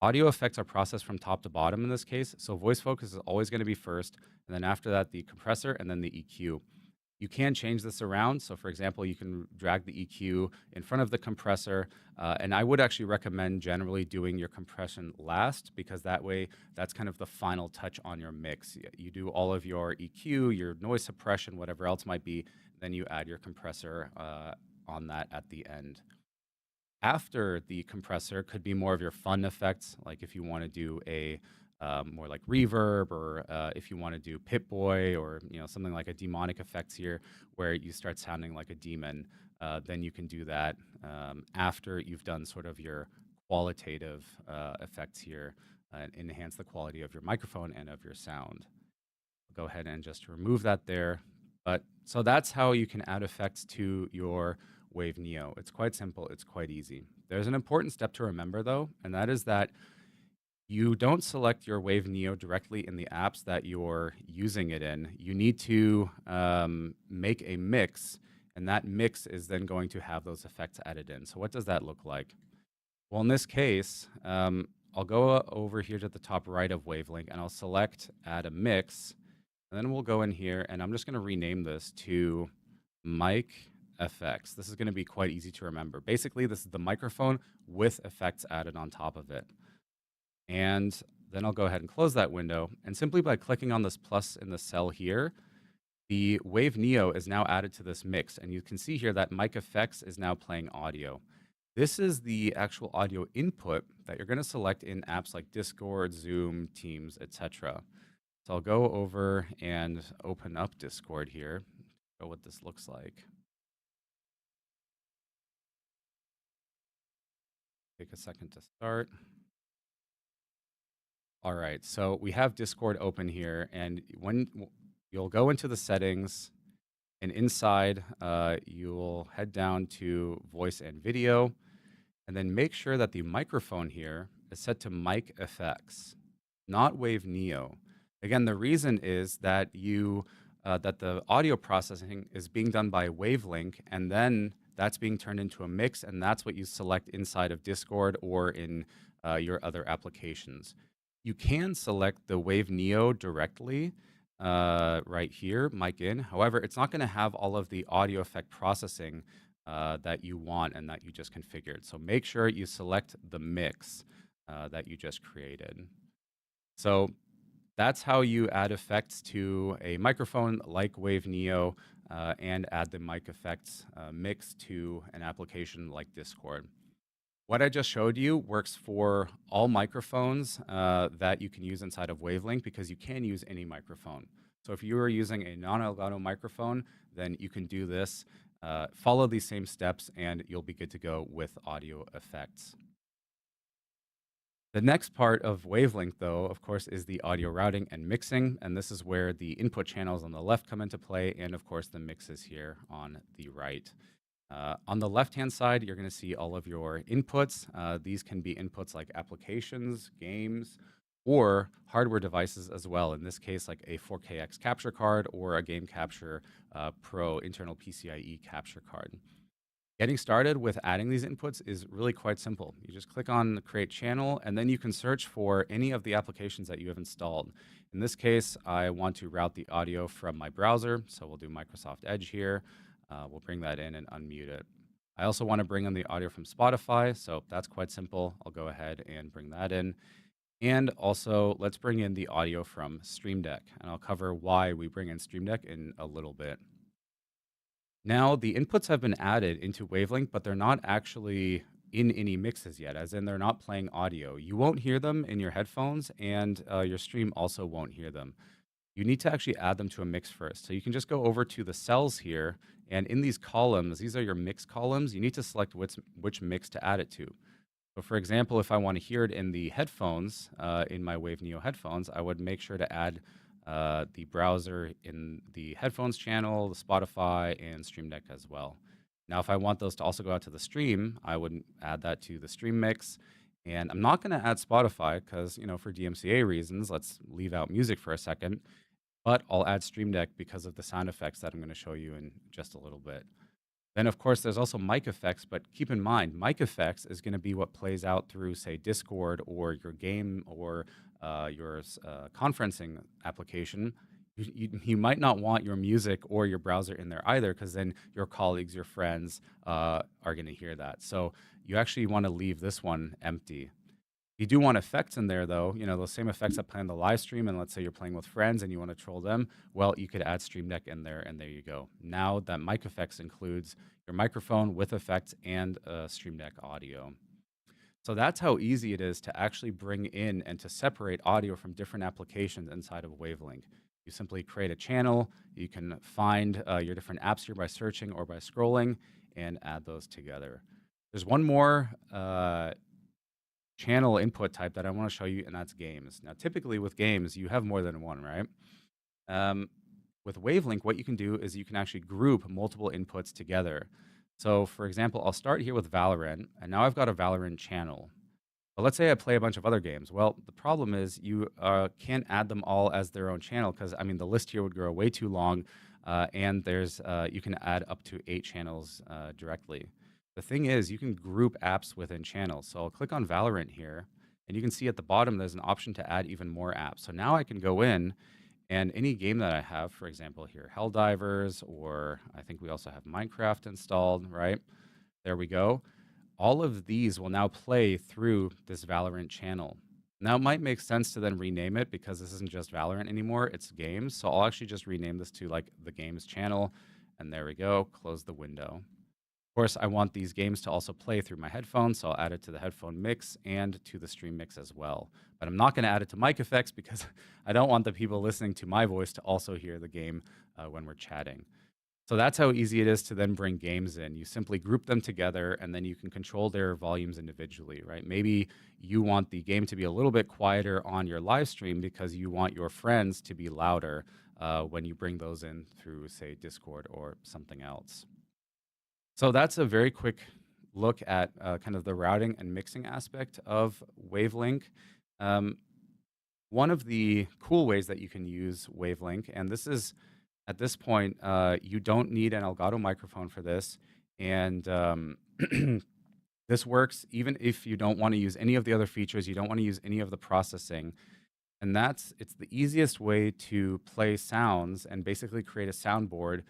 Audio effects are processed from top to bottom in this case, so voice focus is always going to be first, and then after that, the compressor, and then the EQ. You can change this around. So for example, you can drag the EQ in front of the compressor. And I would actually recommend generally doing your compression last, because that way, that's kind of the final touch on your mix. You do all of your EQ, your noise suppression, whatever else might be, then you add your compressor on that at the end. After the compressor could be more of your fun effects, like if you want to do a more like reverb, or if you want to do Pip-Boy, or something like a demonic effects here, where you start sounding like a demon. Then you can do that after you've done sort of your qualitative effects here, and enhance the quality of your microphone and of your sound. I'll go ahead and just remove that there. But so that's how you can add effects to your Wave Neo. It's quite simple. It's quite easy. There's an important step to remember, though, and that is that you don't select your Wave Neo directly in the apps that you're using it in. You need to make a mix, and that mix is then going to have those effects added in. So what does that look like? Well, in this case, I'll go over here to the top right of Wavelink, and I'll select Add a Mix, and then we'll go in here, and I'm just going to rename this to Mic FX. This is going to be quite easy to remember. Basically, this is the microphone with effects added on top of it. And then I'll go ahead and close that window. And simply by clicking on this plus in the cell here, the Wave Neo is now added to this mix. And you can see here that Mic FX is now playing audio. This is the actual audio input that you're going to select in apps like Discord, Zoom, Teams, etc. So I'll go over and open up Discord here, show what this looks like. Take a second to start. All right, so we have Discord open here, and when you'll go into the settings, and inside you'll head down to voice and video, and then make sure that the microphone here is set to Mic FX, not Wave Neo. Again, the reason is that that the audio processing is being done by Wavelink, and then that's being turned into a mix, and that's what you select inside of Discord or in your other applications. You can select the Wave Neo directly right here, Mic In. However, it's not going to have all of the audio effect processing that you want and that you just configured. So make sure you select the mix that you just created. So that's how you add effects to a microphone like Wave Neo and add the mic effects mix to an application like Discord. What I just showed you works for all microphones that you can use inside of Wavelink, because you can use any microphone. So if you are using a non-Elgato microphone, then you can do this, follow these same steps, and you'll be good to go with audio effects. The next part of Wavelink, though, of course, is the audio routing and mixing, and this is where the input channels on the left come into play, and of course the mixes here on the right. On the left-hand side, you're going to see all of your inputs. These can be inputs like applications, games, or hardware devices as well. In this case, like a 4KX capture card or a Game Capture Pro internal PCIe capture card. Getting started with adding these inputs is really quite simple. You just click on Create Channel, and then you can search for any of the applications that you have installed. In this case, I want to route the audio from my browser, so we'll do Microsoft Edge here. We'll bring that in and unmute it. I also want to bring in the audio from Spotify, so that's quite simple. I'll go ahead and bring that in. And also, let's bring in the audio from Stream Deck, and I'll cover why we bring in Stream Deck in a little bit. Now, the inputs have been added into Wavelink, but they're not actually in any mixes yet, as in they're not playing audio. You won't hear them in your headphones, and your stream also won't hear them. You need to actually add them to a mix first. So you can just go over to the cells here, and in these columns, these are your mix columns. You need to select which mix to add it to. So for example, if I want to hear it in the headphones, in my Wave Neo headphones, I would make sure to add the browser in the headphones channel, the Spotify, and Stream Deck as well. Now, if I want those to also go out to the stream, I would add that to the stream mix. And I'm not going to add Spotify because, for DMCA reasons, let's leave out music for a second. But I'll add Stream Deck because of the sound effects that I'm going to show you in just a little bit. Then, of course, there's also mic effects, but keep in mind, mic effects is going to be what plays out through, say, Discord or your game or your conferencing application. You might not want your music or your browser in there either, because then your colleagues, your friends are going to hear that. So you actually want to leave this one empty. You do want effects in there, though. Those same effects that play on the live stream, and let's say you're playing with friends and you want to troll them, well, you could add Stream Deck in there, and there you go. Now that mic effects includes your microphone with effects and Stream Deck audio. So that's how easy it is to actually bring in and to separate audio from different applications inside of Wavelink. You simply create a channel. You can find your different apps here by searching or by scrolling and add those together. There's one more channel input type that I want to show you, and that's games. Now, typically with games, you have more than one, right? With Wavelink, what you can do is you can actually group multiple inputs together. So, for example, I'll start here with Valorant, and now I've got a Valorant channel. But let's say I play a bunch of other games. Well, the problem is you can't add them all as their own channel because, the list here would grow way too long, and you can add up to 8 channels directly. The thing is, you can group apps within channels. So I'll click on Valorant here, and you can see at the bottom there's an option to add even more apps. So now I can go in, and any game that I have, for example, here, Helldivers, or I think we also have Minecraft installed, right? There we go. All of these will now play through this Valorant channel. Now, it might make sense to then rename it because this isn't just Valorant anymore, it's games. So I'll actually just rename this to like the games channel, and there we go, close the window. Of course, I want these games to also play through my headphones, so I'll add it to the headphone mix and to the stream mix as well. But I'm not going to add it to mic effects because I don't want the people listening to my voice to also hear the game when we're chatting. So that's how easy it is to then bring games in. You simply group them together, and then you can control their volumes individually, right? Maybe you want the game to be a little bit quieter on your live stream because you want your friends to be louder when you bring those in through, say, Discord or something else. So that's a very quick look at kind of the routing and mixing aspect of Wavelink. One of the cool ways that you can use Wavelink, and this is, at this point, you don't need an Elgato microphone for this, and this works even if you don't want to use any of the other features, you don't want to use any of the processing. And it's the easiest way to play sounds and basically create a soundboard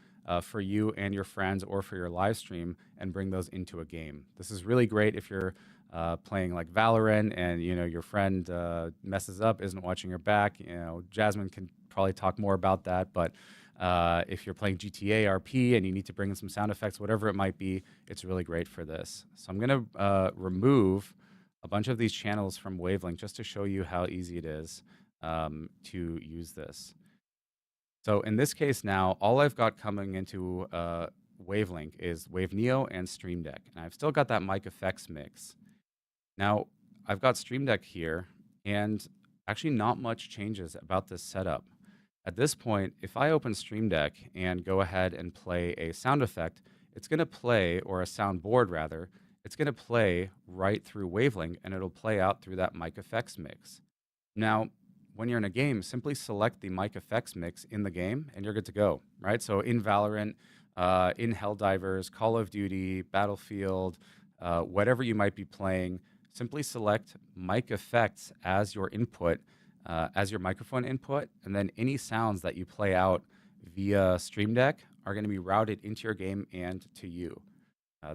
for you and your friends or for your live stream and bring those into a game. This is really great if you're playing like Valorant and your friend messes up, isn't watching your back. Jasmine can probably talk more about that, but if you're playing GTA RP and you need to bring in some sound effects, whatever it might be, it's really great for this. So I'm going to remove a bunch of these channels from Wavelink just to show you how easy it is to use this. So in this case now, all I've got coming into Wavelink is Wave Neo and Stream Deck. And I've still got that mic effects mix. Now, I've got Stream Deck here, and actually not much changes about this setup. At this point, if I open Stream Deck and go ahead and play a sound effect, it's going to play, or a soundboard rather, it's going to play right through Wavelink, and it'll play out through that mic effects mix. Now, when you're in a game, simply select the mic effects mix in the game, and you're good to go, right? So in Valorant, in Helldivers, Call of Duty, Battlefield, whatever you might be playing, simply select mic effects as your input, as your microphone input, and then any sounds that you play out via Stream Deck are going to be routed into your game and to you.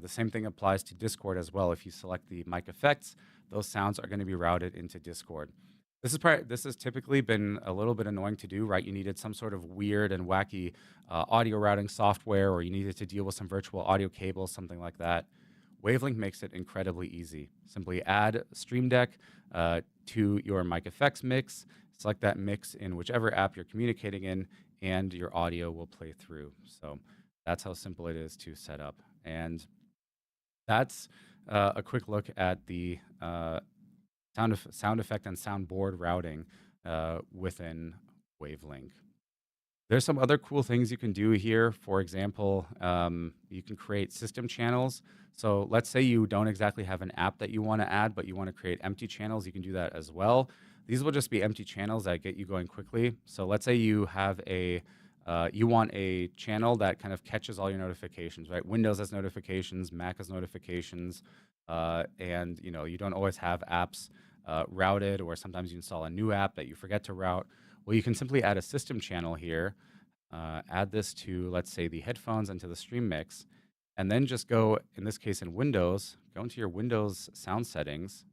The same thing applies to Discord as well. If you select the mic effects, those sounds are going to be routed into Discord. This has typically been a little bit annoying to do, right? You needed some sort of weird and wacky audio routing software, or you needed to deal with some virtual audio cables, something like that. Wavelink makes it incredibly easy. Simply add Stream Deck to your mic effects mix, select that mix in whichever app you're communicating in, and your audio will play through. So that's how simple it is to set up. And that's a quick look at the sound effect and soundboard routing within Wavelink. There's some other cool things you can do here. For example, you can create system channels. So let's say you don't exactly have an app that you want to add, but you want to create empty channels. You can do that as well. These will just be empty channels that get you going quickly. So let's say you have you want a channel that kind of catches all your notifications, right? Windows has notifications, Mac has notifications, and you don't always have apps routed, or sometimes you install a new app that you forget to route. Well, you can simply add a system channel here, add this to, let's say, the headphones and to the stream mix, and then just go, in this case in Windows, go into your Windows sound settings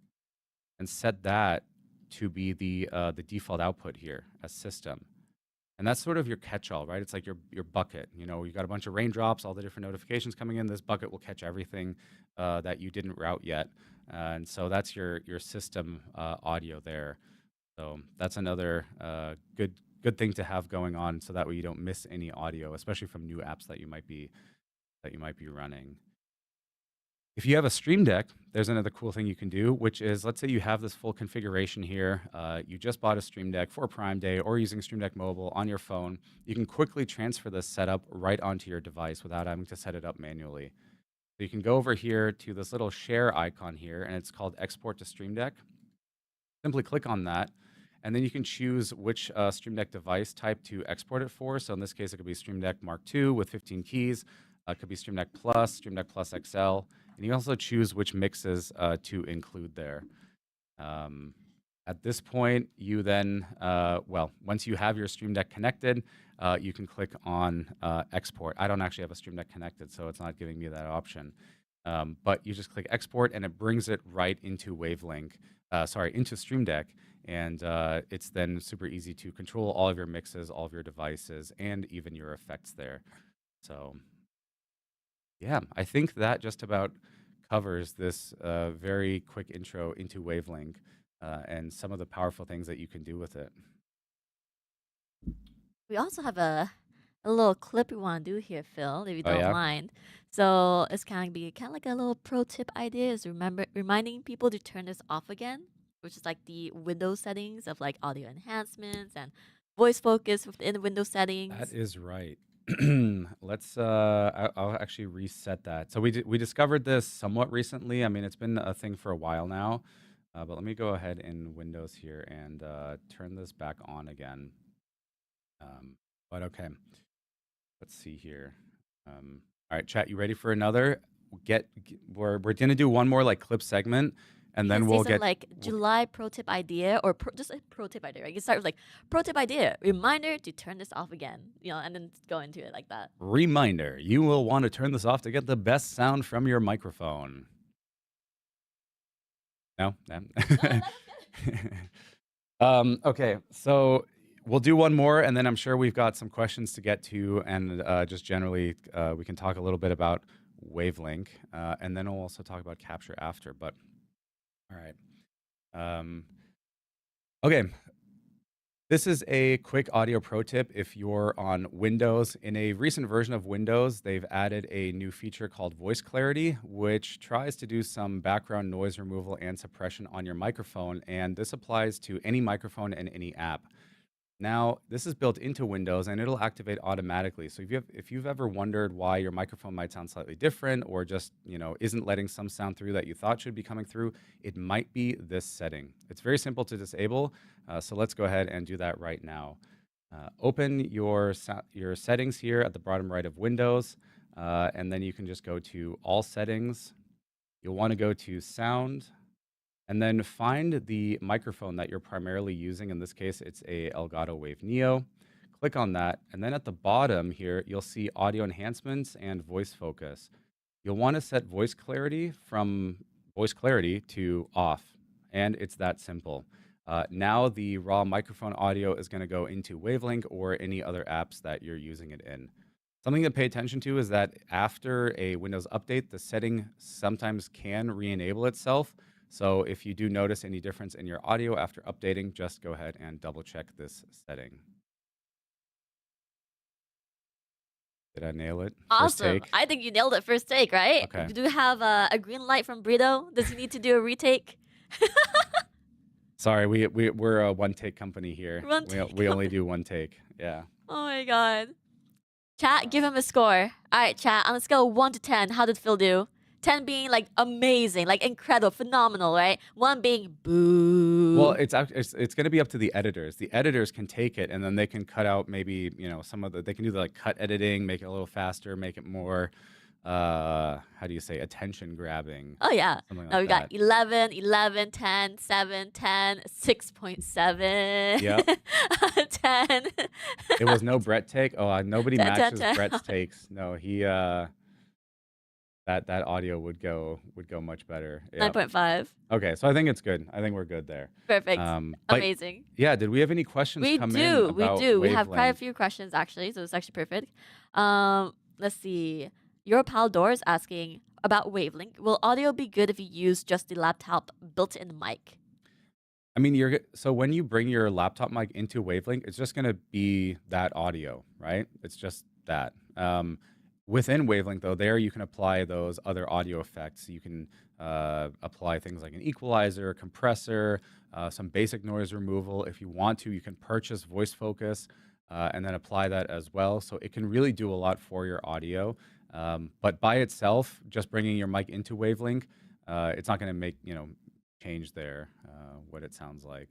and set that to be the default output here as system. And that's sort of your catch-all, right? It's like your bucket. You got a bunch of raindrops, all the different notifications coming in. This bucket will catch everything that you didn't route yet. And so that's your system audio there. So that's another good thing to have going on, so that way you don't miss any audio, especially from new apps that you might be running. If you have a Stream Deck, there's another cool thing you can do, which is, let's say you have this full configuration here. You just bought a Stream Deck for Prime Day, or using Stream Deck Mobile on your phone. You can quickly transfer this setup right onto your device without having to set it up manually. So you can go over here to this little share icon here, and it's called Export to Stream Deck. Simply click on that, and then you can choose which Stream Deck device type to export it for. So in this case, it could be Stream Deck Mark II with 15 keys. It could be Stream Deck Plus, Stream Deck Plus XL. And you also choose which mixes to include there. At this point, you then, once you have your Stream Deck connected, you can click on export. I don't actually have a Stream Deck connected, so it's not giving me that option. But you just click export, and it brings it right into into Stream Deck. And it's then super easy to control all of your mixes, all of your devices, and even your effects there. So yeah, I think that just about covers this very quick intro into Wavelink and some of the powerful things that you can do with it. We also have a little clip we want to do here, Phil, if you don't mind. So it's kind of like a little pro tip idea, is reminding people to turn this off again, which is like the Windows settings of like audio enhancements and voice focus within the Windows settings. That is right. Let's I'll actually reset that. So we discovered this somewhat recently. I mean, it's been a thing for a while now, but let me go ahead in Windows here and turn this back on again. But okay, let's see here. All right, chat, you ready for another? We're gonna do one more like clip segment, and then we'll get like July pro tip idea, or just a pro tip idea. Right? You can start with like pro tip idea, reminder to turn this off again, and then go into it like that. Reminder: you will want to turn this off to get the best sound from your microphone. No. Okay, so we'll do one more, and then I'm sure we've got some questions to get to, and just generally, we can talk a little bit about Wavelink, and then we'll also talk about capture after. But all right. Okay. This is a quick audio pro tip if you're on Windows. In a recent version of Windows, they've added a new feature called Voice Clarity, which tries to do some background noise removal and suppression on your microphone, and this applies to any microphone and any app. Now, this is built into Windows, and it'll activate automatically. So if you've ever wondered why your microphone might sound slightly different, or just isn't letting some sound through that you thought should be coming through, it might be this setting. It's very simple to disable, so let's go ahead and do that right now. Open your settings here at the bottom right of Windows, and then you can just go to All Settings. You'll want to go to Sound, and then find the microphone that you're primarily using. In this case, it's a Elgato Wave Neo. Click on that, and then at the bottom here, you'll see Audio Enhancements and Voice Focus. You'll want to set Voice Clarity from Voice Clarity to off, and it's that simple. Now the raw microphone audio is going to go into Wavelink or any other apps that you're using it in. Something to pay attention to is that after a Windows update, the setting sometimes can re-enable itself. So if you do notice any difference in your audio after updating, just go ahead and double check this setting. Did I nail it? First Awesome. take? I think you nailed it first take, right? Okay. Do you have a green light from Brito? Does he need to do a retake? Sorry, we're a one take company here. One We take we only do one take. Yeah. Oh my god. Chat, give him a score. All right, chat. On a scale of 1 to 10, how did Phil do? 10 being like amazing, like incredible, phenomenal, right? 1 being boo. Well, it's going to be up to the editors. The editors can take it and then they can cut out maybe some of they can do the like cut editing, make it a little faster, make it more how do you say attention grabbing. Oh yeah. Something Now like we that. got 11, 11, 10, 7, 10, 6.7. Yep. 10. It was no Brett take. Oh, nobody 10, 10, matches 10. Brett's takes. No, he that audio would go much better. Yep. 9.5. Okay, so I think it's good. I think we're good there. Perfect. But Amazing. yeah, did we have any questions We come in do. about We do. We have quite a wavelength? few questions actually, so it's actually perfect. Let's see. Your pal Doris asking about wavelength. Will audio be good if you use just the laptop built-in mic? I mean, so when you bring your laptop mic into Wavelength, it's just going to be that audio, right? It's just that. Within Wavelength, though, there you can apply those other audio effects. You can apply things like an equalizer, compressor, some basic noise removal. If you want to, you can purchase voice focus and then apply that as well. So it can really do a lot for your audio. But by itself, just bringing your mic into Wavelength, it's not going to make, change there what it sounds like.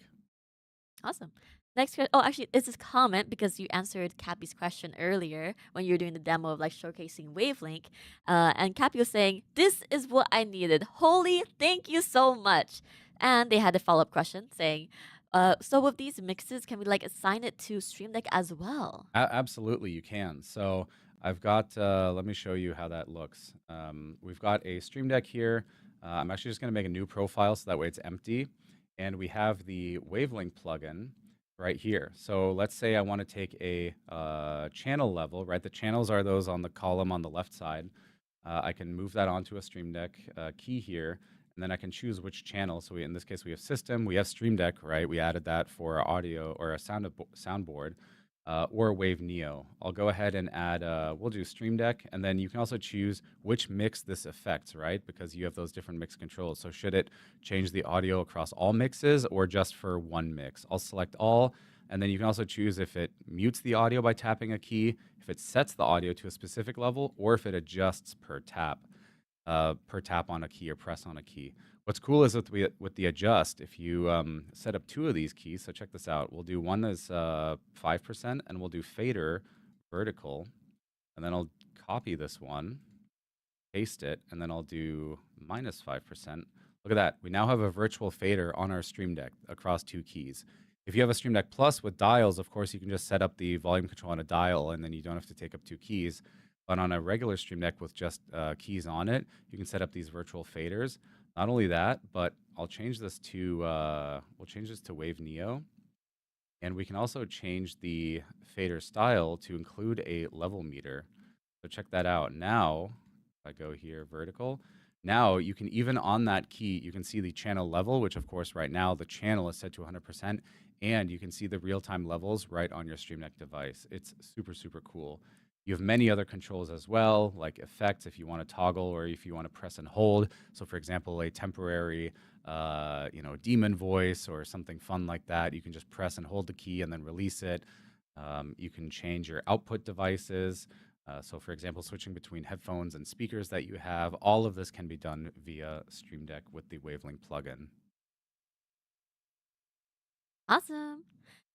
Awesome. Next question. Oh, actually, it's a comment because you answered Cappy's question earlier when you were doing the demo of like showcasing Wavelength. And Cappy was saying, "This is what I needed. Holy, thank you so much." And they had a follow-up question saying, "So with these mixes, can we like assign it to Stream Deck as well?" Absolutely, you can. So I've got. Let me show you how that looks. We've got a Stream Deck here. I'm actually just going to make a new profile so that way it's empty. And we have the Wavelength plugin right here. So let's say I want to take a channel level, right? The channels are those on the column on the left side. I can move that onto a Stream Deck key here, and then I can choose which channel. So in this case, we have System, we have Stream Deck, right? We added that for our audio or a soundboard. Or Wave Neo. I'll go ahead and add, we'll do Stream Deck, and then you can also choose which mix this affects, right? Because you have those different mix controls. So should it change the audio across all mixes or just for one mix? I'll select all, and then you can also choose if it mutes the audio by tapping a key, if it sets the audio to a specific level, or if it adjusts per tap on a key or press on a key. What's cool is with the adjust, if you set up 2 of these keys, so check this out. We'll do one as 5%, and we'll do fader vertical, and then I'll copy this one, paste it, and then I'll do minus 5%. Look at that. We now have a virtual fader on our Stream Deck across 2 keys. If you have a Stream Deck Plus with dials, of course, you can just set up the volume control on a dial, and then you don't have to take up 2 keys. But on a regular Stream Deck with just keys on it, you can set up these virtual faders. Not only that, but I'll change this to we'll change this to Wave Neo, and we can also change the fader style to include a level meter. So check that out. Now, if I go here vertical, now you can even on that key, you can see the channel level, which of course right now the channel is set to 100%, and you can see the real-time levels right on your Stream Deck device. It's super, super cool. You have many other controls as well, like effects if you want to toggle or if you want to press and hold. So for example, a temporary, demon voice or something fun like that, you can just press and hold the key and then release it. You can change your output devices. So for example, switching between headphones and speakers that you have, all of this can be done via Stream Deck with the Wavelength plugin. Awesome.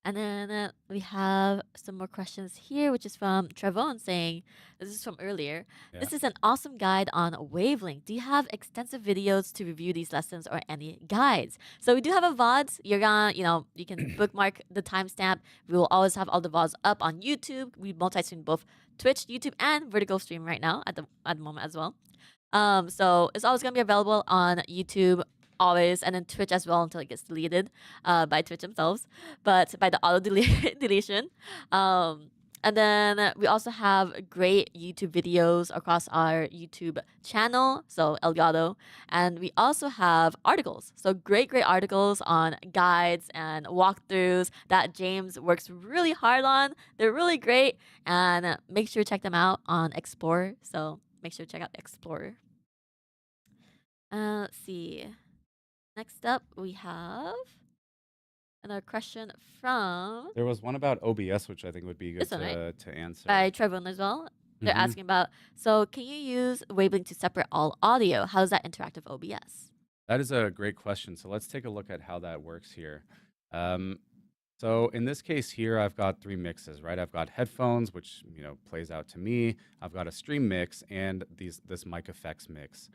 And then we have some more questions here, which is from Trevon saying, this is from earlier. Yeah. This is an awesome guide on Wavelength. Do you have extensive videos to review these lessons or any guides? So we do have a VODs. You're gonna, you can bookmark the timestamp. We will always have all the VODs up on YouTube. We multi-stream both Twitch, YouTube, and vertical stream right now at the moment as well. So it's always gonna be available on YouTube, always, and then Twitch as well until it gets deleted by Twitch themselves, but by the auto deletion. And then we also have great YouTube videos across our YouTube channel, so Elgato. And we also have articles. So great articles on guides and walkthroughs that James works really hard on. They're really great. And make sure to check them out on Explorer. So make sure to check out Explorer. Let's see. Next up, we have another question from There was one about OBS, which I think would be good this one, right? to answer. By Trevor as well. They're asking about, so can you use Wavelength to separate all audio? How does that interact with OBS? That is a great question. So let's take a look at how that works here. So in this case here, I've got 3 mixes, right? I've got headphones, which plays out to me. I've got a stream mix and this mic effects mix.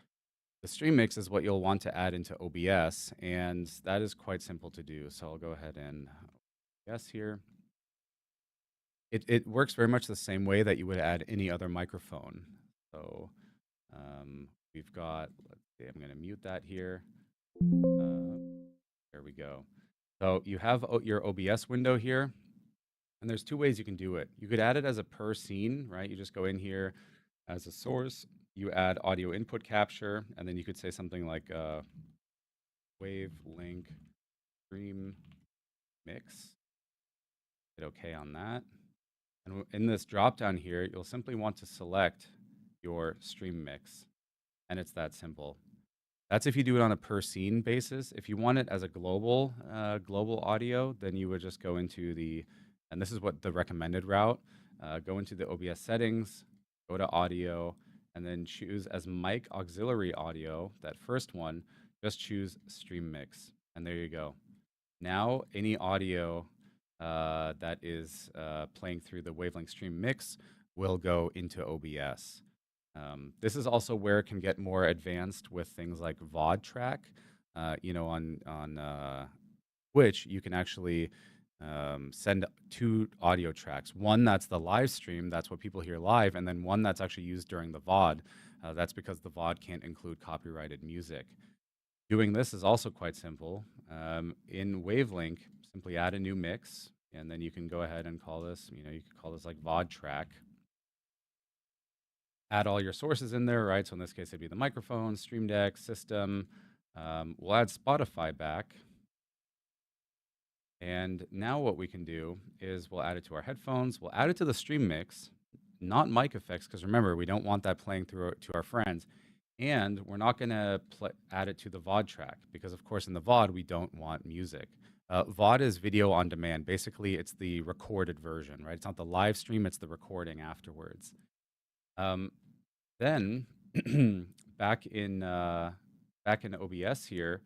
The stream mix is what you'll want to add into OBS, and that is quite simple to do. So I'll go ahead and OBS here. It works very much the same way that you would add any other microphone. So we've got, let's see, I'm going to mute that here. There we go. So you have your OBS window here, and there's 2 ways you can do it. You could add it as a per scene, right? You just go in here as a source, you add audio input capture, and then you could say something like wave link stream mix. Hit OK on that. And in this drop down here, you'll simply want to select your stream mix, and it's that simple. That's if you do it on a per scene basis. If you want it as a global audio, then you would just go into and this is what the recommended route, go into the OBS settings, go to audio, and then choose as mic auxiliary audio, that first one, just choose stream mix. And there you go. Now, any audio that is playing through the wavelength stream mix will go into OBS. This is also where it can get more advanced with things like VOD track. On Twitch, you can actually send 2 audio tracks. One that's the live stream, that's what people hear live, and then one that's actually used during the VOD. That's because the VOD can't include copyrighted music. Doing this is also quite simple. In Wavelink, simply add a new mix, and then you can go ahead and call this, you could call this like VOD track. Add all your sources in there, right? So in this case, it'd be the microphone, Stream Deck, system. We'll add Spotify back. And now what we can do is we'll add it to our headphones. We'll add it to the stream mix, not mic effects, because remember, we don't want that playing through to our friends. And we're not going to add it to the VOD track, because of course in the VOD, we don't want music. VOD is video on demand. Basically, it's the recorded version, right? It's not the live stream, it's the recording afterwards. Then back in OBS here,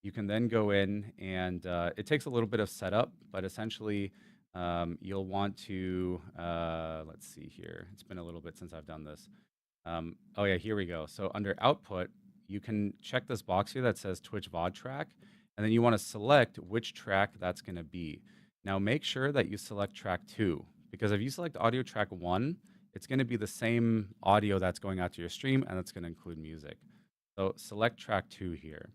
you can then go in and it takes a little bit of setup, but essentially you'll want to, let's see here. It's been a little bit since I've done this. Oh yeah, here we go. So under output, you can check this box here that says Twitch VOD track, and then you want to select which track that's going to be. Now make sure that you select track 2, because if you select audio track 1, it's going to be the same audio that's going out to your stream, and it's going to include music. So select track 2 here.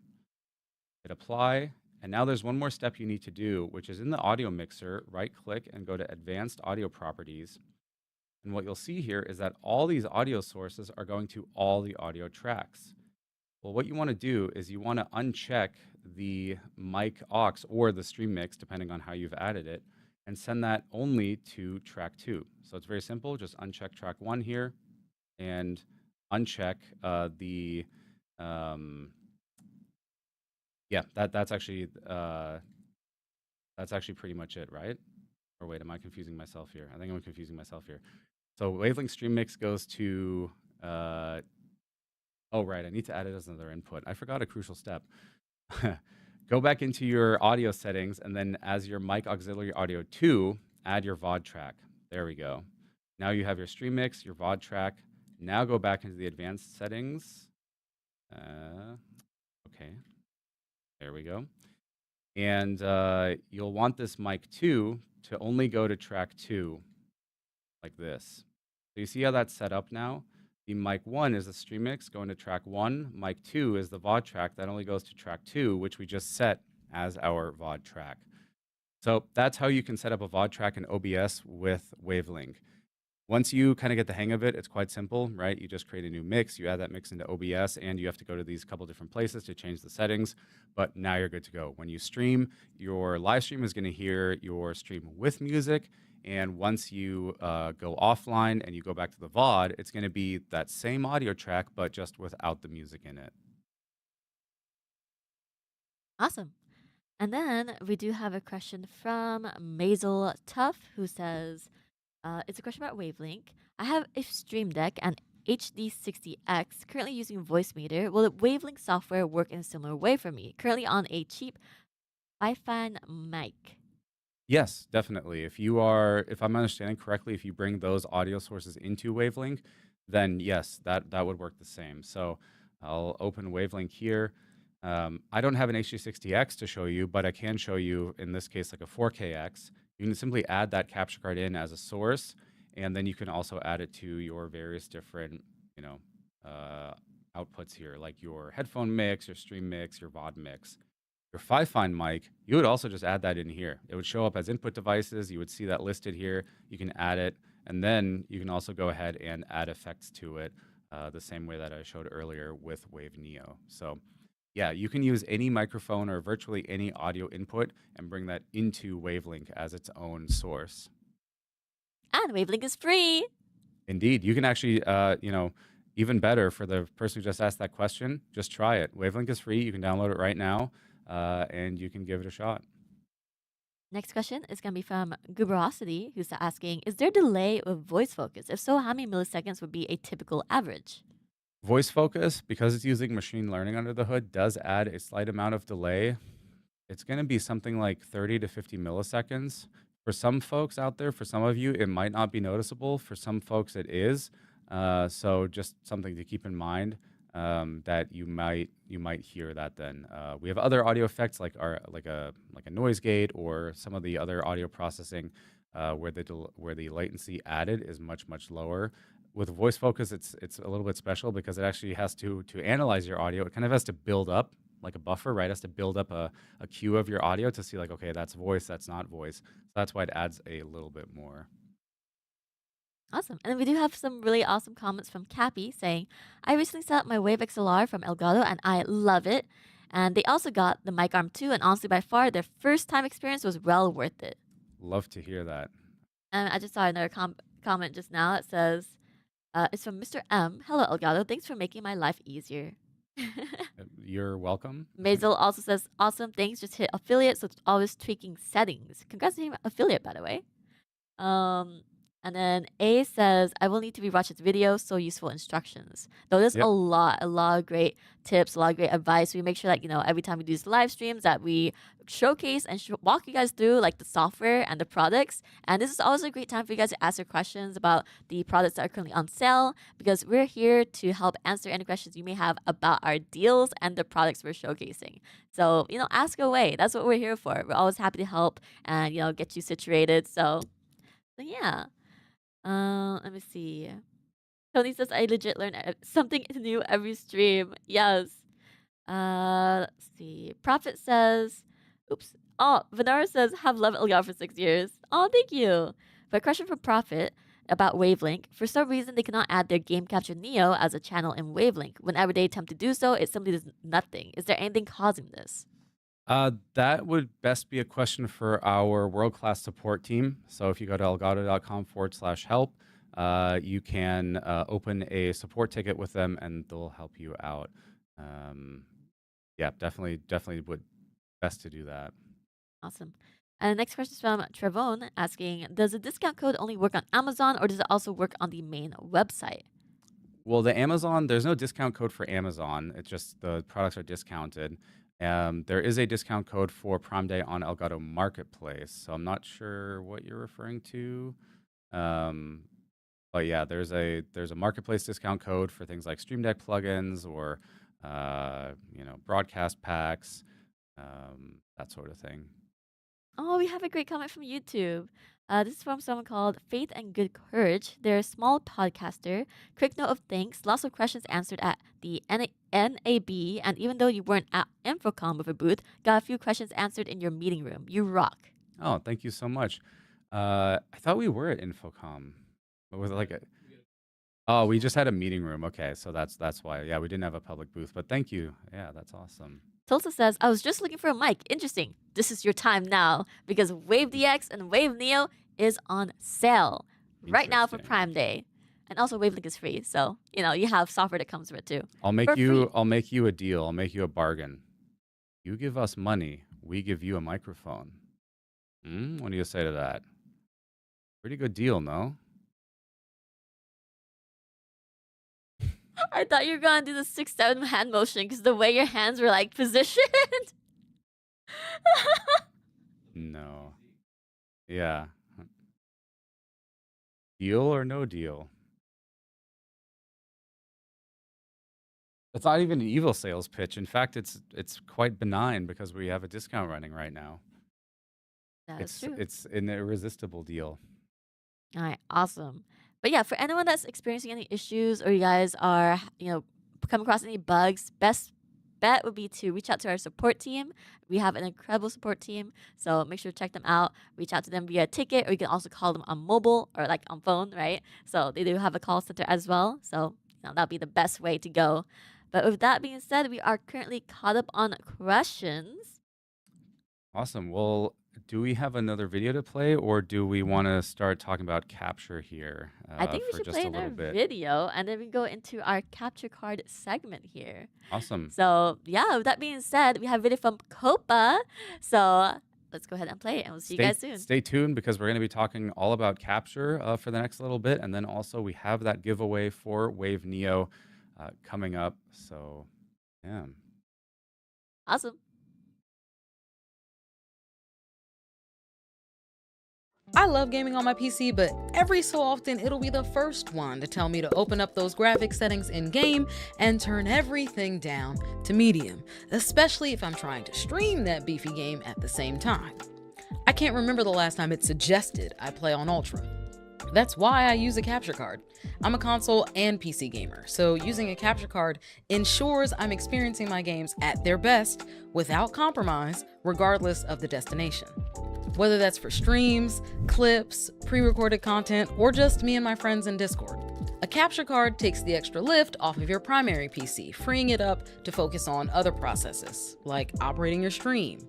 Hit apply, and now there's one more step you need to do, which is in the audio mixer, right-click and go to Advanced Audio Properties. And what you'll see here is that all these audio sources are going to all the audio tracks. Well, what you want to do is you want to uncheck the mic aux or the stream mix, depending on how you've added it, and send that only to track 2. So it's very simple. Just uncheck track 1 here and uncheck yeah, that's actually pretty much it, right? Or wait, am I confusing myself here? I think I'm confusing myself here. So wavelength stream mix goes to oh, right, I need to add it as another input. I forgot a crucial step. Go back into your audio settings, and then as your mic auxiliary audio 2, add your VOD track. There we go. Now you have your stream mix, your VOD track. Now go back into the advanced settings. Okay, there we go. And you'll want this mic 2 to only go to track 2, like this. So you see how that's set up now? The mic 1 is the stream mix going to track 1. Mic 2 is the VOD track that only goes to track 2, which we just set as our VOD track. So that's how you can set up a VOD track in OBS with Wavelink. Once you kind of get the hang of it, it's quite simple, right? You just create a new mix, you add that mix into OBS, and you have to go to these couple different places to change the settings. But now you're good to go. When you stream, your live stream is going to hear your stream with music. And once you go offline and you go back to the VOD, it's going to be that same audio track, but just without the music in it. Awesome. And then we do have a question from Maisel Tuff, who says, it's a question about Wavelink. I have a Stream Deck and HD60X currently using Voicemeeter. Will the Wavelink software work in a similar way for me? Currently on a cheap iPhone mic. Yes, definitely. If I'm understanding correctly, if you bring those audio sources into Wavelink, then yes, that would work the same. So I'll open Wavelink here. I don't have an HD60X to show you, but I can show you, in this case, like a 4KX. You can simply add that capture card in as a source, and then you can also add it to your various different, outputs here, like your headphone mix, your stream mix, your VOD mix. Your Fi-Find mic, you would also just add that in here. It would show up as input devices. You would see that listed here. You can add it, and then you can also go ahead and add effects to it the same way that I showed earlier with Wave Neo. So yeah, you can use any microphone or virtually any audio input and bring that into Wavelink as its own source. And Wavelink is free. Indeed. You can actually, even better for the person who just asked that question, just try it. Wavelink is free. You can download it right now, and you can give it a shot. Next question is going to be from Guberosity, who's asking, is there delay with voice focus? If so, how many milliseconds would be a typical average? Voice focus, because it's using machine learning under the hood, does add a slight amount of delay. It's going to be something like 30 to 50 milliseconds. For some folks out there, for some of you, it might not be noticeable. For some folks, it is. So just something to keep in mind, that you might hear that then. We have other audio effects like a noise gate or some of the other audio processing where the latency added is much lower. With voice focus, it's a little bit special because it actually has to analyze your audio. It kind of has to build up like a buffer, right? It has to build up a queue of your audio to see like, okay, that's voice, that's not voice. So that's why it adds a little bit more. Awesome. And then we do have some really awesome comments from Cappy saying, I recently set up my Wave XLR from Elgato and I love it. And they also got the mic arm too. And honestly, by far, their first time experience was well worth it. Love to hear that. And I just saw another comment just now that says, it's from Mr. M. Hello, Elgato. Thanks for making my life easier. You're welcome. Maisel also says, awesome. Thanks. Just hit affiliate. So it's always tweaking settings. Congrats on being affiliate, by the way. And then A says, I will need to rewatch this video. So useful instructions. Though there's a lot of great tips, a lot of great advice. We make sure that, every time we do these live streams that we showcase and walk you guys through like the software and the products. And this is always a great time for you guys to ask your questions about the products that are currently on sale, because we're here to help answer any questions you may have about our deals and the products we're showcasing. So, ask away. That's what we're here for. We're always happy to help and, get you situated. So yeah. Let me see. Tony says, I legit learn something new every stream. Yes. Let's see. Prophet says, oops. Oh, Vanara says, have loved Elgato for 6 years. Oh, thank you. But a question for Prophet about Wavelink. For some reason, they cannot add their Game Capture Neo as a channel in Wavelink. Whenever they attempt to do so, it simply does nothing. Is there anything causing this? That would best be a question for our world-class support team. So if you go to elgato.com/help, you can open a support ticket with them and they'll help you out. Yeah, definitely would best to do that. Awesome. And the next question is from Trevon asking, does the discount code only work on Amazon or does it also work on the main website? Well, there's no discount code for Amazon. It's just the products are discounted. There is a discount code for Prime Day on Elgato Marketplace, so I'm not sure what you're referring to. But yeah, there's a marketplace discount code for things like Stream Deck plugins or broadcast packs, that sort of thing. Oh, we have a great comment from YouTube. This is from someone called Faith and Good Courage. They're a small podcaster. Quick note of thanks. Lots of questions answered at the NAB. And even though you weren't at Infocom with a booth, got a few questions answered in your meeting room. You rock. Oh, thank you so much. I thought we were at Infocom. But was it like a Oh, we just had a meeting room. Okay, so that's why. Yeah, we didn't have a public booth, but thank you. Yeah, that's awesome. Tulsa says, I was just looking for a mic. Interesting. This is your time now because Wave DX and Wave Neo is on sale right now for Interesting. Prime Day. And also Wavelink is free. So, you have software that comes with it too. I'll make For free. I'll make you a deal. I'll make you a bargain. You give us money, we give you a microphone. What do you say to that? Pretty good deal, no? I thought you were going to do the 6-7 hand motion because the way your hands were like positioned. No. Yeah. Deal or no deal? It's not even an evil sales pitch. In fact, it's quite benign because we have a discount running right now. That's true. It's an irresistible deal. All right, awesome. But yeah, for anyone that's experiencing any issues or you guys are, come across any bugs, best bet would be to reach out to our support team. We have an incredible support team, so make sure to check them out. Reach out to them via ticket, or you can also call them on mobile or like on phone, right? So they do have a call center as well. So that'll be the best way to go. But with that being said, we are currently caught up on questions. Awesome. Well, do we have another video to play, or do we want to start talking about capture here? I think we for should just play a another little bit? video and then we go into our capture card segment here. Awesome. So yeah, with that being said, we have a video from Copa. So let's go ahead and play it, and we'll see you guys soon. Stay tuned because we're going to be talking all about capture for the next little bit, and then also we have that giveaway for Wave Neo coming up. So yeah. Awesome. I love gaming on my PC, but every so often it'll be the first one to tell me to open up those graphics settings in game and turn everything down to medium, especially if I'm trying to stream that beefy game at the same time. I can't remember the last time it suggested I play on Ultra. That's why I use a capture card. I'm a console and PC gamer, so using a capture card ensures I'm experiencing my games at their best without compromise, regardless of the destination. Whether that's for streams, clips, pre-recorded content, or just me and my friends in Discord. A capture card takes the extra lift off of your primary PC, freeing it up to focus on other processes, like operating your stream,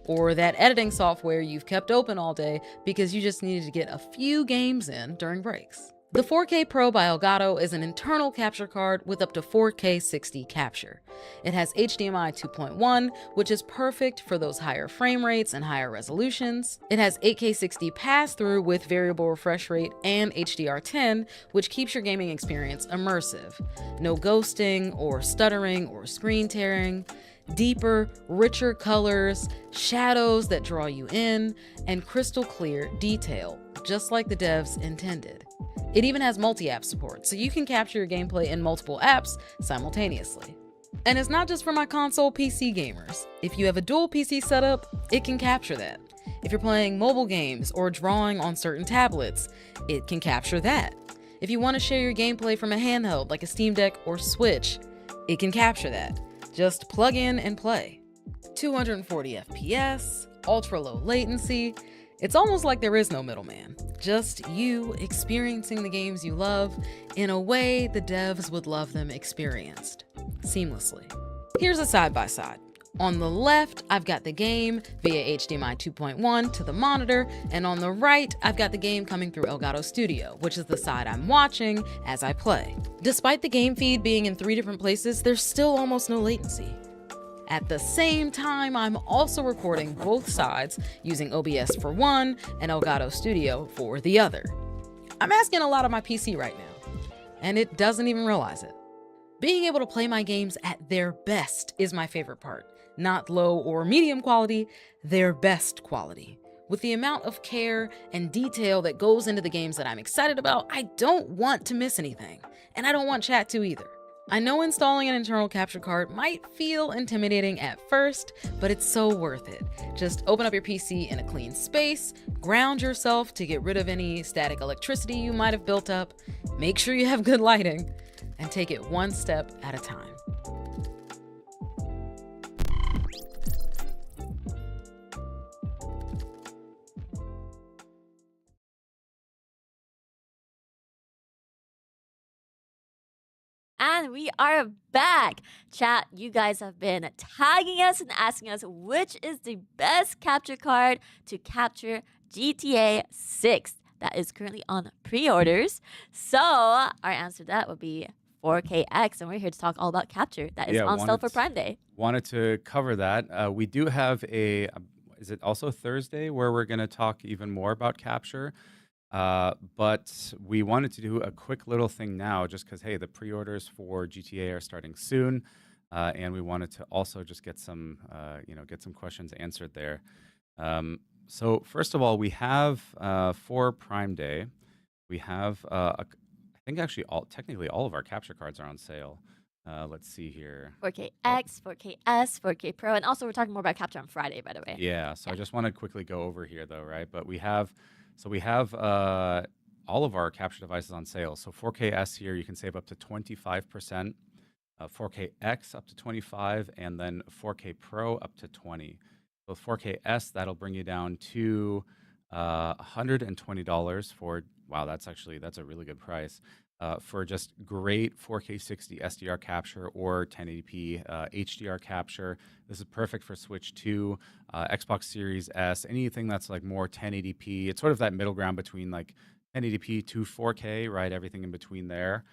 or that editing software you've kept open all day because you just needed to get a few games in during breaks. The 4K Pro by Elgato is an internal capture card with up to 4K 60 capture. It has HDMI 2.1, which is perfect for those higher frame rates and higher resolutions. It has 8K 60 pass-through with variable refresh rate and HDR10, which keeps your gaming experience immersive. No ghosting or stuttering or screen tearing. Deeper, richer colors, shadows that draw you in, and crystal clear detail, just like the devs intended. It even has multi-app support, so you can capture your gameplay in multiple apps simultaneously. And it's not just for my console PC gamers. If you have a dual PC setup, it can capture that. If you're playing mobile games or drawing on certain tablets, it can capture that. If you want to share your gameplay from a handheld like a Steam Deck or Switch, it can capture that. Just plug in and play. 240 FPS, ultra low latency. It's almost like there is no middleman. Just you experiencing the games you love in a way the devs would love them experienced, seamlessly. Here's a side-by-side. On the left, I've got the game via HDMI 2.1 to the monitor, and on the right, I've got the game coming through Elgato Studio, which is the side I'm watching as I play. Despite the game feed being in 3 different places, there's still almost no latency. At the same time, I'm also recording both sides using OBS for one and Elgato Studio for the other. I'm asking a lot of my PC right now, and it doesn't even realize it. Being able to play my games at their best is my favorite part. Not low or medium quality, their best quality. With the amount of care and detail that goes into the games that I'm excited about, I don't want to miss anything, and I don't want chat to either. I know installing an internal capture card might feel intimidating at first, but it's so worth it. Just open up your PC in a clean space, ground yourself to get rid of any static electricity you might have built up, make sure you have good lighting, and take it one step at a time. And we are back. Chat, you guys have been tagging us and asking us which is the best capture card to capture GTA 6 that is currently on pre-orders. So our answer to that would be 4KX, and we're here to talk all about capture that is on sale for Prime Day. Wanted to cover that. We do have is it also Thursday where we're going to talk even more about capture? But we wanted to do a quick little thing now just because, hey, the pre-orders for GTA are starting soon. And we wanted to also just get some, get some questions answered there. So first of all, we have for Prime Day, we have, I think actually technically all of our capture cards are on sale. Let's see here. 4KX, 4KS, 4K Pro, and also we're talking more about capture on Friday, by the way. Yeah, so I just want to quickly go over here though, right? But we have all of our capture devices on sale. So 4KS here, you can save up to 25%, 4KX up to 25, and then 4K Pro up to 20. So 4KS, that'll bring you down to $120 for, wow, that's a really good price. For just great 4K 60 SDR capture or 1080p HDR capture. This is perfect for Switch 2, Xbox Series S, anything that's like more 1080p. It's sort of that middle ground between like 1080p to 4K, right? Everything in between there.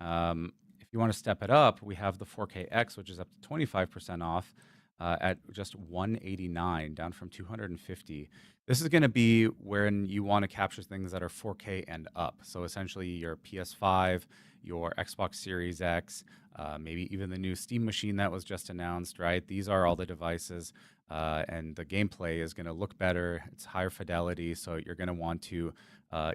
If you want to step it up, we have the 4KX, which is up to 25% off at just $189, down from $250. This is going to be when you want to capture things that are 4K and up. So essentially your PS5, your Xbox Series X, maybe even the new Steam machine that was just announced, right? These are all the devices, and the gameplay is going to look better. It's higher fidelity, so you're going to want to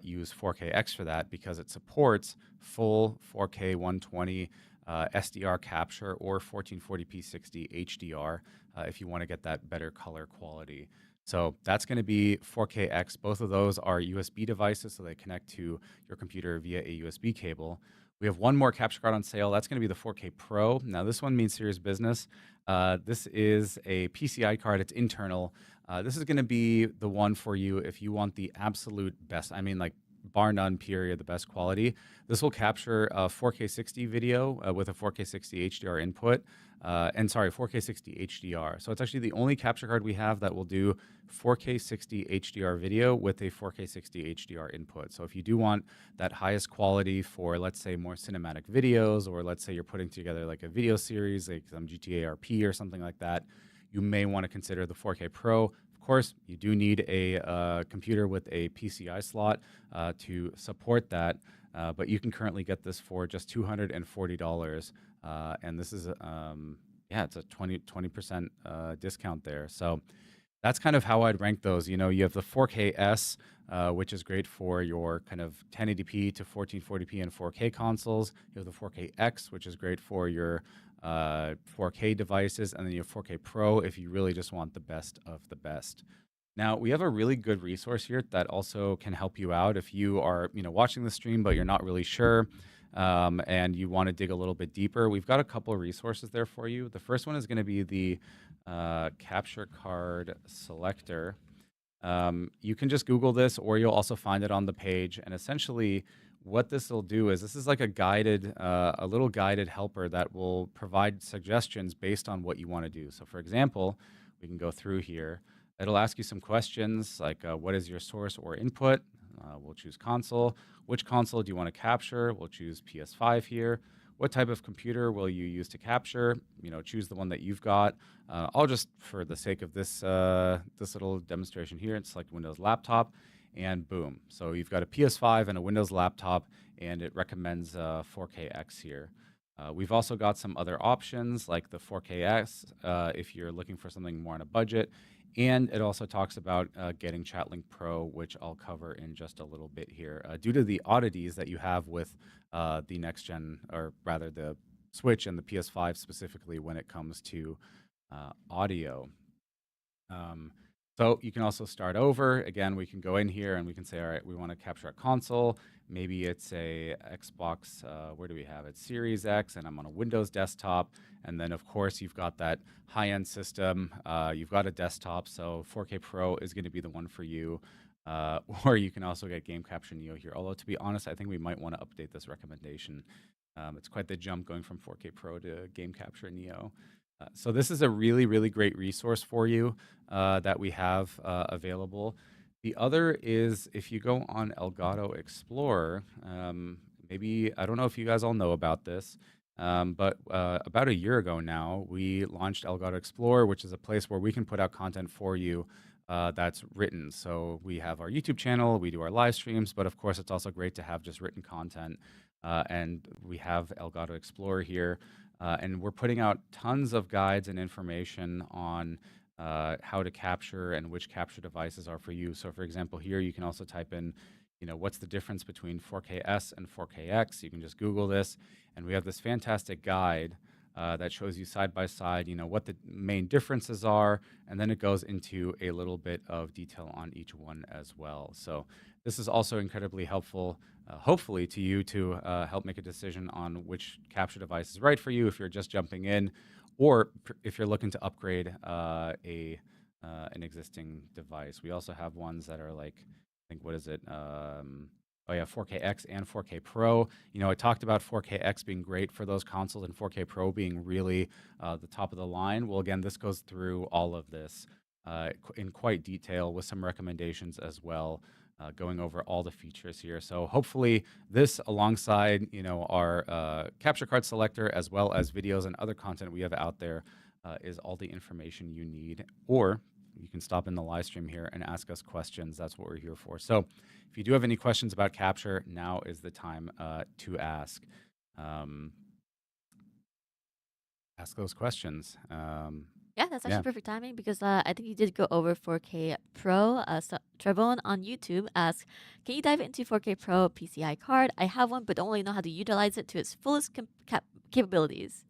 use 4KX for that because it supports full 4K 120 SDR capture or 1440p 60 HDR if you want to get that better color quality. So that's going to be 4KX. Both of those are USB devices, so they connect to your computer via a USB cable. We have one more capture card on sale. That's going to be the 4K Pro. Now, this one means serious business. This is a PCI card. It's internal. This is going to be the one for you if you want the absolute best. I mean, like, bar none, period, the best quality. This will capture a 4K 60 video with a 4K 60 HDR input. 4K 60 HDR. So it's actually the only capture card we have that will do 4K 60 HDR video with a 4K 60 HDR input. So if you do want that highest quality for, let's say, more cinematic videos, or let's say you're putting together like a video series, like some GTA RP or something like that, you may want to consider the 4K Pro. Of course, you do need a computer with a PCI slot to support that, but you can currently get this for just $240. And this is, it's a 20% discount there. So that's kind of how I'd rank those. You know, you have the 4KS, which is great for your kind of 1080p to 1440p and 4K consoles. You have the 4KX, which is great for your 4K devices, and then you have 4K Pro if you really just want the best of the best. Now, we have a really good resource here that also can help you out if you are, watching the stream, but you're not really sure. And you want to dig a little bit deeper. We've got a couple of resources there for you. The first one is going to be the capture card selector. You can just Google this, or you'll also find it on the page. And essentially, what this will do is this is like a little guided helper that will provide suggestions based on what you want to do. So, for example, we can go through here. It'll ask you some questions like, what is your source or input? We'll choose console. Which console do you want to capture? We'll choose PS5 here. What type of computer will you use to capture? Choose the one that you've got. I'll just, for the sake of this little demonstration here, it's like Windows laptop, and boom. So you've got a PS5 and a Windows laptop, and it recommends 4KX here. We've also got some other options like the 4KX if you're looking for something more on a budget. And it also talks about getting ChatLink Pro, which I'll cover in just a little bit here. Due to the oddities that you have with the next gen, or rather the Switch and the PS5 specifically when it comes to audio. So you can also start over. Again, we can go in here and we can say, all right, we want to capture a console. Maybe it's a Xbox, where do we have it? Series X, and I'm on a Windows desktop. And then, of course, you've got that high-end system. You've got a desktop, so 4K Pro is going to be the one for you. Or you can also get Game Capture Neo here. Although, to be honest, I think we might want to update this recommendation It's quite the jump going from 4K Pro to Game Capture Neo. So this is a really, really great resource for you that we have available. The other is if you go on Elgato Explorer, maybe, I don't know if you guys all know about this, but about a year ago now, we launched Elgato Explorer, which is a place where we can put out content for you that's written. So we have our YouTube channel, we do our live streams, but of course, it's also great to have just written content. And we have Elgato Explorer here, and we're putting out tons of guides and information on how to capture and which capture devices are for you. So for example, here you can also type in, what's the difference between 4Ks and 4Kx? You can just Google this, and we have this fantastic guide that shows you side by side, what the main differences are, and then it goes into a little bit of detail on each one as well. So this is also incredibly helpful, hopefully, to you to help make a decision on which capture device is right for you if you're just jumping in, or if you're looking to upgrade an existing device. We also have ones that are like, I think, what is it? Oh yeah, 4KX and 4K Pro. I talked about 4KX being great for those consoles and 4K Pro being really the top of the line. Well, again, this goes through all of this in quite detail with some recommendations as well, going over all the features here. So hopefully this, alongside our capture card selector, as well as videos and other content we have out there, is all the information you need. Or you can stop in the live stream here and ask us questions. That's what we're here for. So if you do have any questions about capture, now is the time to ask. Ask those questions. Yeah, that's actually Yeah. perfect timing because I think you did go over 4K Pro. So Trevon on YouTube asks, can you dive into 4K Pro PCI card? I have one, but don't really know how to utilize it to its fullest capabilities.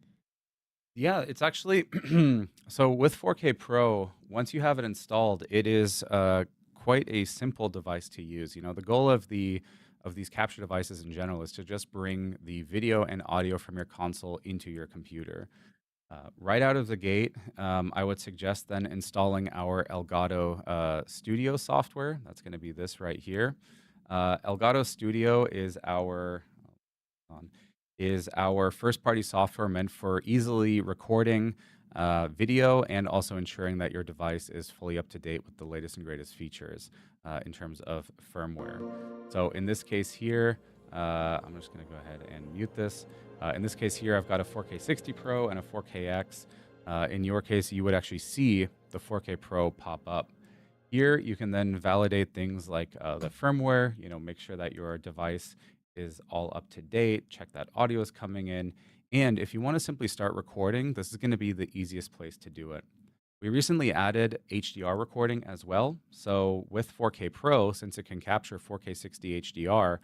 Yeah, it's actually so with 4K Pro, once you have it installed, it is quite a simple device to use. The goal of these capture devices in general is to just bring the video and audio from your console into your computer. Right out of the gate, I would suggest then installing our Elgato Studio software. That's going to be this right here. Elgato Studio is our first-party software meant for easily recording video and also ensuring that your device is fully up to date with the latest and greatest features in terms of firmware. So in this case here, I'm just going to go ahead and mute this. In this case here, I've got a 4K 60 Pro and a 4KX. In your case, you would actually see the 4K Pro pop up. Here, you can then validate things like the firmware, make sure that your device is all up to date, check that audio is coming in. And if you want to simply start recording, this is going to be the easiest place to do it. We recently added HDR recording as well. So with 4K Pro, since it can capture 4K 60 HDR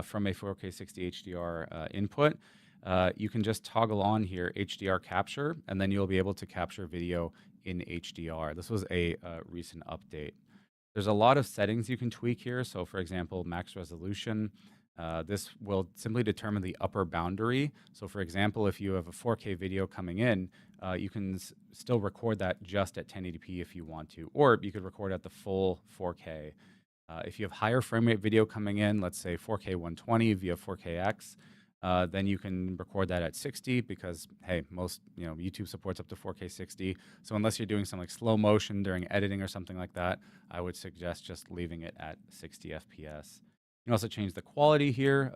from a 4K 60 HDR input, you can just toggle on here HDR capture, and then you'll be able to capture video in HDR. This was a recent update. There's a lot of settings you can tweak here. So for example, max resolution. This will simply determine the upper boundary. So for example, if you have a 4K video coming in, you can still record that just at 1080p if you want to, or you could record at the full 4K. If you have higher frame rate video coming in, let's say 4K 120 via 4KX, then you can record that at 60 because, hey, most YouTube supports up to 4K 60. So unless you're doing some like slow motion during editing or something like that, I would suggest just leaving it at 60 FPS. You can also change the quality here,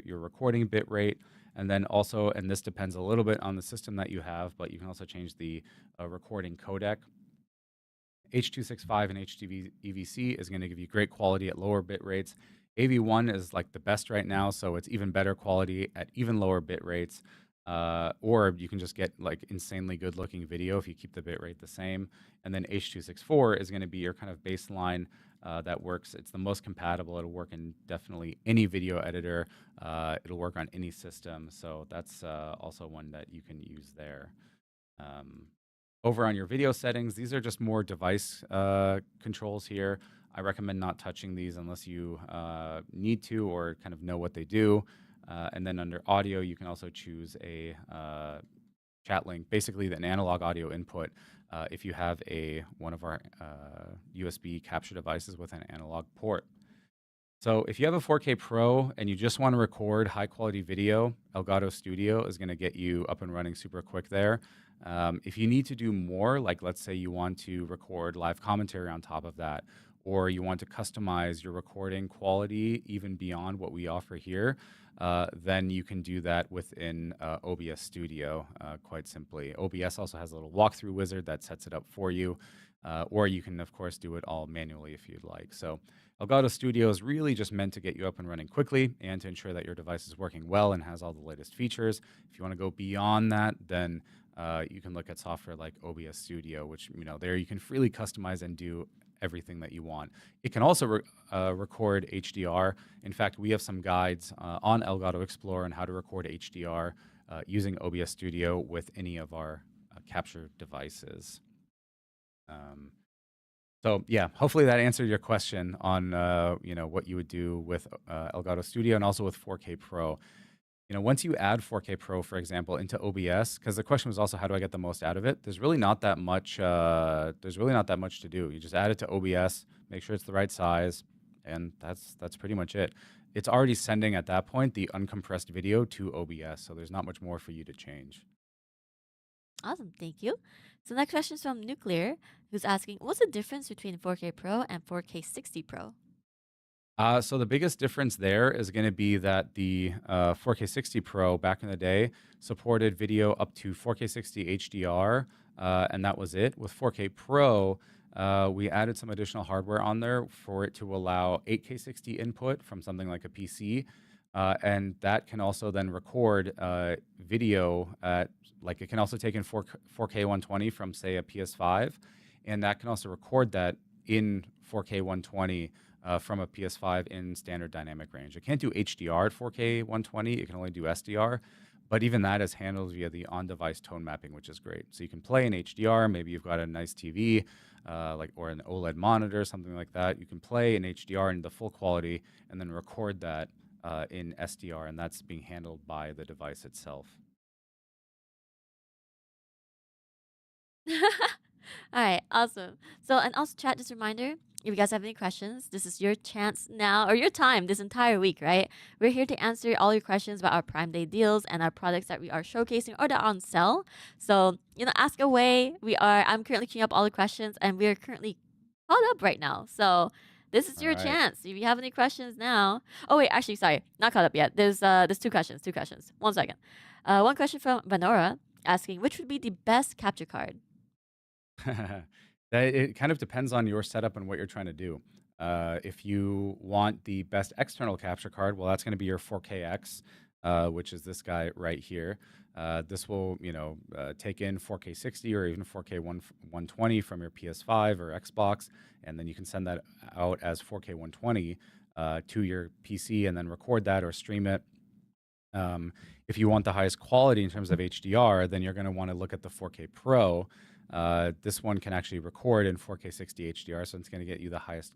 your recording bit rate, and then also, and this depends a little bit on the system that you have, but you can also change the recording codec. H.265 and HDVC is going to give you great quality at lower bit rates. AV1 is like the best right now, so it's even better quality at even lower bit rates. Or you can just get like insanely good looking video if you keep the bit rate the same. And then H.264 is going to be your kind of baseline that works. It's the most compatible. It'll work in definitely any video editor. It'll work on any system. So that's also one that you can use there. Over on your video settings, these are just more device controls here. I recommend not touching these unless you need to or kind of know what they do. And then under audio, you can also choose a chat link, basically an analog audio input if you have one of our USB capture devices with an analog port. So if you have a 4K Pro and you just want to record high quality video, Elgato Studio is going to get you up and running super quick there. If you need to do more, like let's say you want to record live commentary on top of that, or you want to customize your recording quality even beyond what we offer here, then you can do that within OBS Studio quite simply. OBS also has a little walkthrough wizard that sets it up for you, or you can, of course, do it all manually if you'd like. So Elgato Studio is really just meant to get you up and running quickly and to ensure that your device is working well and has all the latest features. If you want to go beyond that, then you can look at software like OBS Studio, which, there you can freely customize and do everything that you want. It can also record HDR. In fact, we have some guides on Elgato Explore on how to record HDR using OBS Studio with any of our capture devices. So yeah, hopefully that answered your question on what you would do with Elgato Studio and also with 4K Pro. Once you add 4K Pro, for example, into OBS, because the question was also how do I get the most out of it? There's really not that much. There's really not that much to do. You just add it to OBS, make sure it's the right size, and that's pretty much it. It's already sending at that point the uncompressed video to OBS, so there's not much more for you to change. Awesome, thank you. So next question is from Nuclear, who's asking, what's the difference between 4K Pro and 4K 60 Pro? So the biggest difference there is going to be that the 4K 60 Pro back in the day supported video up to 4K 60 HDR, and that was it. With 4K Pro, we added some additional hardware on there for it to allow 8K 60 input from something like a PC, and that can also then record video at, like, it can also take in 4K 120 from, say, a PS5, and that can also record that in 4K 120 from a PS5 in standard dynamic range. It can't do HDR at 4K 120. It can only do SDR. But even that is handled via the on-device tone mapping, which is great. So you can play in HDR. Maybe you've got a nice TV, or an OLED monitor, something like that. You can play in HDR in the full quality and then record that in SDR, and that's being handled by the device itself. All right, awesome. So, and also, chat, just a reminder, if you guys have any questions, this is your chance now, or your time this entire week, right? We're here to answer all your questions about our Prime Day deals and our products that we are showcasing or that are on sale. So, ask away. I'm currently queuing up all the questions, and we are currently caught up right now. So, this is your chance. If you have any questions now. Oh, wait, actually, sorry, not caught up yet. There's two questions. 1 second. One question from Vanora asking, which would be the best capture card? It kind of depends on your setup and what you're trying to do. If you want the best external capture card, well, that's going to be your 4KX, which is this guy right here. This will, take in 4K 60 or even 4K 120 from your PS5 or Xbox, and then you can send that out as 4K 120 to your PC and then record that or stream it. If you want the highest quality in terms of HDR, then you're going to want to look at the 4K Pro. This one can actually record in 4K 60 HDR, so it's going to get you the highest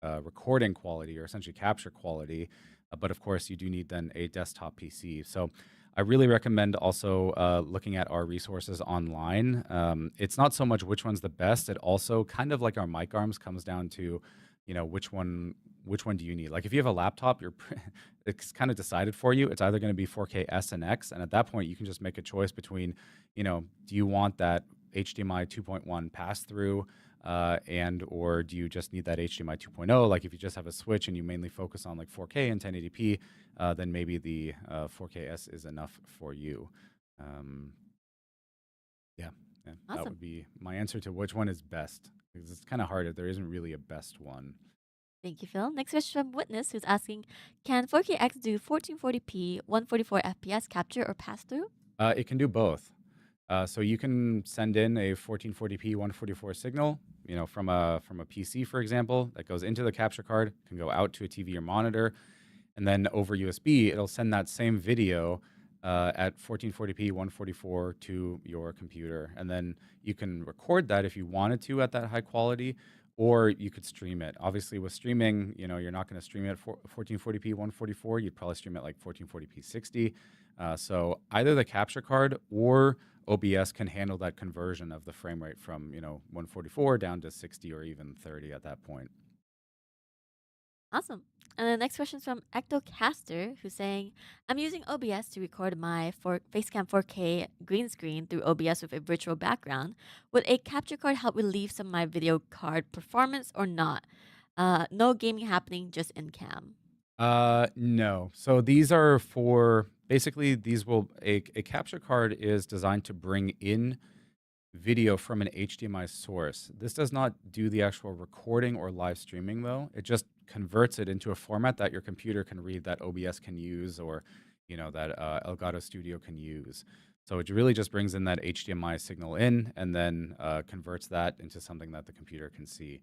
recording quality or essentially capture quality. But of course, you do need then a desktop PC. So I really recommend also looking at our resources online. It's not so much which one's the best. It also kind of like our mic arms comes down to, which one do you need? Like if you have a laptop, it's kind of decided for you. It's either going to be 4K S and X, and at that point, you can just make a choice between, do you want that HDMI 2.1 pass through, or do you just need that HDMI 2.0? Like if you just have a switch and you mainly focus on like 4K and 1080p, then maybe the 4KS is enough for you. Yeah, Awesome. That would be my answer to which one is best, because it's kind of hard. There isn't really a best one. Thank you, Phil. Next question from Witness, who's asking, can 4KX do 1440p, 144 FPS capture or pass through? It can do both. So you can send in a 1440p 144 signal, from a PC, for example, that goes into the capture card, can go out to a TV or monitor, and then over USB, it'll send that same video at 1440p 144 to your computer, and then you can record that if you wanted to at that high quality, or you could stream it. Obviously, with streaming, you're not going to stream it at 1440p 144. You'd probably stream it like 1440p 60. So either the capture card or OBS can handle that conversion of the frame rate from 144 down to 60 or even 30 at that point. Awesome. And the next question is from Ectocaster, who's saying, I'm using OBS to record my Facecam 4K green screen through OBS with a virtual background. Would a capture card help relieve some of my video card performance or not? No gaming happening, just in cam. No. So these are for basically these will a capture card is designed to bring in video from an HDMI source. This does not do the actual recording or live streaming though. It just converts it into a format that your computer can read, that OBS can use, or that Elgato Studio can use. So it really just brings in that HDMI signal in and then converts that into something that the computer can see.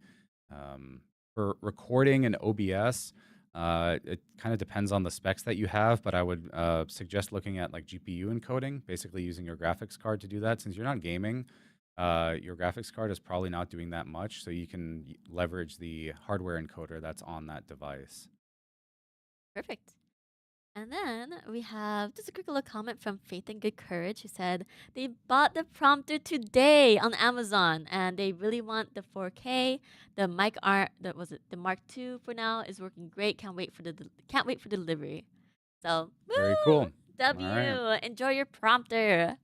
For recording in OBS, it kind of depends on the specs that you have, but I would suggest looking at like GPU encoding, basically using your graphics card to do that. Since you're not gaming, your graphics card is probably not doing that much, so you can leverage the hardware encoder that's on that device. Perfect. And then we have just a quick little comment from Faith and Good Courage, who said they bought the prompter today on Amazon and they really want the 4K. The mic art that was it the Mark II for now is working great. Can't wait for delivery. So Very woo! cool. W. All right. Enjoy your prompter.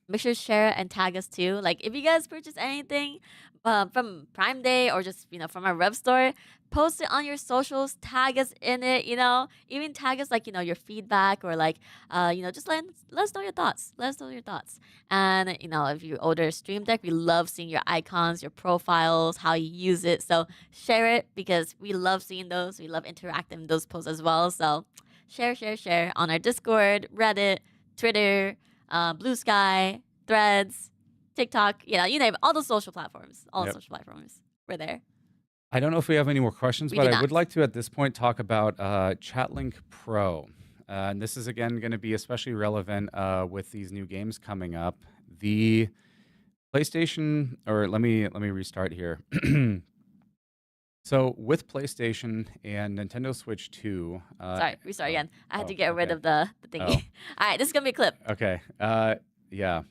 Make sure to share and tag us too. Like if you guys purchase anything from Prime Day or just from our web store, post it on your socials. Tag us in it. Even tag us like your feedback or like just let us know your thoughts. Let us know your thoughts. And if you order Stream Deck, we love seeing your icons, your profiles, how you use it. So share it because we love seeing those. We love interacting in those posts as well. So share on our Discord, Reddit, Twitter, Blue Sky, Threads, TikTok, you name it, all the social platforms. All the Yep. social platforms. We're there. I don't know if we have any more questions, We but do I would not. like to at this point talk about ChatLink Pro. And this is again going to be especially relevant with these new games coming up. The PlayStation, or let me restart here. So with PlayStation and Nintendo Switch 2, Sorry, restart again. I had to oh, get rid okay. of the thingy. Oh. All right, this is going to be a clip. Okay. Yeah.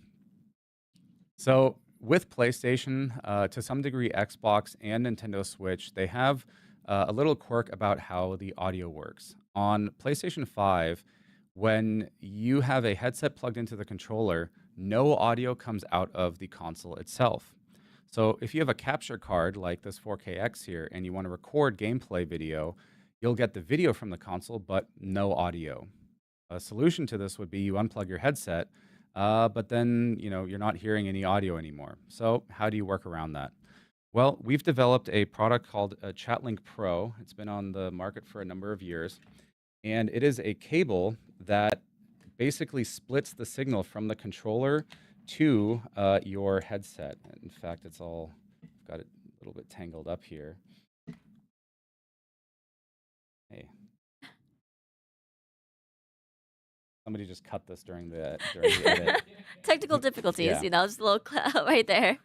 So with PlayStation, to some degree, Xbox and Nintendo Switch, they have a little quirk about how the audio works. On PlayStation 5, when you have a headset plugged into the controller, no audio comes out of the console itself. So if you have a capture card like this 4KX here and you want to record gameplay video, you'll get the video from the console, but no audio. A solution to this would be you unplug your headset, but then you're not hearing any audio anymore. So how do you work around that? Well, we've developed a product called ChatLink Pro. It's been on the market for a number of years, and it is a cable that basically splits the signal from the controller to your headset. In fact, I've got it a little bit tangled up here. Hey. Somebody just cut this during the edit. Technical difficulties, Yeah. just a little clip right there.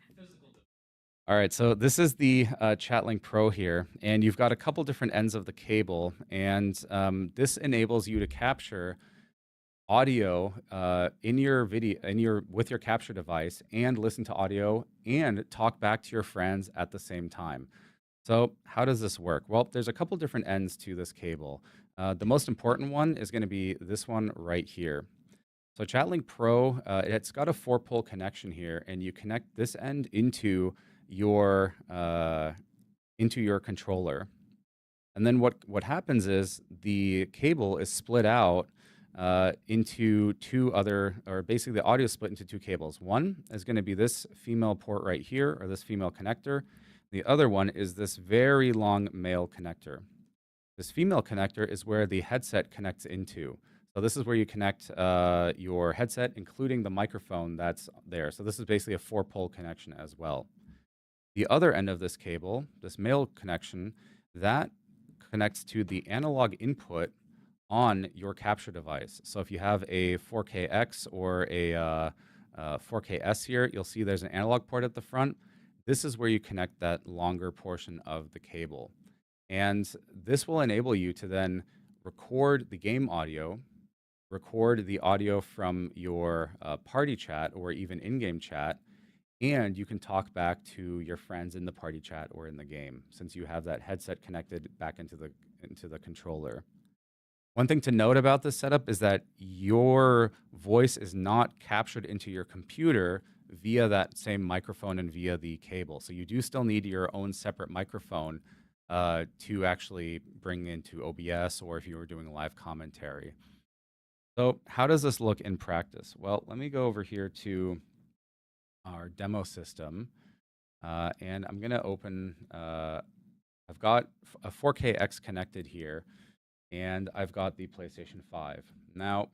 All right, so this is the ChatLink Pro here, and you've got a couple different ends of the cable, and this enables you to capture audio in your video with your capture device and listen to audio and talk back to your friends at the same time. So how does this work? Well, there's a couple different ends to this cable. The most important one is going to be this one right here. So ChatLink Pro, it's got a 4-pole connection here, and you connect this end into your controller. And then what happens is the cable is split out into two other, or basically the audio is split into two cables. One is going to be this female port right here, or this female connector. The other one is this very long male connector. This female connector is where the headset connects into. So this is where you connect your headset, including the microphone that's there. So this is basically a 4-pole connection as well. The other end of this cable, this male connection, that connects to the analog input on your capture device. So if you have a 4KX or a 4KS here, you'll see there's an analog port at the front. This is where you connect that longer portion of the cable. And this will enable you to then record the game audio, record the audio from your party chat or even in-game chat, And you can talk back to your friends in the party chat or in the game, since you have that headset connected back into the controller. One thing to note about this setup is that your voice is not captured into your computer via that same microphone and via the cable. So you do still need your own separate microphone to actually bring into OBS, or if you were doing live commentary. So how does this look in practice? Well, let me go over here to our demo system, and I'm going to open, I've got a 4KX connected here, and I've got the PlayStation 5. Now,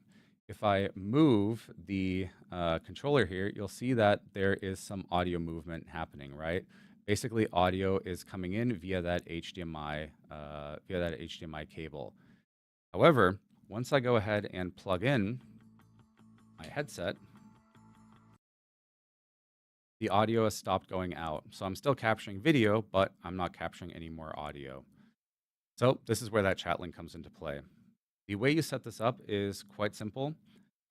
if I move the controller here, you'll see that there is some audio movement happening, right? Basically, audio is coming in via that HDMI cable. However, once I go ahead and plug in my headset, the audio has stopped going out. So I'm still capturing video, but I'm not capturing any more audio. So this is where that chat link comes into play. The way you set this up is quite simple.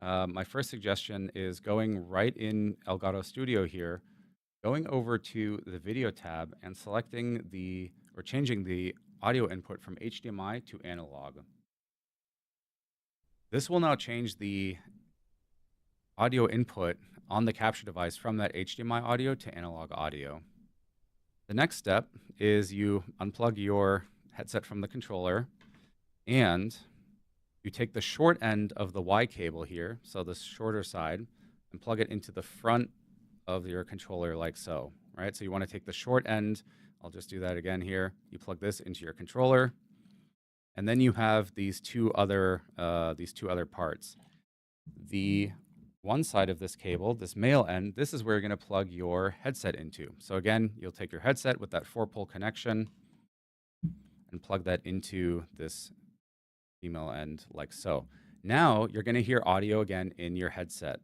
My first suggestion is going right in Elgato Studio here, going over to the video tab and changing the audio input from HDMI to analog. This will now change the audio input on the capture device from that HDMI audio to analog audio. The next step is you unplug your headset from the controller, and you take the short end of the Y cable here, so the shorter side, and plug it into the front of your controller like so, right? So you want to take the short end. I'll just do that again here. You plug this into your controller, and then you have these two other parts. The one side of this cable, this male end, this is where you're going to plug your headset into. So again, you'll take your headset with that 4-pole connection and plug that into this female end like so. Now you're going to hear audio again in your headset.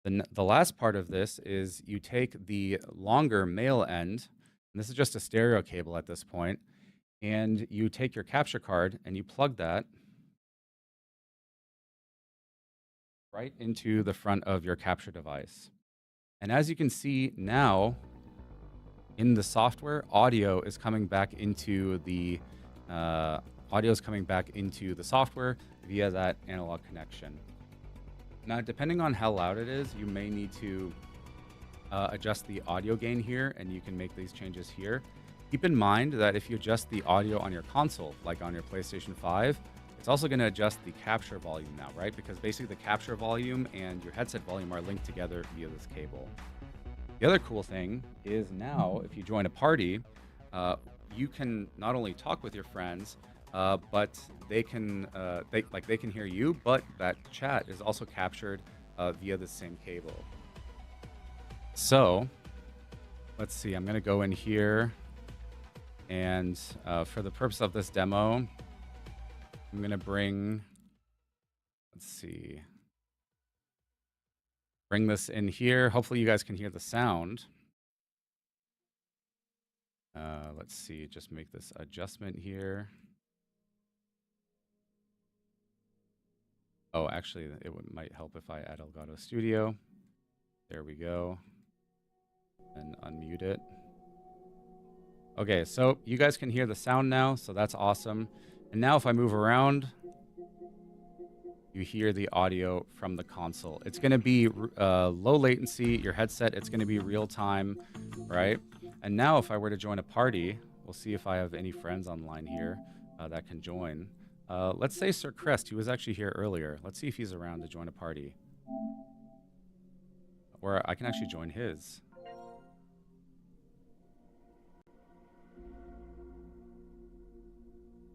The last part of this is you take the longer male end, and this is just a stereo cable at this point, and you take your capture card and you plug that right into the front of your capture device. And as you can see now, in the software, audio is coming back into the software via that analog connection. Now, depending on how loud it is, you may need to adjust the audio gain here, and you can make these changes here. Keep in mind that if you adjust the audio on your console, like on your PlayStation 5, it's also going to adjust the capture volume now, right? Because basically the capture volume and your headset volume are linked together via this cable. The other cool thing is now, if you join a party, you can not only talk with your friends, but they can hear you, but that chat is also captured via the same cable. So let's see, I'm going to go in here, and for the purpose of this demo, I'm going to bring this in here. Hopefully you guys can hear the sound. Let's see, just make this adjustment here. Oh, actually, might help if I add Elgato Studio. There we go. And unmute it. Okay, so you guys can hear the sound now, so that's awesome. And now if I move around, you hear the audio from the console. It's going to be low latency, your headset, it's going to be real time, right? And now if I were to join a party, we'll see if I have any friends online here that can join. Let's say Sir Crest, he was actually here earlier. Let's see if he's around to join a party. Or I can actually join his.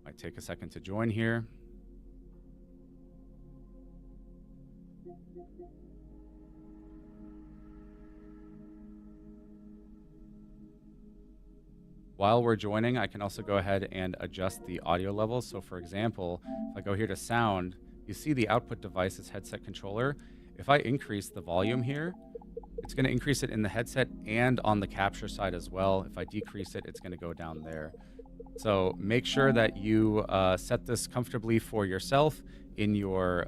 Might take a second to join here. While we're joining, I can also go ahead and adjust the audio level. So for example, if I go here to sound, you see the output device's headset controller. If I increase the volume here, it's going to increase it in the headset and on the capture side as well. If I decrease it, it's going to go down there. So make sure that you set this comfortably for yourself in your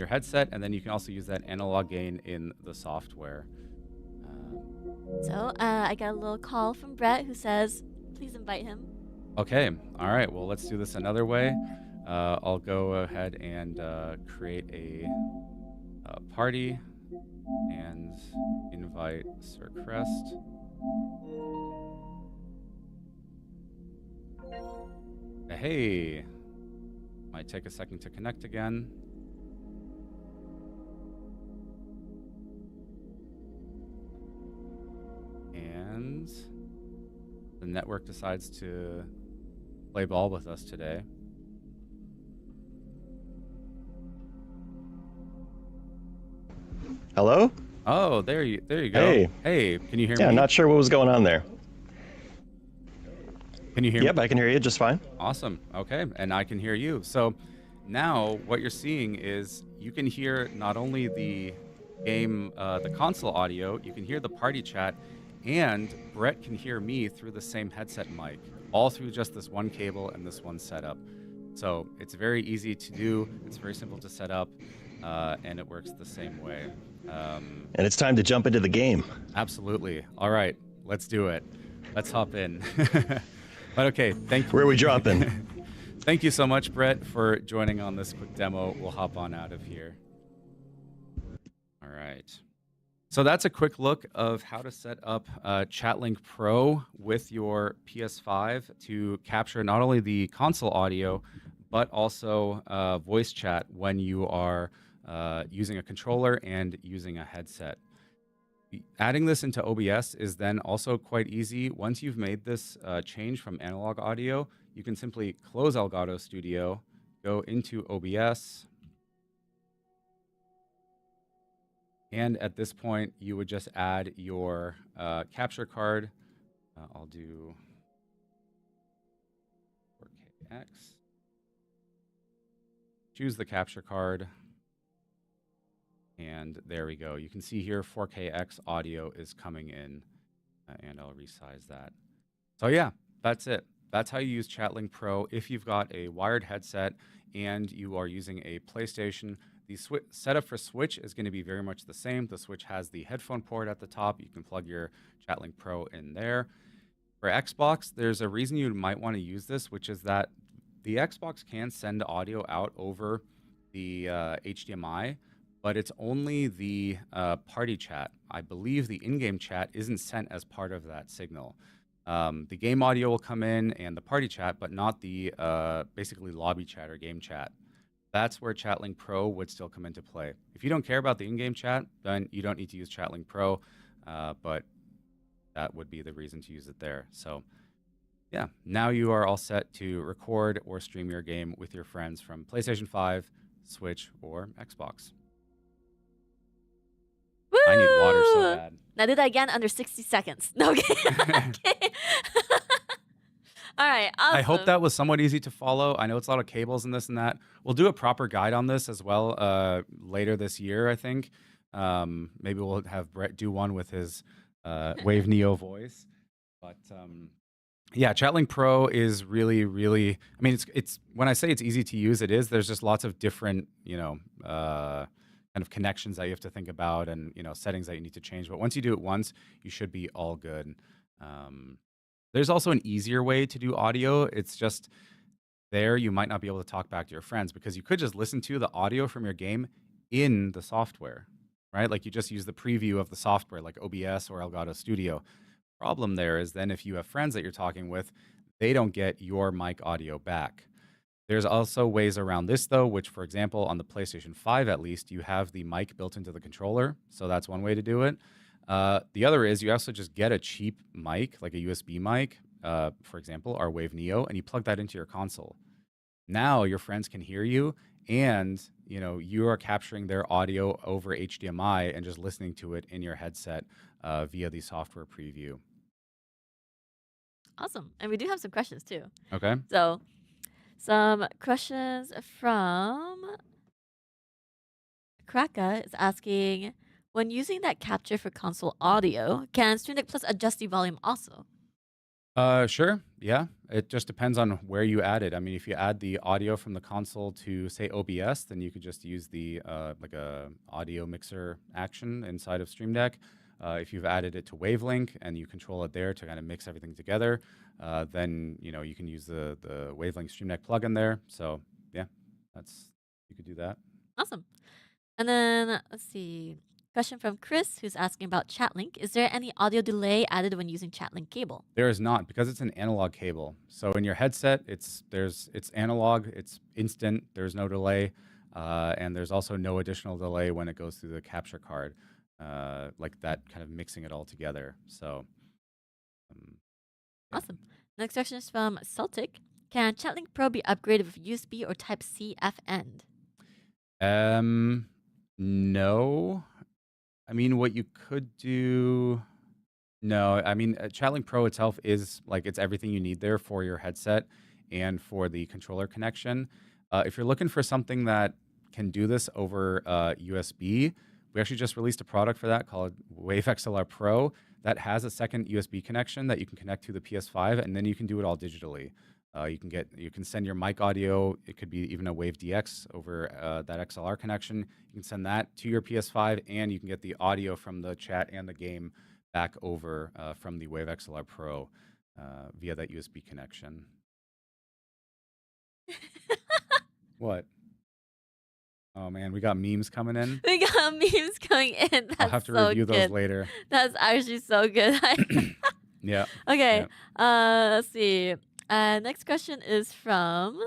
headset, and then you can also use that analog gain in the software. So I got a little call from Brett who says, please invite him. Okay. All right. Well, let's do this another way. I'll go ahead and create a party and invite Sir Crest. Hey. Might take a second to connect again. And the network decides to play ball with us today. Hello? Oh, there you go. Hey. Hey, can you hear me? Yeah, not sure what was going on there. Can you hear me? Yep, I can hear you just fine. Awesome. Okay, and I can hear you. So now what you're seeing is you can hear not only the game, the console audio, you can hear the party chat, and Brett can hear me through the same headset mic, all through just this one cable and this one setup. So it's very easy to do. It's very simple to set up, and it works the same way. And it's time to jump into the game. Absolutely. All right, let's do it. Let's hop in. But okay, thank you. Where are we dropping? Thank you so much, Brett, for joining on this quick demo. We'll hop on out of here. All right. So that's a quick look of how to set up ChatLink Pro with your PS5 to capture not only the console audio, but also voice chat when you are using a controller and using a headset. Adding this into OBS is then also quite easy. Once you've made this change from analog audio, you can simply close Elgato Studio, go into OBS, and at this point, you would just add your capture card. I'll do 4KX. Choose the capture card. And there we go. You can see here 4KX audio is coming in, and I'll resize that. So yeah, that's it. That's how you use ChatLink Pro if you've got a wired headset and you are using a PlayStation. The setup for Switch is going to be very much the same. The Switch has the headphone port at the top. You can plug your ChatLink Pro in there. For Xbox, there's a reason you might want to use this, which is that the Xbox can send audio out over the HDMI, but it's only the party chat. I believe the in-game chat isn't sent as part of that signal. The game audio will come in and the party chat, but not the basically lobby chat or game chat. That's where ChatLink Pro would still come into play. If you don't care about the in-game chat, then you don't need to use ChatLink Pro, but that would be the reason to use it there. So yeah, now you are all set to record or stream your game with your friends from PlayStation 5, Switch, or Xbox. Woo! I need water so bad. Now do that again under 60 seconds. No, okay. Okay. All right, awesome. I hope that was somewhat easy to follow. I know it's a lot of cables and this and that. We'll do a proper guide on this as well later this year, I think. Maybe we'll have Brett do one with his Wave Neo voice. But yeah, ChatLink Pro is really, really, I mean, it's when I say it's easy to use, it is. There's just lots of different, kind of connections that you have to think about and, settings that you need to change. But once you do it once, you should be all good. There's also an easier way to do audio. It's just there you might not be able to talk back to your friends because you could just listen to the audio from your game in the software, right? Like you just use the preview of the software like OBS or Elgato Studio. Problem there is then if you have friends that you're talking with, they don't get your mic audio back. There's also ways around this though, which for example, on the PlayStation 5 at least, you have the mic built into the controller. So that's one way to do it. The other is you also just get a cheap mic, like a USB mic, for example, our Wave Neo, and you plug that into your console. Now your friends can hear you and you are capturing their audio over HDMI and just listening to it in your headset via the software preview. Awesome. And we do have some questions too. Okay. So some questions from Kraka is asking, when using that capture for console audio, can Stream Deck Plus adjust the volume also? Sure. Yeah. It just depends on where you add it. I mean, if you add the audio from the console to say OBS, then you could just use the like a audio mixer action inside of Stream Deck. If you've added it to Wavelink and you control it there to kind of mix everything together, then you can use the Wavelink Stream Deck plugin there. So yeah, you could do that. Awesome. And then let's see. Question from Chris, who's asking about ChatLink. Is there any audio delay added when using ChatLink cable? There is not, because it's an analog cable. So in your headset, it's analog, it's instant, there's no delay, and there's also no additional delay when it goes through the capture card, like that kind of mixing it all together. So, yeah. Awesome. Next question is from Celtic. Can ChatLink Pro be upgraded with USB or Type-C F end? No. I mean, what you could do. No, I mean, ChatLink Pro itself is it's everything you need there for your headset and for the controller connection. If you're looking for something that can do this over USB, we actually just released a product for that called Wave XLR Pro that has a second USB connection that you can connect to the PS5, and then you can do it all digitally. You can send your mic audio. It could be even a Wave DX over that XLR connection. You can send that to your PS5, and you can get the audio from the chat and the game back over from the Wave XLR Pro via that USB connection. What? Oh man, we got memes coming in. We got memes coming in. That's I'll have to so review good. those later. That's actually so good. Yeah. Okay. Yeah. Let's see. Next question is from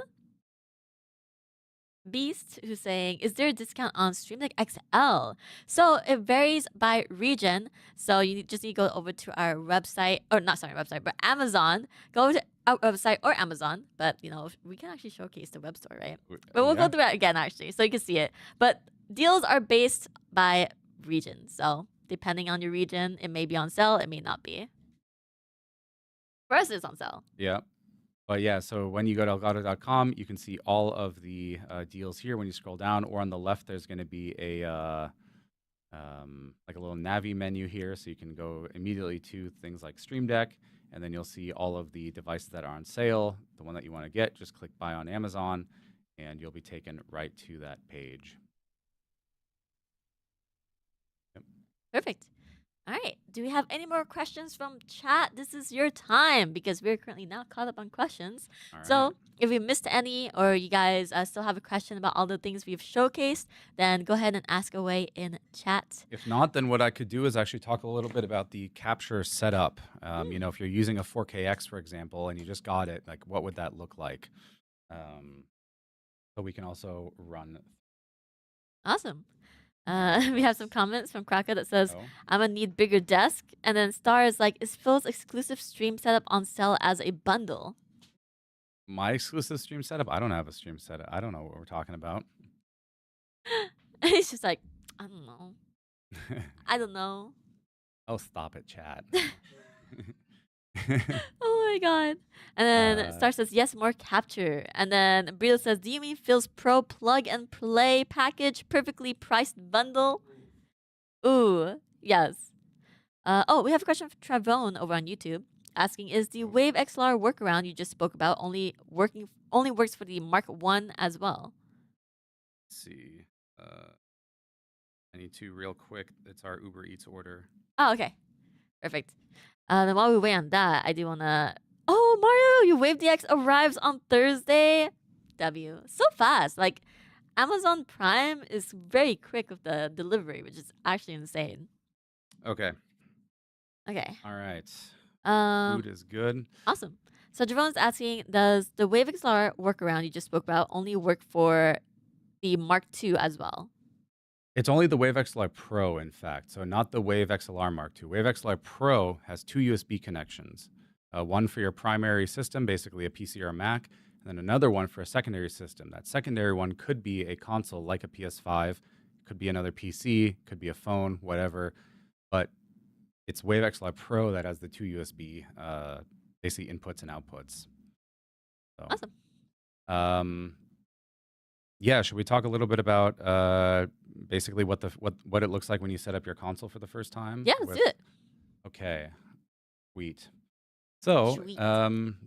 Beast, who's saying, is there a discount on Stream Deck XL? So it varies by region. So you just need to go over to our website, or not sorry, website, but Amazon. Go to our website or Amazon. But we can actually showcase the web store, right? But we'll go through it again actually, so you can see it. But deals are based by region. So depending on your region, it may be on sale, it may not be. For us, it's on sale. Yeah. But yeah, so when you go to Elgato.com, you can see all of the deals here. When you scroll down, or on the left, there's going to be a little Navi menu here, so you can go immediately to things like Stream Deck, and then you'll see all of the devices that are on sale. The one that you want to get, just click Buy on Amazon, and you'll be taken right to that page. Yep. Perfect. All right. Do we have any more questions from chat? This is your time because we're currently now caught up on questions. So if we missed any, or you guys still have a question about all the things we've showcased, then go ahead and ask away in chat. If not, then what I could do is actually talk a little bit about the capture setup. If you're using a 4KX, for example, and you just got it, what would that look like? So we can also run. Awesome. We have some comments from Kraka that says, I'm gonna need bigger desk. And then Star is like, is Phil's exclusive stream setup on sale as a bundle? My exclusive stream setup? I don't have a stream setup. I don't know what we're talking about. He's just like, I don't know. I don't know. Oh, stop it, chat. Oh my god. And then Star says, yes, more capture. And then Brito says, do you mean Phil's Pro plug and play package perfectly priced bundle? Ooh, yes. We have a question from Travone over on YouTube asking, is the Wave XLR workaround you just spoke about only works for the Mark 1 as well? Let's see. I need to real quick. It's our Uber Eats order. Oh, okay. Perfect. Then while we wait on that, I do want to... Oh, Mario, your Wave DX arrives on Thursday. W. So fast. Like, Amazon Prime is very quick with the delivery, which is actually insane. Okay. Okay. All right. Food is good. Awesome. So Javone's asking, does the Wave XLR workaround you just spoke about only work for the Mark II as well? It's only the Wave XLR Pro, in fact. So not the Wave XLR Mark II. Wave XLR Pro has two USB connections. One for your primary system, basically a PC or a Mac, and then another one for a secondary system. That secondary one could be a console like a PS5, could be another PC, could be a phone, whatever. But it's Wave XLR Pro that has the two USB, basically inputs and outputs. So, awesome. Yeah, should we talk a little bit about basically what it looks like when you set up your console for the first time? Yeah, let's do it. Okay, sweet. So,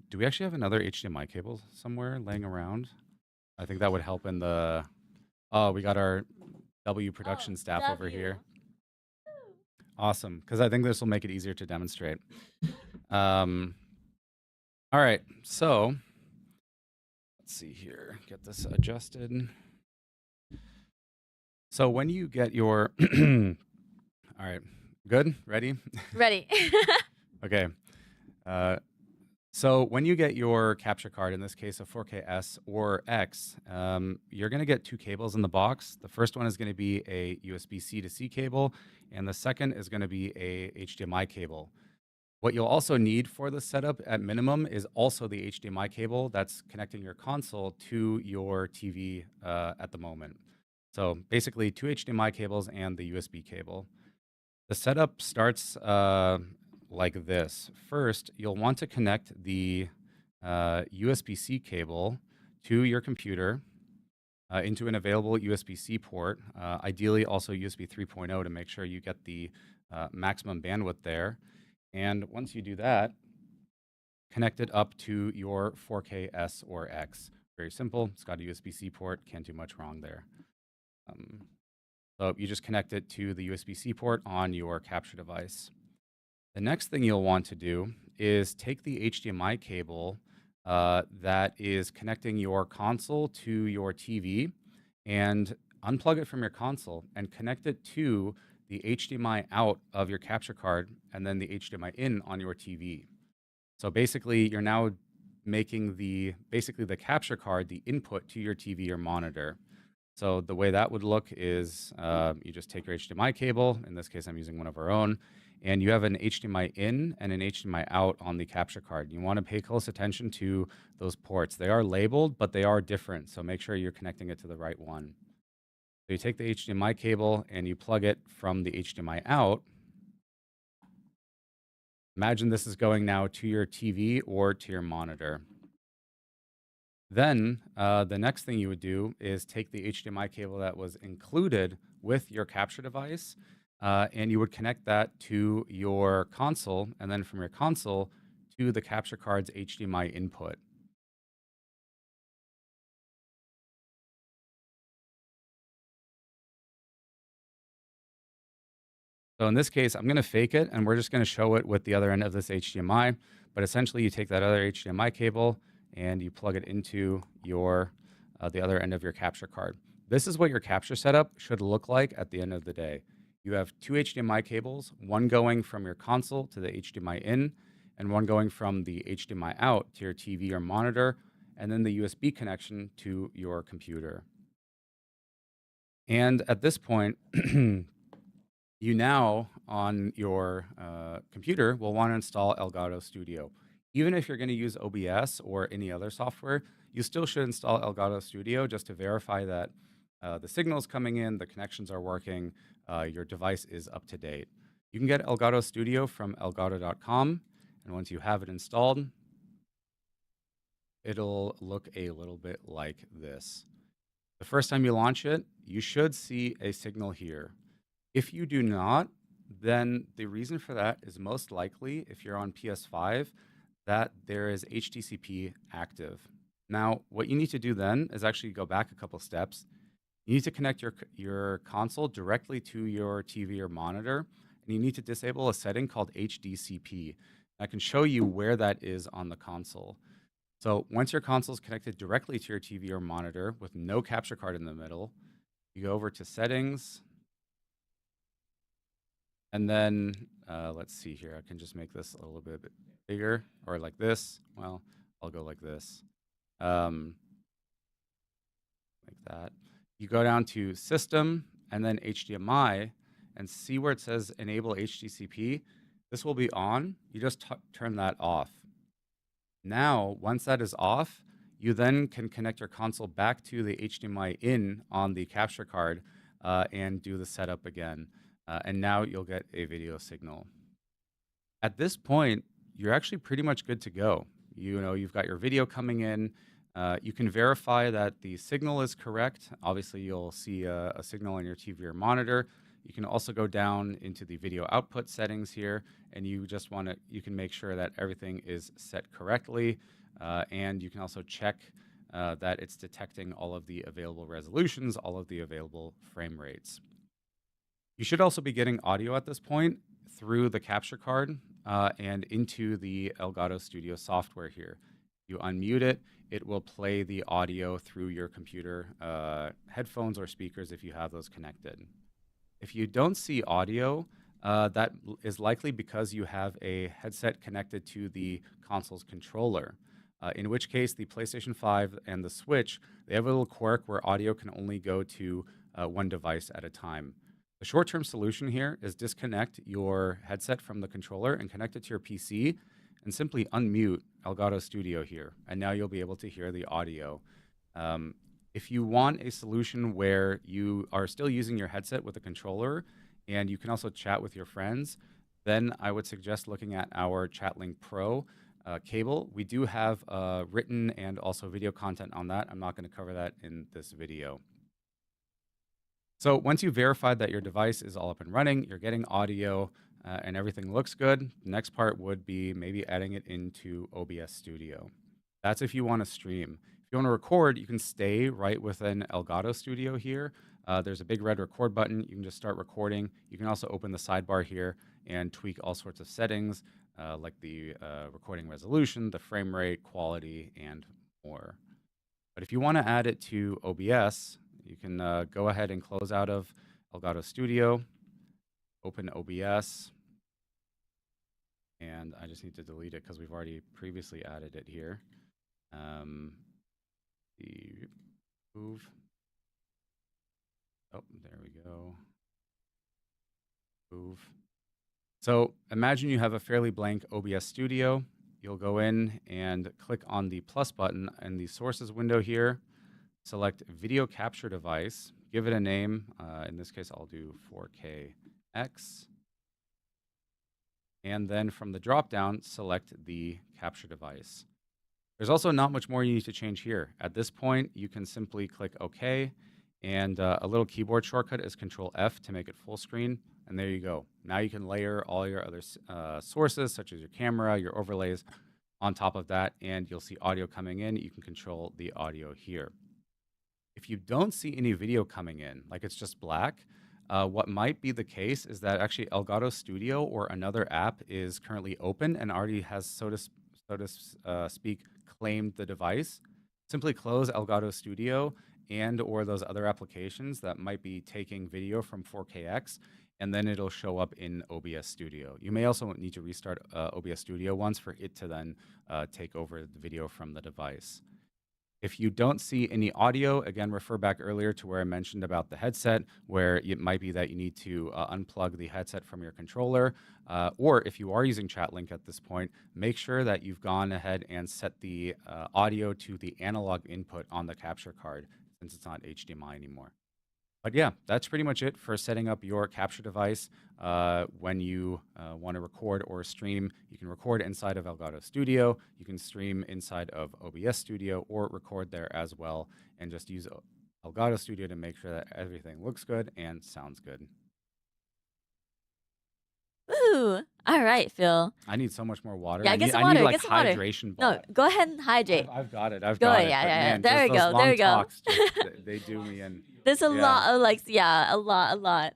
do we actually have another HDMI cable somewhere laying around? I think that would help in the... Oh, we got our W production staff over here. Awesome, because I think this will make it easier to demonstrate. All right, so let's see here. Get this adjusted. So when you get your, all right, good, ready? Ready. Okay. So when you get your capture card, in this case a 4K-S or X, you're going to get two cables in the box. The first one is going to be a USB-C to C cable, and the second is going to be a HDMI cable. What you'll also need for the setup at minimum is also the HDMI cable that's connecting your console to your TV at the moment. So basically 2 HDMI cables and the USB cable. The setup starts like this. First, you'll want to connect the USB-C cable to your computer into an available USB-C port, ideally also USB 3.0 to make sure you get the maximum bandwidth there. And once you do that, connect it up to your 4K-S or X. Very simple. It's got a USB-C port. Can't do much wrong there. So you just connect it to the USB-C port on your capture device. The next thing you'll want to do is take the HDMI cable that is connecting your console to your TV and unplug it from your console and connect it to the HDMI out of your capture card and then the HDMI in on your TV. So basically, you're now making the capture card the input to your TV or monitor. So the way that would look is you just take your HDMI cable, in this case I'm using one of our own, and you have an HDMI in and an HDMI out on the capture card. You want to pay close attention to those ports. They are labeled, but they are different, so make sure you're connecting it to the right one. So you take the HDMI cable and you plug it from the HDMI out. Imagine this is going now to your TV or to your monitor. Then the next thing you would do is take the HDMI cable that was included with your capture device, and you would connect that to your console, and then from your console to the capture card's HDMI input. So in this case, I'm going to fake it, and we're just going to show it with the other end of this HDMI. But essentially, you take that other HDMI cable and you plug it into your the other end of your capture card. This is what your capture setup should look like at the end of the day. You have two HDMI cables, one going from your console to the HDMI in, and one going from the HDMI out to your TV or monitor, and then the USB connection to your computer. And at this point, you now, on your computer, will want to install Elgato Studio. Even if you're going to use OBS or any other software, you still should install Elgato Studio just to verify that the signal's coming in, the connections are working, your device is up to date. You can get Elgato Studio from e.lga.to, and once you have it installed, it'll look a little bit like this. The first time you launch it, you should see a signal here. If you do not, then the reason for that is most likely, if you're on PS5, that there is HDCP active. Now, what you need to do then is actually go back a couple steps. You need to connect your console directly to your TV or monitor, and you need to disable a setting called HDCP. I can show you where that is on the console. So once your console is connected directly to your TV or monitor with no capture card in the middle, you go over to Settings, and then let's see here. I can just make this a little bit bigger, or like this. Well, I'll go like this. Like that. You go down to System and then HDMI and see where it says Enable HDCP. This will be on. You just turn that off. Now, once that is off, you then can connect your console back to the HDMI in on the capture card and do the setup again. And now you'll get a video signal. At this point, you're actually pretty much good to go. You've got your video coming in. You can verify that the signal is correct. Obviously, you'll see a signal on your TV or monitor. You can also go down into the video output settings here, and you can make sure that everything is set correctly. And you can also check that it's detecting all of the available resolutions, all of the available frame rates. You should also be getting audio at this point through the capture card and into the Elgato Studio software here. You unmute it, it will play the audio through your computer headphones or speakers if you have those connected. If you don't see audio, that is likely because you have a headset connected to the console's controller. In which case, the PlayStation 5 and the Switch, they have a little quirk where audio can only go to one device at a time. The short-term solution here is disconnect your headset from the controller and connect it to your PC and simply unmute Elgato Studio here. And now you'll be able to hear the audio. If you want a solution where you are still using your headset with a controller and you can also chat with your friends, then I would suggest looking at our ChatLink Pro cable. We do have written and also video content on that. I'm not going to cover that in this video. So once you've verified that your device is all up and running, you're getting audio, and everything looks good, the next part would be maybe adding it into OBS Studio. That's if you want to stream. If you want to record, you can stay right within Elgato Studio here. There's a big red record button. You can just start recording. You can also open the sidebar here and tweak all sorts of settings, like the recording resolution, the frame rate, quality, and more. But if you want to add it to OBS, you can go ahead and close out of Elgato Studio, open OBS, and I just need to delete it because we've already previously added it here. The move. Oh, there we go. Move. So imagine you have a fairly blank OBS Studio. You'll go in and click on the plus button in the sources window here. Select video capture device, give it a name. In this case, I'll do 4KX. And then from the dropdown, select the capture device. There's also not much more you need to change here. At this point, you can simply click OK. And a little keyboard shortcut is Control F to make it full screen. And there you go. Now you can layer all your other sources, such as your camera, your overlays, on top of that. And you'll see audio coming in. You can control the audio here. If you don't see any video coming in, like it's just black, what might be the case is that actually Elgato Studio or another app is currently open and already has, so to speak, claimed the device. Simply close Elgato Studio and or those other applications that might be taking video from 4KX, and then it'll show up in OBS Studio. You may also need to restart OBS Studio once for it to then take over the video from the device. If you don't see any audio, again, refer back earlier to where I mentioned about the headset, where it might be that you need to unplug the headset from your controller. Or if you are using ChatLink at this point, make sure that you've gone ahead and set the audio to the analog input on the capture card, since it's not HDMI anymore. But yeah, that's pretty much it for setting up your capture device when you want to record or stream. You can record inside of Elgato Studio. You can stream inside of OBS Studio or record there as well, and just use Elgato Studio to make sure that everything looks good and sounds good. Ooh, all right, Phil. I need so much more water. Yeah, get some I water. need like Get some water. hydration. No, go ahead and hydrate. I've got it. I've Go, got it. yeah, But yeah, yeah. man, There we those go, long there we go. talks just, they do me in. There's a Yeah. lot of a lot.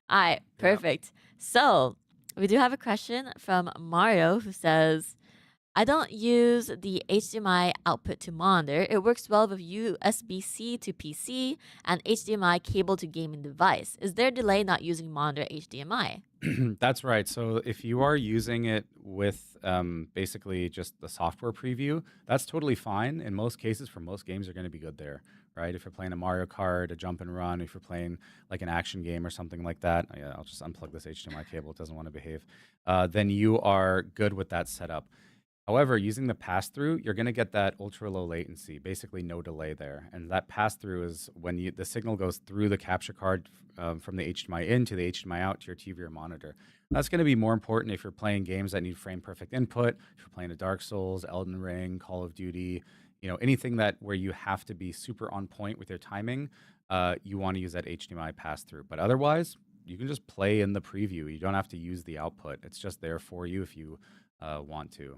All right, perfect. So we do have a question from Mario who says, I don't use the HDMI output to monitor. It works well with USB-C to PC and HDMI cable to gaming device. Is there a delay not using monitor HDMI? That's right. So if you are using it with basically just the software preview, that's totally fine. In most cases, for most games, you're going to be good there, right? If you're playing a Mario Kart, a jump and run, if you're playing like an action game or something like that, I'll just unplug this HDMI cable. It doesn't want to behave. Then you are good with that setup. However, using the pass-through, you're going to get that ultra-low latency, basically no delay there. And that pass-through is when the signal goes through the capture card from the HDMI in to the HDMI out to your TV or monitor. That's going to be more important if you're playing games that need frame-perfect input, if you're playing a Dark Souls, Elden Ring, Call of Duty, anything where you have to be super on point with your timing, you want to use that HDMI pass-through. But otherwise, you can just play in the preview. You don't have to use the output. It's just there for you if you want to.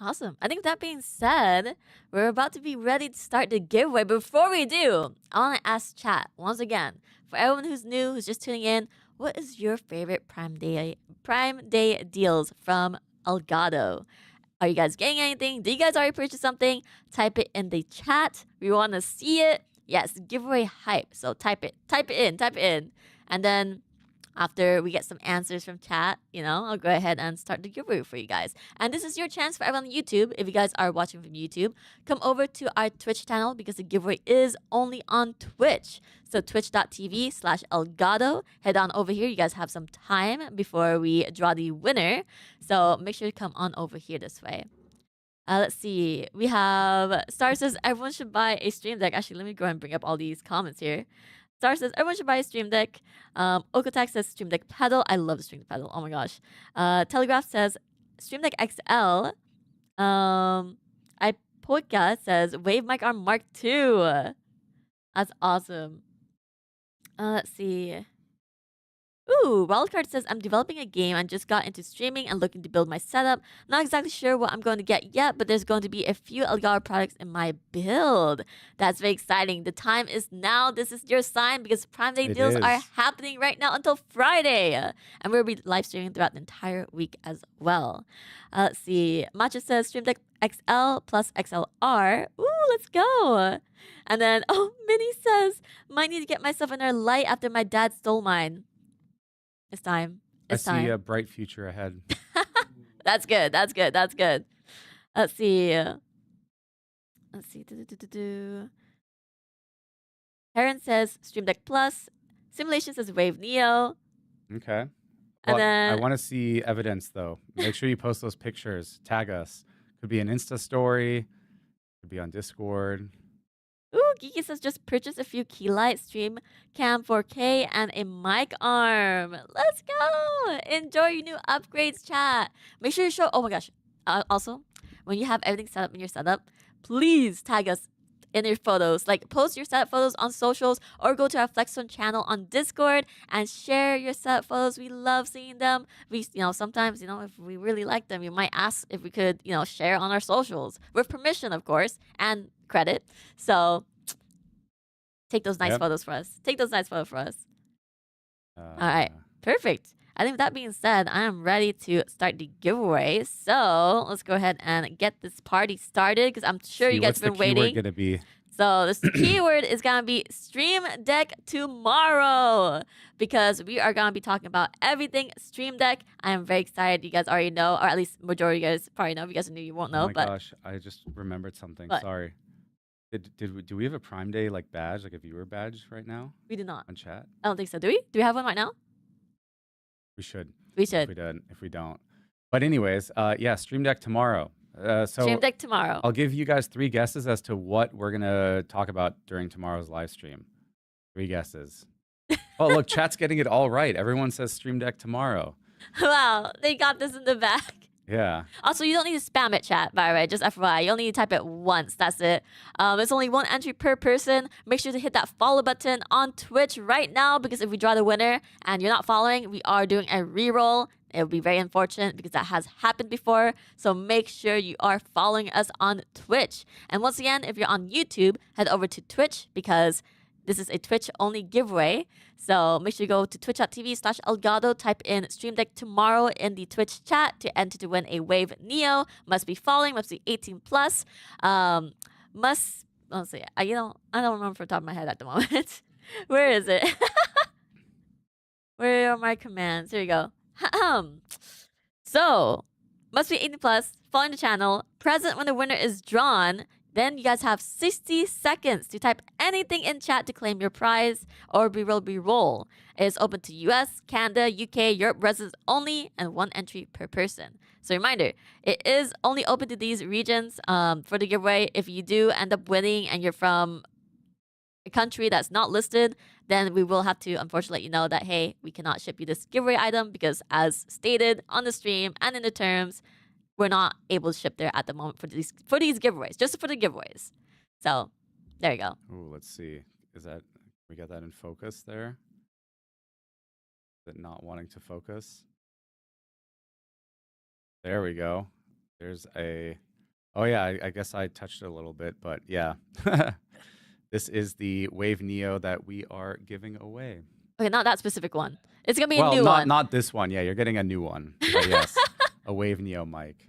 Awesome. I think that being said, we're about to be ready to start the giveaway. Before we do, I want to ask chat once again, for everyone who's new, who's just tuning in, what is your favorite Prime Day deals from Elgato? Are you guys getting anything? Do you guys already purchase something? Type it in the chat. We want to see it. Yes, giveaway hype. So type it in. And then after we get some answers from chat, I'll go ahead and start the giveaway for you guys. And this is your chance for everyone on YouTube. If you guys are watching from YouTube, come over to our Twitch channel because the giveaway is only on Twitch. So twitch.tv/Elgato. Head on over here. You guys have some time before we draw the winner. So make sure to come on over here this way. Let's see. We have Star says everyone should buy a stream deck. Actually, let me go ahead and bring up all these comments here. Star says everyone should buy a stream deck. Okotak says stream deck pedal. I love the stream deck pedal. Oh my gosh. Telegraph says stream deck XL. iPolka says Wave Mic Arm Mark II. That's awesome. Let's see. Ooh, Wildcard says, I'm developing a game and just got into streaming and looking to build my setup. Not exactly sure what I'm going to get yet, but there's going to be a few Elgato products in my build. That's very exciting. The time is now. This is your sign because Prime Day deals are happening right now until Friday. And we'll be live streaming throughout the entire week as well. Let's see. Matcha says, Stream Deck XL plus XLR. Ooh, let's go. And then, Minnie says, might need to get myself another light after my dad stole mine. It's time. I see a bright future ahead. That's good. Let's see. Heron says Stream Deck Plus. Simulation says Wave Neo. Okay. And then I want to see evidence, though. Make sure you post those pictures. Tag us. Could be an Insta story. Could be on Discord. Ooh, Geeky says just purchase a few key lights, stream cam 4K, and a mic arm. Let's go! Enjoy your new upgrades, chat. Make sure you show. Oh my gosh. Also, when you have everything set up in your setup, please tag us in your photos. Like post your setup photos on socials or go to our Flexzone channel on Discord and share your setup photos. We love seeing them. We, sometimes, if we really like them, we might ask if we could, share on our socials with permission, of course, and credit. So take those nice photos for us. All right. Perfect. I think with that being said, I am ready to start the giveaway. So let's go ahead and get this party started because I'm sure you guys have been waiting. What's the keyword gonna be? So this keyword is gonna be Stream Deck tomorrow because we are gonna be talking about everything Stream Deck. I am very excited. You guys already know, or at least majority of you guys probably know. If you guys are new, you won't know. Oh my gosh, I just remembered something. What? Sorry. Do we have a Prime Day badge, like a viewer badge right now? We do not. On chat? I don't think so. Do we? Do we have one right now? We should. We should. If we don't. But anyways, Stream Deck tomorrow. So Stream Deck tomorrow. I'll give you guys 3 guesses as to what we're gonna talk about during tomorrow's live stream. 3 guesses. Oh, look, chat's getting it all right. Everyone says Stream Deck tomorrow. Wow, they got this in the bag. Yeah. Also, you don't need to spam it, chat, by the way. Just FYI, you only need to type it once. That's it. It's only 1 entry per person. Make sure to hit that follow button on Twitch right now because if we draw the winner and you're not following, we are doing a reroll. It would be very unfortunate because that has happened before. So make sure you are following us on Twitch. And once again, if you're on YouTube, head over to Twitch because this is a Twitch-only giveaway. So make sure you go to twitch.tv/Elgato, type in Stream Deck tomorrow in the Twitch chat to enter to win a Wave Neo. Must be following, must be 18 plus. Let's see. I don't remember from the top of my head at the moment. Where is it? Where are my commands? Here you go. So, must be 18 plus, following the channel, present when the winner is drawn. Then you guys have 60 seconds to type anything in chat to claim your prize or reroll. It is open to US, Canada, UK, Europe residents only, and 1 entry per person. So reminder, it is only open to these regions for the giveaway. If you do end up winning and you're from a country that's not listed, then we will have to unfortunately let you know that, hey, we cannot ship you this giveaway item because as stated on the stream and in the terms, we're not able to ship there at the moment for these giveaways, just for the giveaways. So there you go. Ooh, let's see. We got that in focus there? Is it not wanting to focus? There we go. There's a. Oh yeah, I guess I touched it a little bit, but yeah. This is the Wave Neo that we are giving away. Okay, not that specific one. It's gonna be a Well, new one. not this one. Yeah, you're getting a new one. But yes, a Wave Neo mic.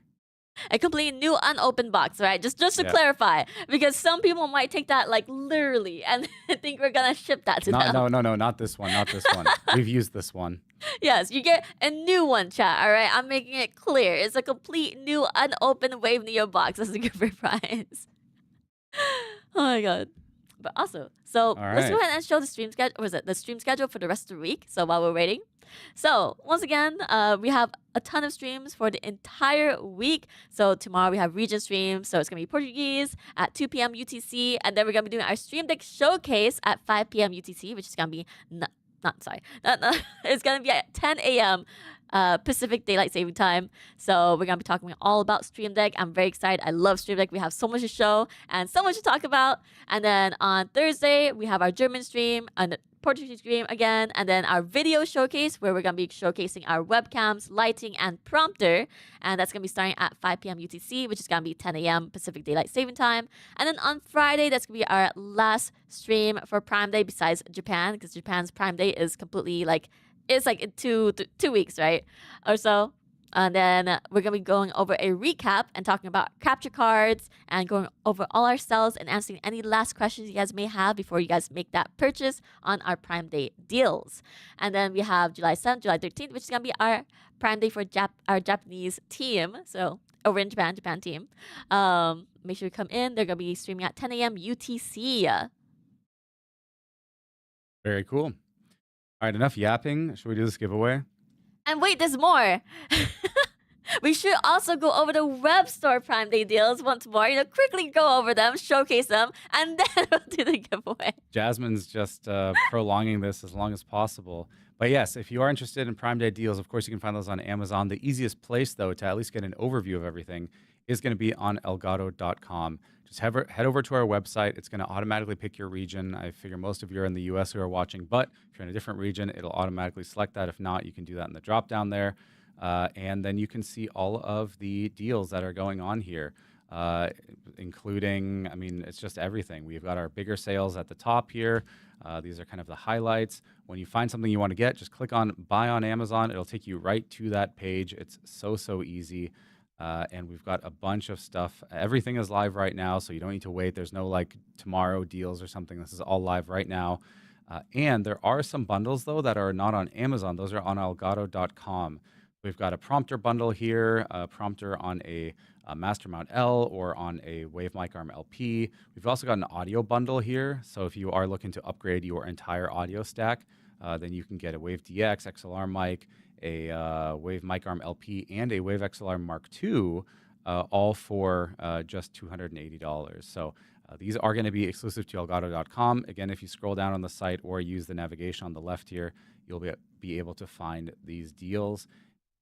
A completely new unopened box, right? Just to Yeah. clarify, because some people might take that like literally and think we're gonna ship that to them. No, not this one. Not this one. We've used this one. Yes, you get a new one, chat. All right, I'm making it clear. It's a complete new unopened Wave Neo box as a giveaway prize. Oh my god. But also, so let's go right. ahead and show the stream schedule. Was it the stream schedule for the rest of the week? So while we're waiting, so once again, we have a ton of streams for the entire week. So tomorrow we have region streams. So it's gonna be Portuguese at 2 p.m. UTC, and then we're gonna be doing our Stream Deck showcase at 5 p.m. UTC, which is gonna be it's gonna be at 10 a.m. Pacific Daylight Saving Time. So we're gonna be talking all about Stream Deck. I'm very excited. I love Stream Deck. We have so much to show and so much to talk about. And then on Thursday we have our German stream and Portuguese stream again, and then our video showcase where we're gonna be showcasing our webcams, lighting, and prompter, and that's gonna be starting at 5 p.m. UTC, which is gonna be 10 a.m. Pacific Daylight Saving Time. And then on Friday, that's gonna be our last stream for Prime Day besides Japan, because Japan's Prime Day is completely like it's like in 2 weeks, right, or so. And then we're going to be going over a recap and talking about capture cards and going over all our sales and answering any last questions you guys may have before you guys make that purchase on our Prime Day deals. And then we have July 7th, July 13th, which is going to be our Prime Day for our Japanese team. So over in Japan team. Make sure you come in. They're going to be streaming at 10 a.m. UTC. Very cool. All right, enough yapping. Should we do this giveaway? And wait, there's more. We should also go over the web store Prime Day deals once more. Quickly go over them, showcase them, and then we'll do the giveaway. Jasmine's just prolonging this as long as possible. But yes, if you are interested in Prime Day deals, of course, you can find those on Amazon. The easiest place, though, to at least get an overview of everything is going to be on Elgato.com. Just head over to our website. It's going to automatically pick your region. I figure most of you are in the US who are watching, but if you're in a different region, it'll automatically select that. If not, you can do that in the drop down there. And then you can see all of the deals that are going on here, including, I mean, it's just everything. We've got our bigger sales at the top here. These are kind of the highlights. When you find something you want to get, just click on Buy on Amazon. It'll take you right to that page. It's so easy. And we've got a bunch of stuff. Everything is live right now, so you don't need to wait. There's no like tomorrow deals or something. This is all live right now. And there are some bundles, though, that are not on Amazon. Those are on Elgato.com. We've got a prompter bundle here, a prompter on a Master Mount L or on a Wave Mic Arm LP. We've also got an audio bundle here. So if you are looking to upgrade your entire audio stack, then you can get a Wave DX XLR mic, a Wave Mic Arm LP, and a Wave XLR Mark II, all for just $280. So these are going to be exclusive to Elgato.com. Again, if you scroll down on the site or use the navigation on the left here, you'll be able to find these deals.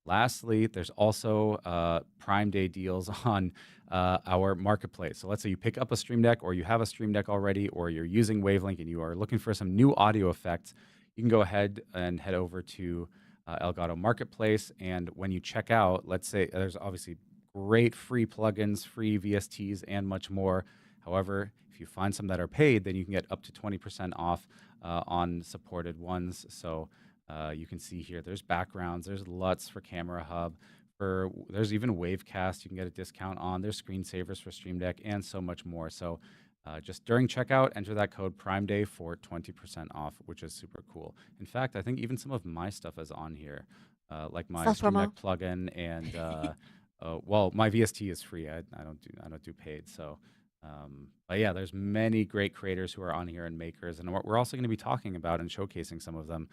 Lastly, there's also Prime Day deals on our marketplace. So let's say you pick up a Stream Deck or you have a Stream Deck already or you're using Wavelink and you are looking for some new audio effects, you can go ahead and head over to Elgato Marketplace. And when you check out, let's say there's obviously great free plugins, free VSTs, and much more. However, if you find some that are paid, then you can get up to 20% off on supported ones. So you can see here, there's backgrounds, there's LUTs for Camera Hub, there's even Wavecast you can get a discount on, there's screensavers for Stream Deck, and so much more. So just during checkout, enter that code Prime Day for 20% off, which is super cool. In fact, I think even some of my stuff is on here, like my Stream Deck plugin, and well, my VST is free. I don't do paid. So, but yeah, there's many great creators who are on here and makers, and we're also going to be talking about and showcasing some of them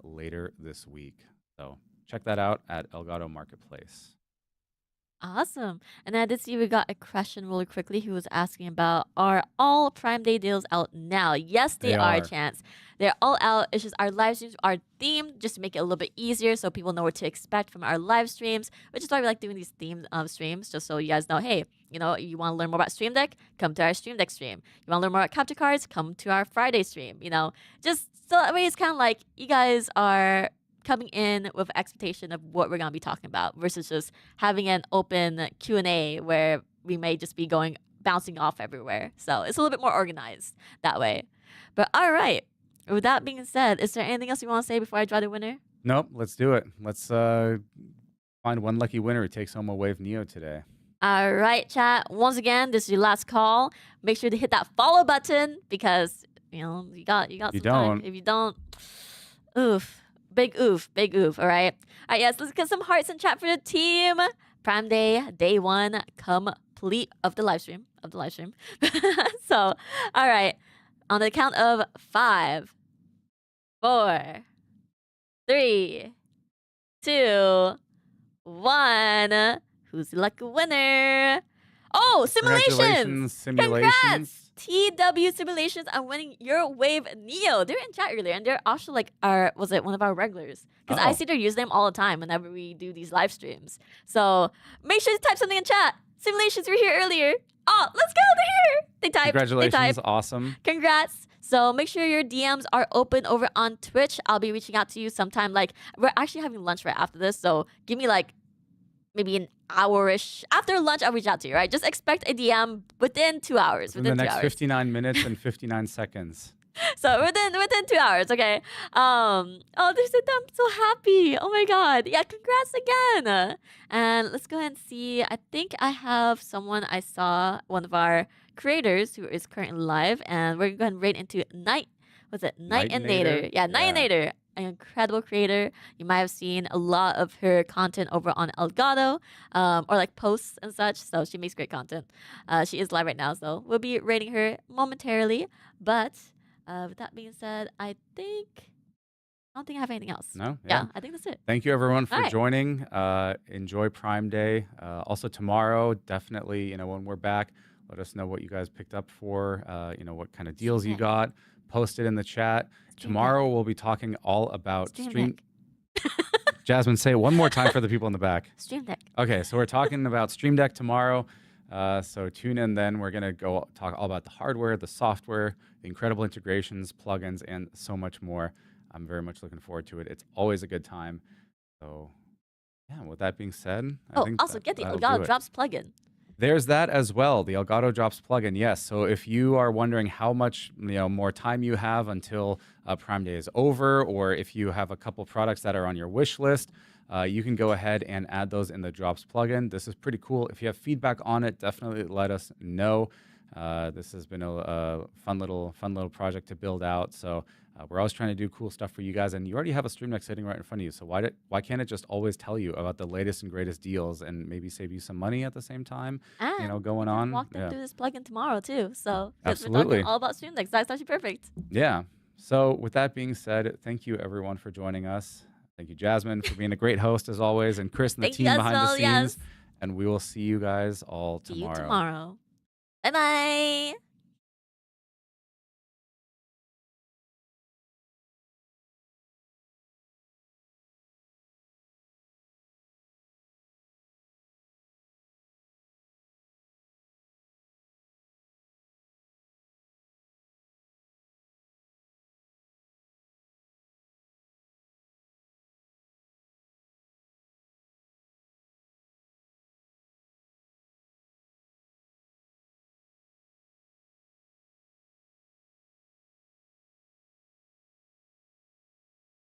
later this week. So check that out at Elgato Marketplace. Awesome. And I did see we got a question really quickly who was asking about, are all Prime Day deals out now? Yes, they are, Chance. They're all out. It's just our live streams are themed just to make it a little bit easier so people know what to expect from our live streams, which is why we like doing these themed streams, just so you guys know, hey, you want to learn more about Stream Deck? Come to our Stream Deck stream. You want to learn more about capture cards? Come to our Friday stream. Just so that way it's kind of like you guys are coming in with expectation of what we're gonna be talking about versus just having an open Q&A where we may just be bouncing off everywhere. So it's a little bit more organized that way. But all right, with that being said, is there anything else you want to say before I draw the winner? Nope, let's do it. Let's find one lucky winner who takes home a Wave Neo today. All right, chat. Once again, this is your last call. Make sure to hit that follow button because you got some time. If you don't, big oof. All right. Yes, let's get some hearts in chat for the team. Prime day 1, complete of the live stream. So, all right, on the count of 5, 4, 3, 2, 1. Who's the lucky winner? Oh, Simulations! Congrats! TW Simulations on winning your Wave Neo. They're in chat earlier, and they're also like one of our regulars? Because I see their username all the time whenever we do these live streams. So make sure to type something in chat. Simulations were here earlier. Oh, let's go! They're here. They typed. Congratulations! Awesome. Congrats. So make sure your DMs are open over on Twitch. I'll be reaching out to you sometime. Like we're actually having lunch right after this, so give me like maybe an hour-ish. After lunch, I'll reach out to you, right? Just expect a DM within 2 hours. Within the next 59 minutes and 59 seconds. So within 2 hours, okay. I'm so happy. Oh my god. Yeah, congrats again. And let's go ahead and see. I think I have someone I saw, one of our creators who is currently live, and we're going right into Night and Nader. Yeah, Night and Nader. An incredible creator. You might have seen a lot of her content over on Elgato, or like posts and such. So she makes great content. She is live right now, so we'll be rating her momentarily. But with that being said, I don't think I have anything else. No? Yeah, I think that's it. Thank you everyone for joining. Enjoy Prime Day. Also tomorrow, definitely, when we're back, let us know what you guys picked up for, what kind of deals you got. Post it in the chat. Tomorrow we'll be talking all about Stream Jasmine, say it one more time for the people in the back. Stream Deck. Okay, so we're talking about Stream Deck tomorrow. So tune in then. We're going to go talk all about the hardware, the software, the incredible integrations, plugins, and so much more. I'm very much looking forward to it. It's always a good time. So yeah, with that being said, I think also get the Elgato Drops plugin. There's that as well, the Elgato Drops plugin. Yes, so if you are wondering how much more time you have until Prime Day is over, or if you have a couple products that are on your wish list, you can go ahead and add those in the Drops plugin. This is pretty cool. If you have feedback on it, definitely let us know. This has been a fun little project to build out. So we're always trying to do cool stuff for you guys, and you already have a Stream Deck sitting right in front of you. So why can't it just always tell you about the latest and greatest deals and maybe save you some money at the same time? And going on. Walk them through this plugin tomorrow too. So absolutely, we're talking all about Stream Decks. That's actually perfect. Yeah. So with that being said, thank you everyone for joining us. Thank you, Jasmine, for being a great host as always, and Chris and the team behind the scenes. Yes. And we will see you guys all tomorrow. Bye-bye.